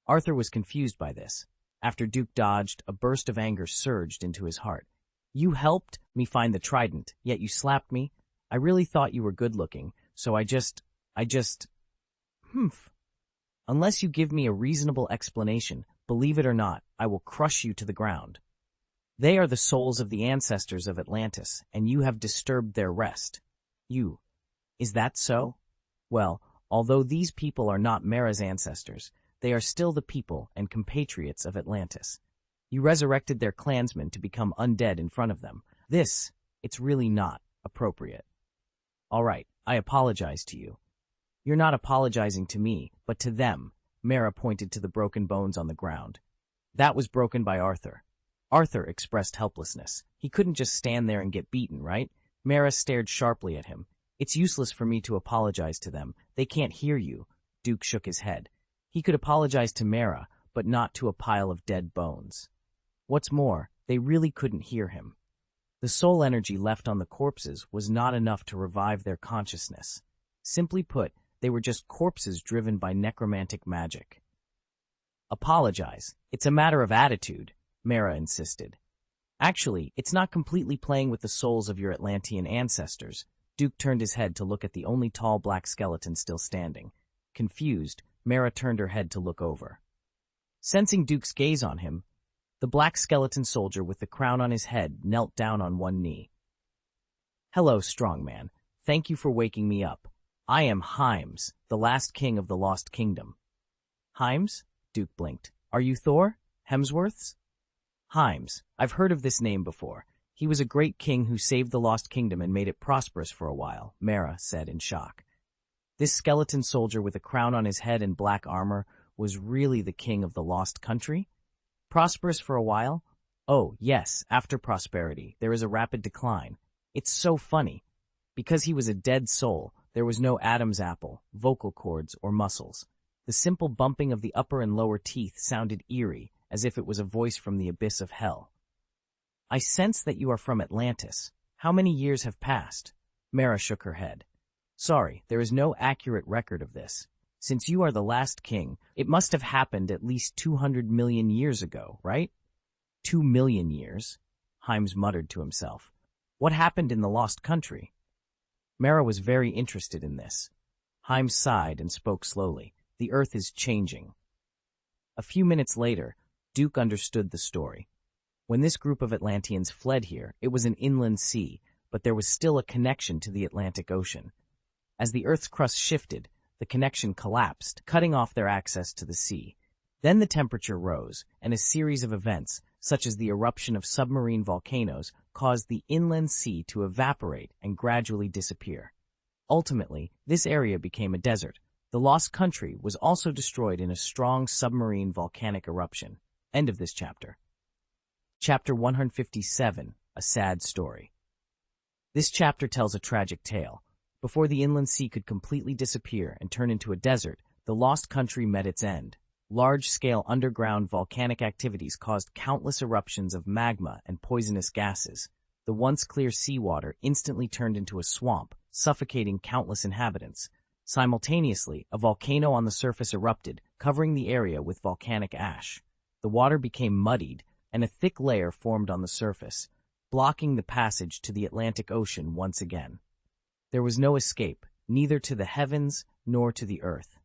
Arthur was confused by this. After Duke dodged, a burst of anger surged into his heart. "You helped me find the trident, yet you slapped me? I really thought you were good-looking, so I just... Humph. Unless you give me a reasonable explanation, believe it or not, I will crush you to the ground. They are the souls of the ancestors of Atlantis, and you have disturbed their rest. You. Is that so? Well, although these people are not Mara's ancestors, they are still the people and compatriots of Atlantis. You resurrected their clansmen to become undead in front of them. It's really not appropriate. All right, I apologize to you. You're not apologizing to me, but to them. Mara pointed to the broken bones on the ground. That was broken by Arthur. Arthur expressed helplessness. He couldn't just stand there and get beaten, right? Mara stared sharply at him. It's useless for me to apologize to them. They can't hear you. Duke shook his head. He could apologize to Mara, but not to a pile of dead bones. What's more, they really couldn't hear him. The soul energy left on the corpses was not enough to revive their consciousness. Simply put, they were just corpses driven by necromantic magic. Apologize. It's a matter of attitude, Mara insisted. Actually, it's not completely playing with the souls of your Atlantean ancestors. Duke turned his head to look at the only tall black skeleton still standing. Confused, Mara turned her head to look over. Sensing Duke's gaze on him, the black skeleton soldier with the crown on his head knelt down on one knee. Hello, strong man. Thank you for waking me up. I am Heims, the last king of the Lost Kingdom. Heims? Duke blinked. Are you Thor? Hemsworth's? Heims. I've heard of this name before. He was a great king who saved the Lost Kingdom and made it prosperous for a while, Mara said in shock. This skeleton soldier with a crown on his head and black armor was really the king of the Lost Country? Prosperous for a while? Oh, yes, after prosperity, there is a rapid decline. It's so funny. Because he was a dead soul, there was no Adam's apple, vocal cords, or muscles. The simple bumping of the upper and lower teeth sounded eerie, as if it was a voice from the abyss of hell. I sense that you are from Atlantis. How many years have passed? Mara shook her head. Sorry, there is no accurate record of this. Since you are the last king, it must have happened at least 200 million years ago, right? 2 million years, Heims muttered to himself. What happened in the Lost Country? Mara was very interested in this. Heims sighed and spoke slowly. The earth is changing. A few minutes later, Duke understood the story. When this group of Atlanteans fled here, it was an inland sea, but there was still a connection to the Atlantic Ocean. As the Earth's crust shifted, the connection collapsed, cutting off their access to the sea. Then the temperature rose, and a series of events, such as the eruption of submarine volcanoes, caused the inland sea to evaporate and gradually disappear. Ultimately, this area became a desert. The Lost Country was also destroyed in a strong submarine volcanic eruption. End of this chapter. Chapter 157, A Sad Story. This chapter tells a tragic tale. Before the inland sea could completely disappear and turn into a desert, the Lost Country met its end. Large-scale underground volcanic activities caused countless eruptions of magma and poisonous gases. The once clear seawater instantly turned into a swamp, suffocating countless inhabitants. Simultaneously, a volcano on the surface erupted, covering the area with volcanic ash. The water became muddied, and a thick layer formed on the surface, blocking the passage to the Atlantic Ocean once again. There was no escape, neither to the heavens nor to the earth.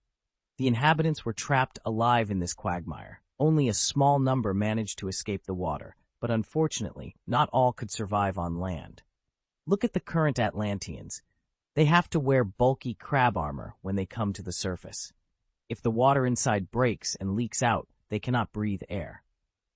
The inhabitants were trapped alive in this quagmire. Only a small number managed to escape the water, but unfortunately, not all could survive on land. Look at the current Atlanteans. They have to wear bulky crab armor when they come to the surface. If the water inside breaks and leaks out, they cannot breathe air.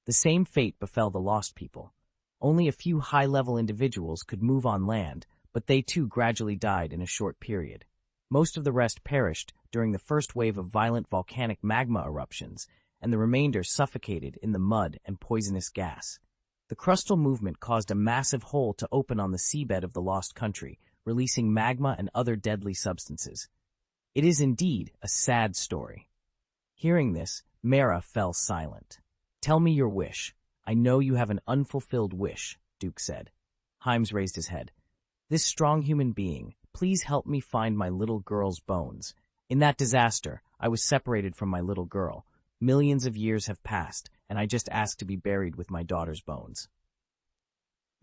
The same fate befell the lost people. Only a few high-level individuals could move on land, but they too gradually died in a short period. Most of the rest perished during the first wave of violent volcanic magma eruptions, and the remainder suffocated in the mud and poisonous gas. The crustal movement caused a massive hole to open on the seabed of the Lost Country, releasing magma and other deadly substances. It is indeed a sad story. Hearing this, Mara fell silent. Tell me your wish. I know you have an unfulfilled wish, Duke said. Heims raised his head. This strong human being, please help me find my little girl's bones. In that disaster, I was separated from my little girl. Millions of years have passed, and I just asked to be buried with my daughter's bones.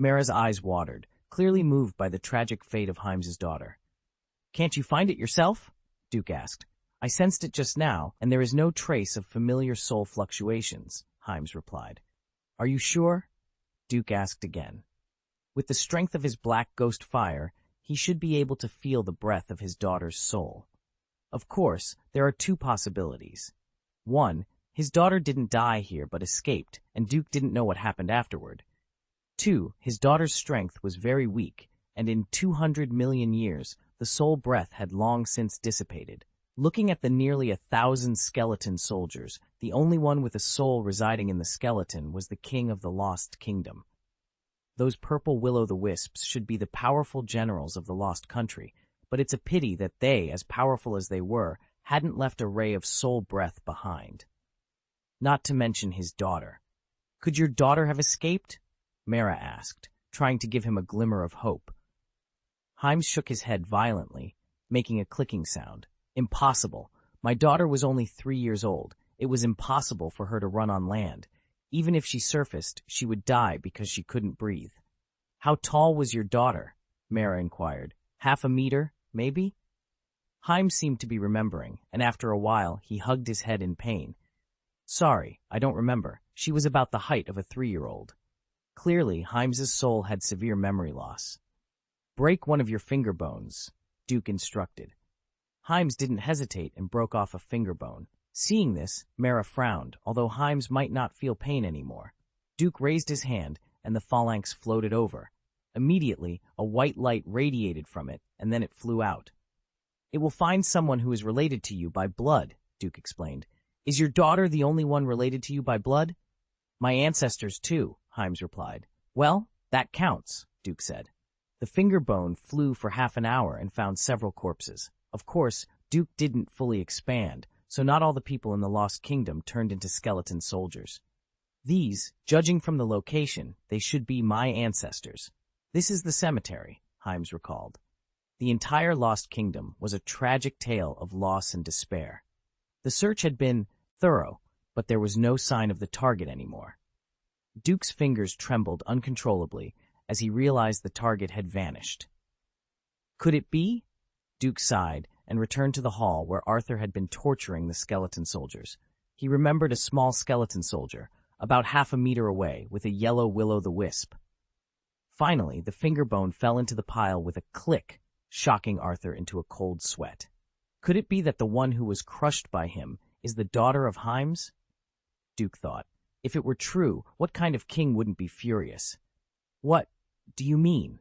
Mara's eyes watered, clearly moved by the tragic fate of Heims's daughter. Can't you find it yourself? Duke asked. I sensed it just now, and there is no trace of familiar soul fluctuations, Heims replied. Are you sure? Duke asked again. With the strength of his black ghost fire, he should be able to feel the breath of his daughter's soul. Of course, there are two possibilities. One, His daughter didn't die here but escaped, and Duke didn't know what happened afterward. 2. His daughter's strength was very weak, and in 200 million years, the soul breath had long since dissipated. Looking at the nearly 1,000 skeleton soldiers, the only one with a soul residing in the skeleton was the king of the Lost Kingdom. Those purple will-o'-the-wisps should be the powerful generals of the Lost Country, but it's a pity that they, as powerful as they were, hadn't left a ray of soul breath behind. Not to mention his daughter. Could your daughter have escaped? Mara asked, trying to give him a glimmer of hope. Himes shook his head violently, making a clicking sound. Impossible. My daughter was only 3 years old. It was impossible for her to run on land. Even if she surfaced, she would die because she couldn't breathe. How tall was your daughter? Mara inquired. 1/2 meter, maybe? Himes seemed to be remembering, and after a while he hugged his head in pain. Sorry, I don't remember. She was about the height of a 3-year-old. Clearly, Himes's soul had severe memory loss. Break one of your finger bones, Duke instructed. Himes didn't hesitate and broke off a finger bone. Seeing this, Mara frowned, although Himes might not feel pain anymore. Duke raised his hand, and the phalanx floated over. Immediately, a white light radiated from it, and then it flew out. It will find someone who is related to you by blood, Duke explained. Is your daughter the only one related to you by blood? My ancestors, too, Himes replied. Well, that counts, Duke said. The finger bone flew for half an hour and found several corpses. Of course, Duke didn't fully expand, so not all the people in the Lost Kingdom turned into skeleton soldiers. These, judging from the location, they should be my ancestors. This is the cemetery, Himes recalled. The entire Lost Kingdom was a tragic tale of loss and despair. The search had been thorough, but there was no sign of the target anymore. Duke's fingers trembled uncontrollably as he realized the target had vanished. Could it be? Duke sighed and returned to the hall where Arthur had been torturing the skeleton soldiers. He remembered a small skeleton soldier, about 1/2 meter away, with a yellow will-o'-the-wisp. Finally, the finger bone fell into the pile with a click, shocking Arthur into a cold sweat. Could it be that the one who was crushed by him is the daughter of Himes? Duke thought. If it were true, what kind of king wouldn't be furious? What do you mean?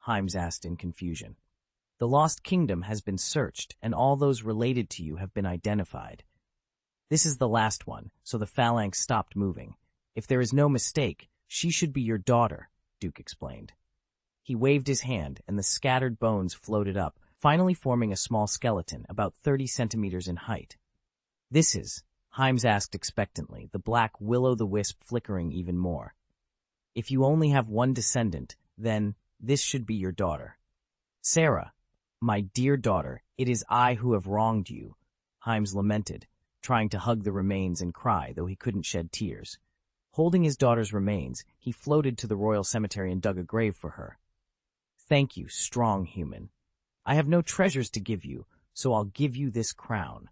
Himes asked in confusion. The Lost Kingdom has been searched, and all those related to you have been identified. This is the last one, so the phalanx stopped moving. If there is no mistake, she should be your daughter, Duke explained. He waved his hand, and the scattered bones floated up, finally forming a small skeleton about 30 centimeters in height. This is, Himes asked expectantly, the black will-o'-the-wisp flickering even more. If you only have one descendant, then this should be your daughter. Sarah, my dear daughter, it is I who have wronged you, Himes lamented, trying to hug the remains and cry, though he couldn't shed tears. Holding his daughter's remains, he floated to the royal cemetery and dug a grave for her. Thank you, strong human. I have no treasures to give you, so I'll give you this crown.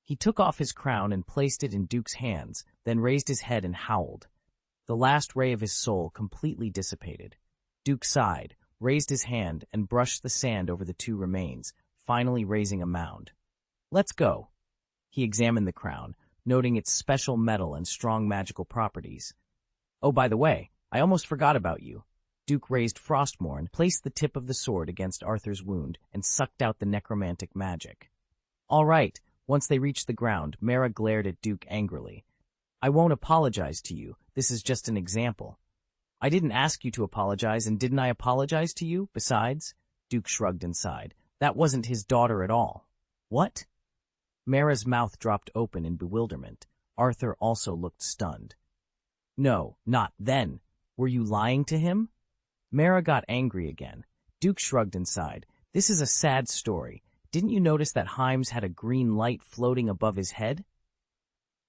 He took off his crown and placed it in Duke's hands, then raised his head and howled. The last ray of his soul completely dissipated. Duke sighed, raised his hand, and brushed the sand over the 2 remains, finally raising a mound. Let's go. He examined the crown, noting its special metal and strong magical properties. Oh, by the way, I almost forgot about you. Duke raised Frostmourne, placed the tip of the sword against Arthur's wound, and sucked out the necromantic magic. All right. Once they reached the ground, Mara glared at Duke angrily. I won't apologize to you. This is just an example. I didn't ask you to apologize, and didn't I apologize to you, besides? Duke shrugged and sighed. That wasn't his daughter at all. What? Mara's mouth dropped open in bewilderment. Arthur also looked stunned. No, not then. Were you lying to him? Mara got angry again. Duke shrugged and sighed. This is a sad story. Didn't you notice that Himes had a green light floating above his head?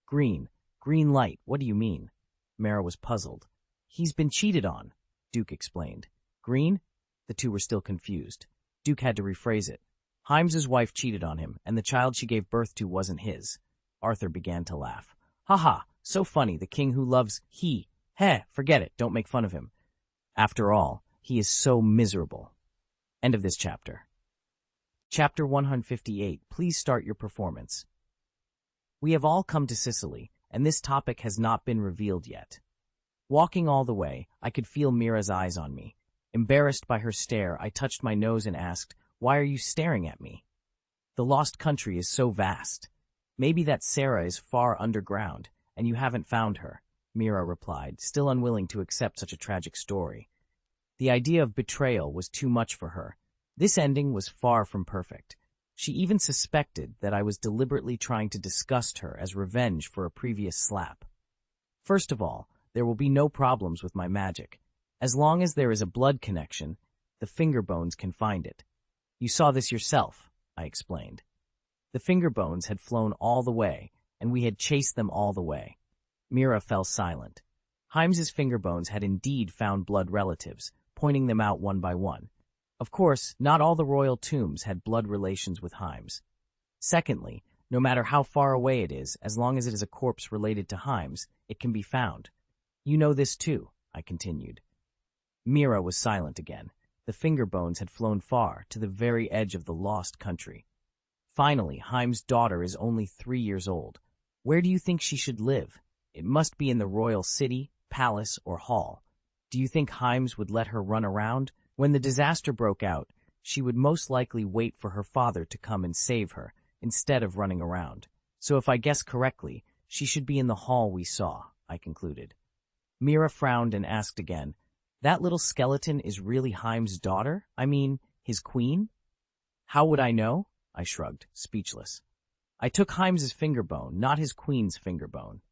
Green light, what do you mean? Mara was puzzled. He's been cheated on, Duke explained. Green? The two were still confused. Duke had to rephrase it. Himes's wife cheated on him, and the child she gave birth to wasn't his. Arthur began to laugh. Ha ha, so funny, the king who loves he. Heh, forget it, don't make fun of him. After all, he is so miserable. End of this chapter. Chapter 158, please start your performance. We have all come to Sicily, and this topic has not been revealed yet. Walking all the way, I could feel Mira's eyes on me. Embarrassed by her stare, I touched my nose and asked, "Why are you staring at me?" "The lost country is so vast. Maybe that Sarah is far underground, and you haven't found her," Mira replied, still unwilling to accept such a tragic story. The idea of betrayal was too much for her. This ending was far from perfect. She even suspected that I was deliberately trying to disgust her as revenge for a previous slap. "First of all, there will be no problems with my magic. As long as there is a blood connection, the finger bones can find it. You saw this yourself," I explained. The finger bones had flown all the way, and we had chased them all the way. Mira fell silent. Heim's finger bones had indeed found blood relatives, pointing them out one by one. Of course, not all the royal tombs had blood relations with Heim's. Secondly, no matter how far away it is, as long as it is a corpse related to Heim's, it can be found. You know this too, I continued. Mira was silent again. The finger bones had flown far, to the very edge of the lost country. Finally, Heim's daughter is only 3 years old. Where do you think she should live? It must be in the royal city, palace, or hall. Do you think Heim's would let her run around? When the disaster broke out, she would most likely wait for her father to come and save her, instead of running around. So if I guess correctly, she should be in the hall we saw, I concluded. Mira frowned and asked again, "That little skeleton is really Heim's daughter? I mean, his queen?" "How would I know?" I shrugged, speechless. "I took Heim's finger bone, not his queen's finger bone."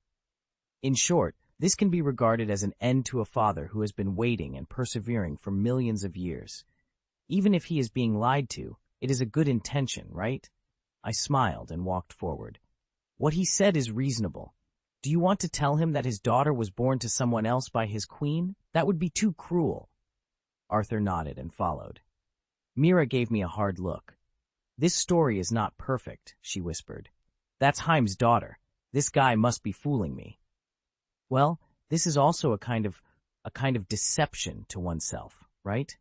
In short, this can be regarded as an end to a father who has been waiting and persevering for millions of years. Even if he is being lied to, it is a good intention, right? I smiled and walked forward. What he said is reasonable. Do you want to tell him that his daughter was born to someone else by his queen? That would be too cruel. Arthur nodded and followed. Mira gave me a hard look. "This story is not perfect," she whispered. "That's Heim's daughter. This guy must be fooling me." Well, this is also a kind of deception to oneself, right?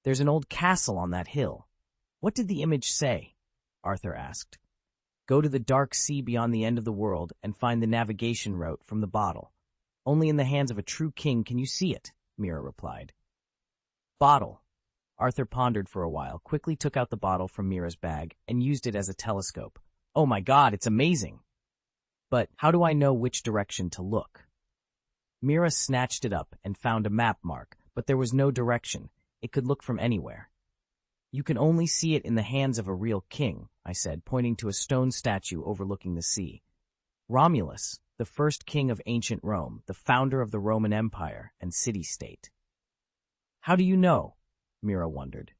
There's an old castle on that hill. What did the image say? Arthur asked. "Go to the dark sea beyond the end of the world and find the navigation route from the bottle. Only in the hands of a true king can you see it," Mira replied. Bottle. Arthur pondered for a while, quickly took out the bottle from Mira's bag, and used it as a telescope. "Oh my God, it's amazing! But how do I know which direction to look?" Mira snatched it up and found a map mark, but there was no direction. It could look from anywhere. "You can only see it in the hands of a real king," I said, pointing to a stone statue overlooking the sea. "Romulus, the first king of ancient Rome, the founder of the Roman Empire and city-state." "How do you know?" Mira wondered.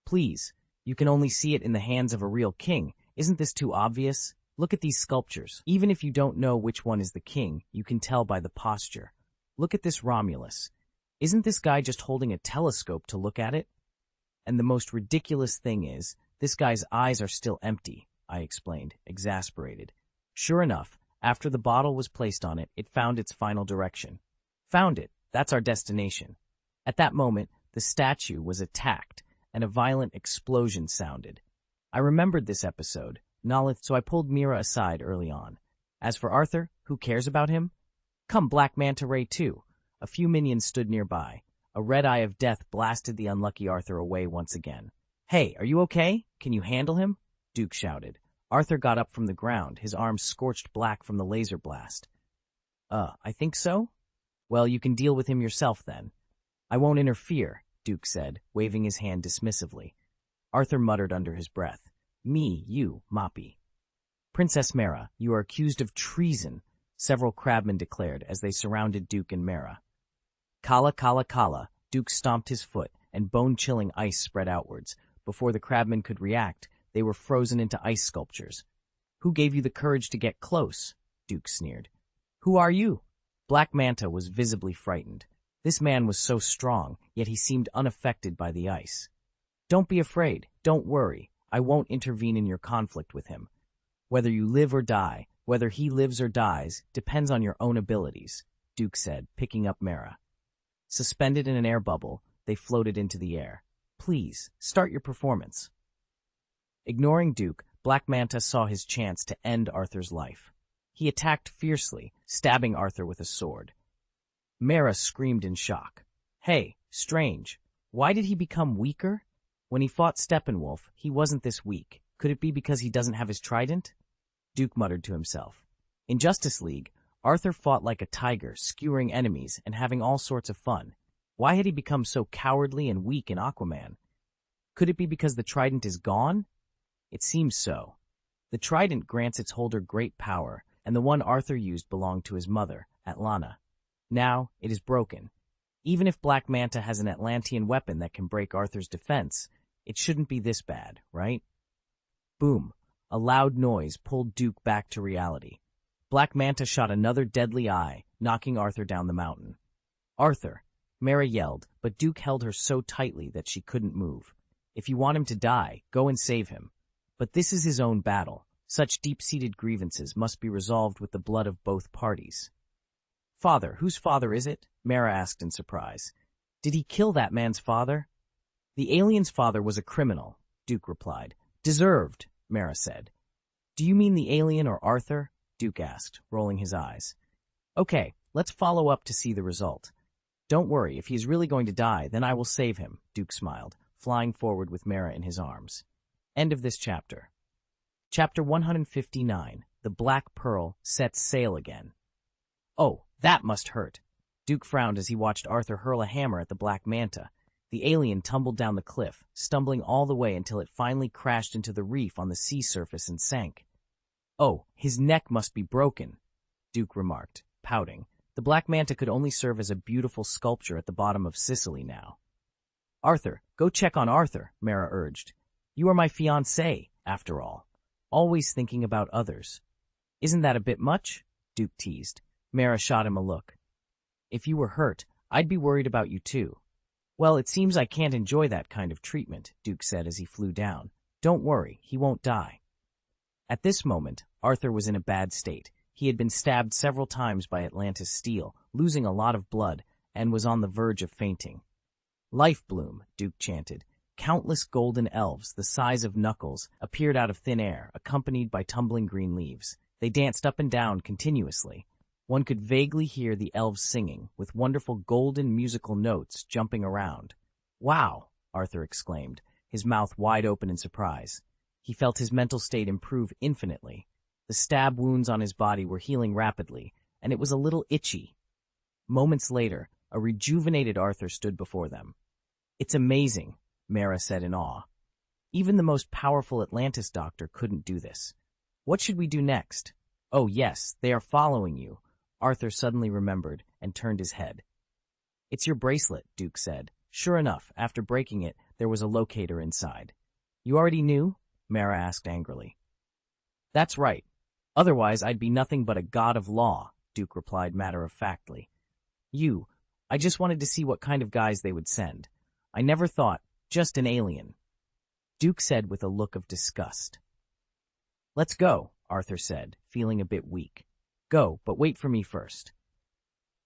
"Please, you can only see it in the hands of a real king. Isn't this too obvious? Look at these sculptures. Even if you don't know which one is the king, you can tell by the posture. Look at this Romulus. Isn't this guy just holding a telescope to look at it? And the most ridiculous thing is, this guy's eyes are still empty," I explained, exasperated. Sure enough, after the bottle was placed on it, it found its final direction. "Found it. That's our destination." At that moment, the statue was attacked, and a violent explosion sounded. I remembered this episode, so I pulled Mira aside early on. As for Arthur, who cares about him? Come Black Manta Ray too. A few minions stood nearby. A red eye of death blasted the unlucky Arthur away once again. "Hey, are you okay? Can you handle him?" Duke shouted. Arthur got up from the ground, his arms scorched black from the laser blast. I think so? Well, you can deal with him yourself then." "I won't interfere," Duke said, waving his hand dismissively. Arthur muttered under his breath. "Me, you, Moppy." "Princess Mara, you are accused of treason," several crabmen declared as they surrounded Duke and Mara. "Kala, kala, kala," Duke stomped his foot, and bone-chilling ice spread outwards. Before the crabmen could react, they were frozen into ice sculptures. "Who gave you the courage to get close?" Duke sneered. "Who are you?" Black Manta was visibly frightened. This man was so strong, yet he seemed unaffected by the ice. "Don't be afraid. Don't worry. I won't intervene in your conflict with him. Whether you live or die, whether he lives or dies, depends on your own abilities," Duke said, picking up Mara. Suspended in an air bubble, they floated into the air. "Please, start your performance." Ignoring Duke, Black Manta saw his chance to end Arthur's life. He attacked fiercely, stabbing Arthur with a sword. Mara screamed in shock. Hey, strange. Why did he become weaker? When he fought Steppenwolf, he wasn't this weak. Could it be because he doesn't have his trident? Duke muttered to himself. In Justice League, Arthur fought like a tiger, skewering enemies and having all sorts of fun. Why had he become so cowardly and weak in Aquaman? Could it be because the trident is gone? It seems so. The trident grants its holder great power, and the one Arthur used belonged to his mother, Atlana. Now, it is broken. Even if Black Manta has an Atlantean weapon that can break Arthur's defense, it shouldn't be this bad, right? Boom. A loud noise pulled Duke back to reality. Black Manta shot another deadly eye, knocking Arthur down the mountain. Arthur! Mara yelled, but Duke held her so tightly that she couldn't move. If you want him to die, go and save him. But this is his own battle. Such deep-seated grievances must be resolved with the blood of both parties. Father, whose father is it? Mara asked in surprise. Did he kill that man's father? The alien's father was a criminal, Duke replied. Deserved, Mara said. Do you mean the alien or Arthur? Duke asked, rolling his eyes. Okay, let's follow up to see the result. Don't worry, if he's really going to die, then I will save him, Duke smiled, flying forward with Mara in his arms. End of this chapter. Chapter 159, The Black Pearl Sets Sail Again. Oh, that must hurt. Duke frowned as he watched Arthur hurl a hammer at the Black Manta. The alien tumbled down the cliff, stumbling all the way until it finally crashed into the reef on the sea surface and sank. Oh, his neck must be broken, Duke remarked, pouting. The Black Manta could only serve as a beautiful sculpture at the bottom of Sicily now. Arthur, go check on Arthur, Mara urged. You are my fiancé, after all. Always thinking about others. Isn't that a bit much? Duke teased. Mara shot him a look. If you were hurt, I'd be worried about you too. Well, it seems I can't enjoy that kind of treatment, Duke said as he flew down. Don't worry, he won't die. At this moment, Arthur was in a bad state. He had been stabbed several times by Atlantis steel, losing a lot of blood, and was on the verge of fainting. Life bloom, Duke chanted. Countless golden elves, the size of knuckles, appeared out of thin air, accompanied by tumbling green leaves. They danced up and down continuously. One could vaguely hear the elves singing, with wonderful golden musical notes jumping around. Wow, Arthur exclaimed, his mouth wide open in surprise. He felt his mental state improve infinitely. The stab wounds on his body were healing rapidly, and it was a little itchy. Moments later, a rejuvenated Arthur stood before them. It's amazing, Mara said in awe. Even the most powerful Atlantis doctor couldn't do this. What should we do next? Oh yes, they are following you. Arthur suddenly remembered and turned his head. It's your bracelet, Duke said. Sure enough, after breaking it, there was a locator inside. You already knew? Mara asked angrily. That's right. Otherwise, I'd be nothing but a god of law, Duke replied matter-of-factly. I just wanted to see what kind of guys they would send. I never thought, just an alien. Duke said with a look of disgust. Let's go, Arthur said, feeling a bit weak. Go, but wait for me first.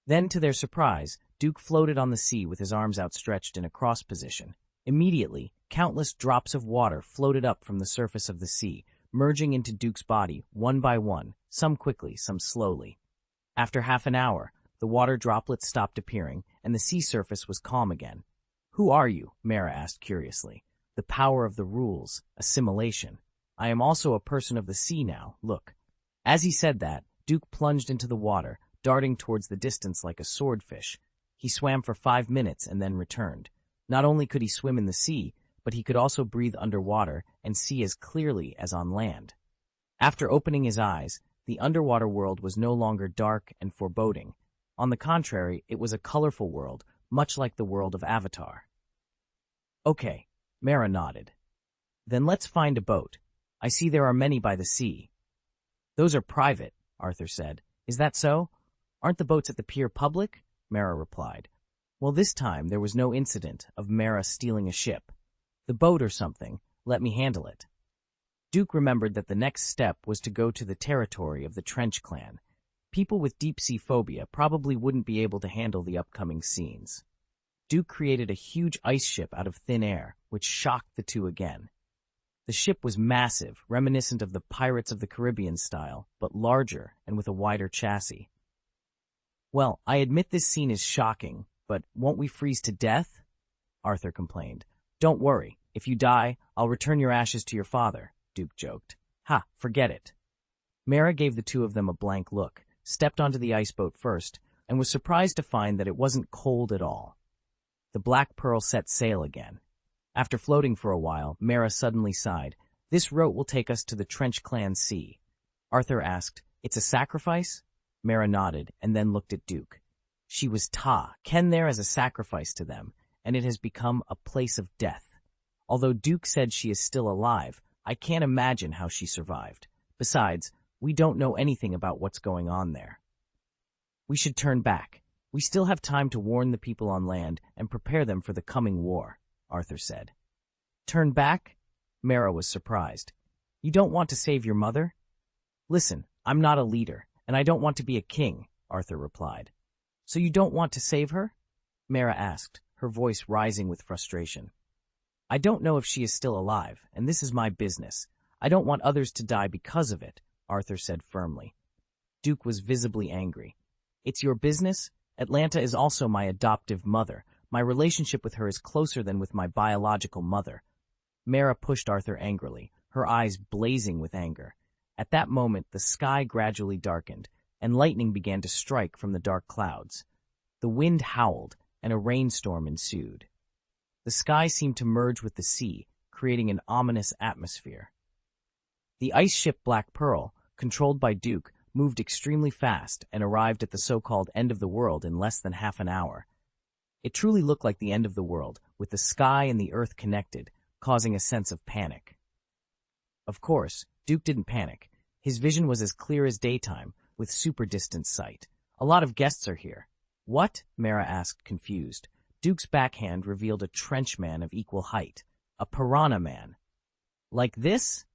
Then, to their surprise, Duke floated on the sea with his arms outstretched in a cross position. Immediately, countless drops of water floated up from the surface of the sea, merging into Duke's body one by one, some quickly, some slowly. After half an hour, the water droplets stopped appearing, and the sea surface was calm again. Who are you? Mara asked curiously. The power of the rules, assimilation. I am also a person of the sea now, look. As he said that, Duke plunged into the water, darting towards the distance like a swordfish. He swam for 5 minutes and then returned. Not only could he swim in the sea, but he could also breathe underwater and see as clearly as on land. After opening his eyes, the underwater world was no longer dark and foreboding. On the contrary, it was a colorful world, much like the world of Avatar. Okay, Mara nodded. Then let's find a boat. I see there are many by the sea. Those are private, Arthur said. Is that so? Aren't the boats at the pier public? Mara replied. Well, this time there was no incident of Mara stealing a ship. The boat or something, let me handle it. Duke remembered that the next step was to go to the territory of the Trench Clan. People with deep-sea phobia probably wouldn't be able to handle the upcoming scenes. Duke created a huge ice ship out of thin air, which shocked the two again. The ship was massive, reminiscent of the Pirates of the Caribbean style, but larger and with a wider chassis. "Well, I admit this scene is shocking, but won't we freeze to death?" Arthur complained. "Don't worry. If you die, I'll return your ashes to your father," Duke joked. "Ha, forget it." Mara gave the two of them a blank look, stepped onto the iceboat first, and was surprised to find that it wasn't cold at all. The Black Pearl set sail again. After floating for a while, Mara suddenly sighed. "This route will take us to the Trench Clan Sea." Arthur asked, "It's a sacrifice?" Mara nodded, and then looked at Duke. She was Ken there as a sacrifice to them, and it has become a place of death. Although Duke said she is still alive, I can't imagine how she survived. Besides, we don't know anything about what's going on there. "We should turn back. We still have time to warn the people on land and prepare them for the coming war," Arthur said. "Turn back?" Mara was surprised. "You don't want to save your mother?" "Listen, I'm not a leader, and I don't want to be a king," Arthur replied. "So you don't want to save her?" Mara asked, her voice rising with frustration. "I don't know if she is still alive, and this is my business. I don't want others to die because of it," Arthur said firmly. Duke was visibly angry. "It's your business? Atlanta is also my adoptive mother. My relationship with her is closer than with my biological mother." Mara pushed Arthur angrily, her eyes blazing with anger. At that moment, the sky gradually darkened, and lightning began to strike from the dark clouds. The wind howled, and a rainstorm ensued. The sky seemed to merge with the sea, creating an ominous atmosphere. The ice ship Black Pearl, controlled by Duke, moved extremely fast and arrived at the so-called end of the world in less than half an hour. It truly looked like the end of the world, with the sky and the earth connected, causing a sense of panic. Of course, Duke didn't panic. His vision was as clear as daytime, with super distance sight. "A lot of guests are here." "What?" Mara asked, confused. Duke's backhand revealed a trench man of equal height, a piranha man. "Like this?"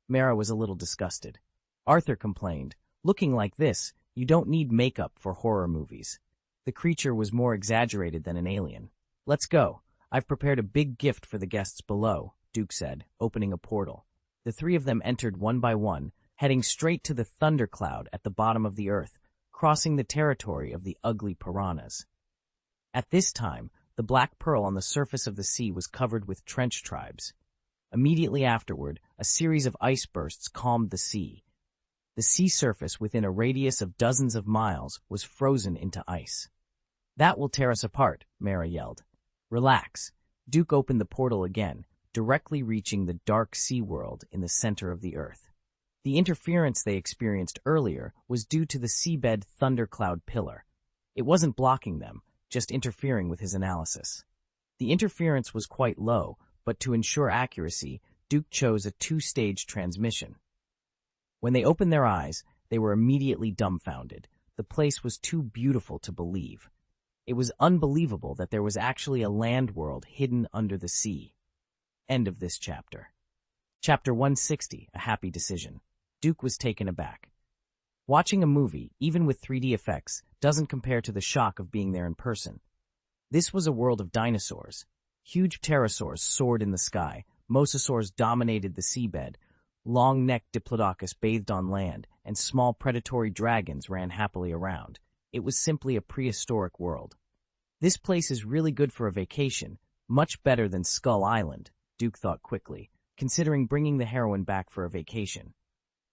Mara was a little disgusted. Arthur complained, "Looking like this, you don't need makeup for horror movies." The creature was more exaggerated than an alien. "Let's go. I've prepared a big gift for the guests below," Duke said, opening a portal. The three of them entered one by one, heading straight to the thundercloud at the bottom of the earth, crossing the territory of the ugly piranhas. At this time, the Black Pearl on the surface of the sea was covered with trench tribes. Immediately afterward, a series of ice bursts calmed the sea. The sea surface within a radius of dozens of miles was frozen into ice. "That will tear us apart," Mara yelled. "Relax." Duke opened the portal again, directly reaching the dark sea world in the center of the earth. The interference they experienced earlier was due to the seabed thundercloud pillar. It wasn't blocking them, just interfering with his analysis. The interference was quite low, but to ensure accuracy, Duke chose a two-stage transmission. When they opened their eyes, they were immediately dumbfounded. The place was too beautiful to believe. It was unbelievable that there was actually a land world hidden under the sea. End of this chapter. Chapter 160, A Happy Decision. Duke was taken aback. Watching a movie, even with 3D effects, doesn't compare to the shock of being there in person. This was a world of dinosaurs. Huge pterosaurs soared in the sky, mosasaurs dominated the seabed, long-necked diplodocus bathed on land, and small predatory dragons ran happily around. It was simply a prehistoric world. This place is really good for a vacation, much better than Skull Island, Duke thought quickly, considering bringing the heroine back for a vacation.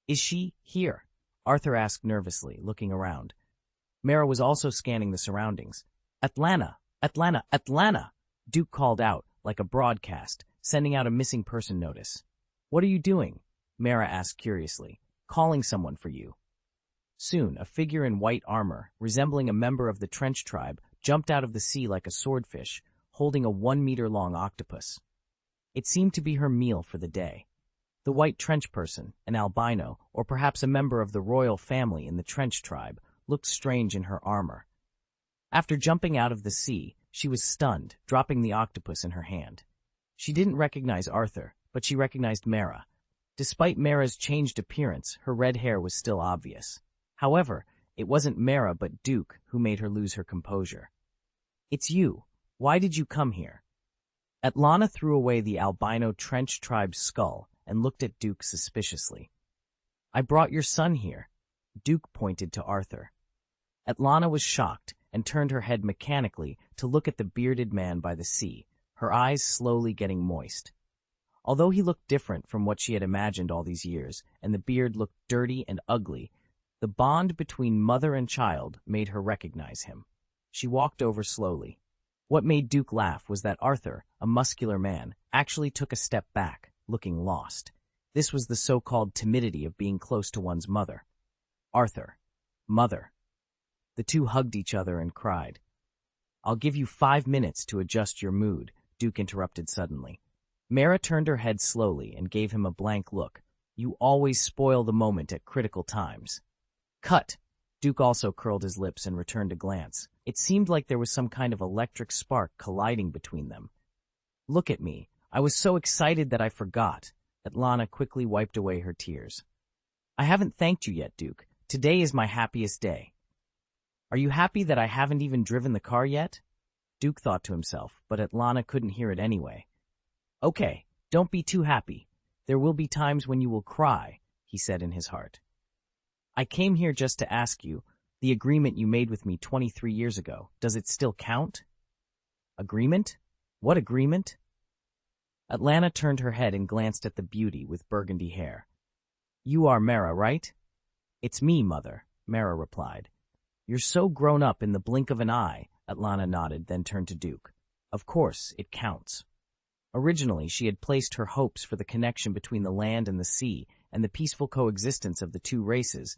"Is she here?" Arthur asked nervously, looking around. Mara was also scanning the surroundings. "Atlanta! Atlanta! Atlanta!" Duke called out, like a broadcast, sending out a missing person notice. "What are you doing?" Mara asked curiously. "Calling someone for you." Soon, a figure in white armor, resembling a member of the trench tribe, jumped out of the sea like a swordfish, holding a 1-meter-long octopus. It seemed to be her meal for the day. The white trench person, an albino, or perhaps a member of the royal family in the trench tribe, looked strange in her armor. After jumping out of the sea, she was stunned, dropping the octopus in her hand. She didn't recognize Arthur, but she recognized Mara. Despite Mara's changed appearance, her red hair was still obvious. However, it wasn't Mara but Duke who made her lose her composure. "It's you. Why did you come here?" Atlanta threw away the albino trench tribe's skull and looked at Duke suspiciously. "I brought your son here." Duke pointed to Arthur. Atlana was shocked and turned her head mechanically to look at the bearded man by the sea, her eyes slowly getting moist. Although he looked different from what she had imagined all these years, and the beard looked dirty and ugly, the bond between mother and child made her recognize him. She walked over slowly. What made Duke laugh was that Arthur, a muscular man, actually took a step back, looking lost. This was the so-called timidity of being close to one's mother. Arthur. Mother. The two hugged each other and cried. "I'll give you 5 minutes to adjust your mood," Duke interrupted suddenly. Mara turned her head slowly and gave him a blank look. "You always spoil the moment at critical times." "Cut!" Duke also curled his lips and returned a glance. It seemed like there was some kind of electric spark colliding between them. "Look at me. I was so excited that I forgot." Atlana quickly wiped away her tears. "I haven't thanked you yet, Duke. Today is my happiest day." "Are you happy that I haven't even driven the car yet?" Duke thought to himself, but Atlana couldn't hear it anyway. "Okay, don't be too happy. There will be times when you will cry," he said in his heart. "I came here just to ask you, the agreement you made with me 23 years ago, does it still count?" "Agreement? What agreement?" Atlana turned her head and glanced at the beauty with burgundy hair. "You are Mara, right?" "It's me, Mother," Mara replied. "You're so grown up in the blink of an eye," Atlana nodded, then turned to Duke. "Of course, it counts." Originally, she had placed her hopes for the connection between the land and the sea and the peaceful coexistence of the two races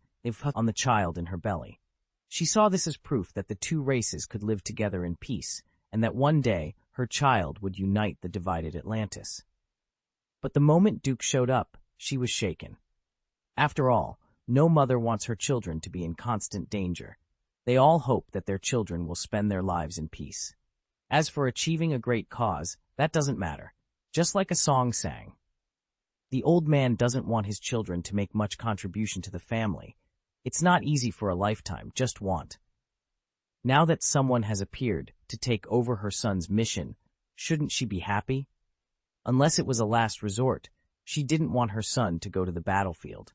on the child in her belly. She saw this as proof that the two races could live together in peace, and that one day her child would unite the divided Atlantis. But the moment Duke showed up, she was shaken. After all, no mother wants her children to be in constant danger. They all hope that their children will spend their lives in peace. As for achieving a great cause, that doesn't matter. Just like a song sang. The old man doesn't want his children to make much contribution to the family. It's not easy for a lifetime, just want. Now that someone has appeared to take over her son's mission, shouldn't she be happy? Unless it was a last resort, she didn't want her son to go to the battlefield.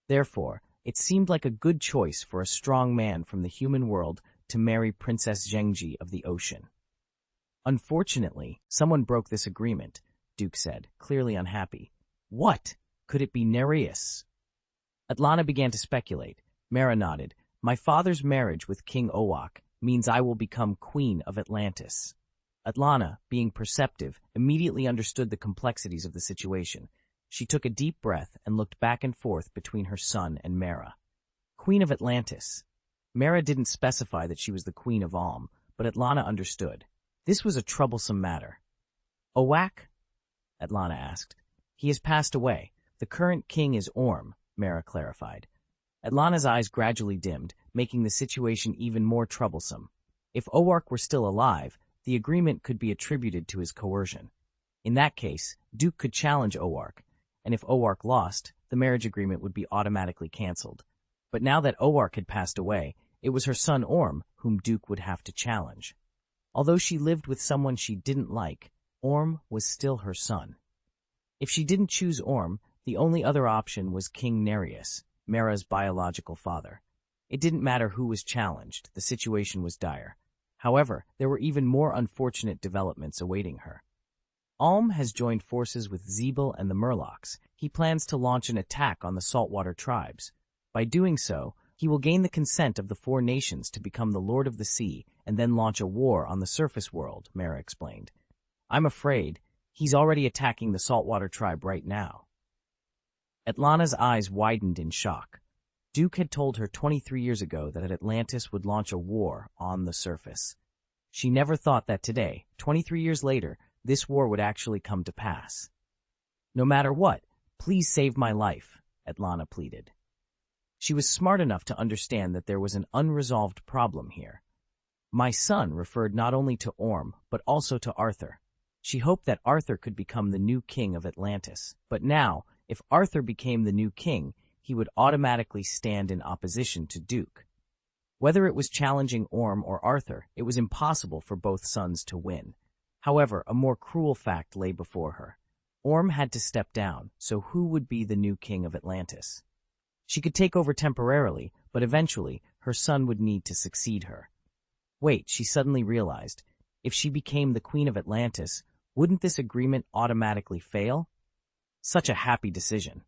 Therefore, it seemed like a good choice for a strong man from the human world to marry Princess Zhengji of the ocean. "Unfortunately, someone broke this agreement," Duke said, clearly unhappy. "What? Could it be Nereus?" Atlana began to speculate. Mara nodded. "My father's marriage with King Owak means I will become Queen of Atlantis." Atlana, being perceptive, immediately understood the complexities of the situation. She took a deep breath and looked back and forth between her son and Mara. Queen of Atlantis. Mara didn't specify that she was the Queen of Alm, but Atlana understood. This was a troublesome matter. "Owak?" Atlana asked. "He has passed away. The current king is Orm," Mara clarified. Atlana's eyes gradually dimmed, making the situation even more troublesome. If Owark were still alive, the agreement could be attributed to his coercion. In that case, Duke could challenge Owark, and if Owark lost, the marriage agreement would be automatically cancelled. But now that Owark had passed away, it was her son Orm whom Duke would have to challenge. Although she lived with someone she didn't like, Orm was still her son. If she didn't choose Orm, the only other option was King Nereus, Mara's biological father. It didn't matter who was challenged, the situation was dire. However, there were even more unfortunate developments awaiting her. Alm has joined forces with Zeeble and the Murlocs. He plans to launch an attack on the saltwater tribes. By doing so, he will gain the consent of the 4 nations to become the Lord of the Sea and then launch a war on the surface world, Mara explained. "I'm afraid he's already attacking the saltwater tribe right now." Atlana's eyes widened in shock. Duke had told her 23 years ago that Atlantis would launch a war on the surface. She never thought that today, 23 years later, this war would actually come to pass. "No matter what, please save my life," Atlana pleaded. She was smart enough to understand that there was an unresolved problem here. "My son" referred not only to Orm, but also to Arthur. She hoped that Arthur could become the new king of Atlantis. But now, if Arthur became the new king, he would automatically stand in opposition to Duke. Whether it was challenging Orm or Arthur, it was impossible for both sons to win. However, a more cruel fact lay before her. Orm had to step down, so who would be the new king of Atlantis? She could take over temporarily, but eventually her son would need to succeed her. Wait, she suddenly realized, if she became the queen of Atlantis, wouldn't this agreement automatically fail? Such a happy decision.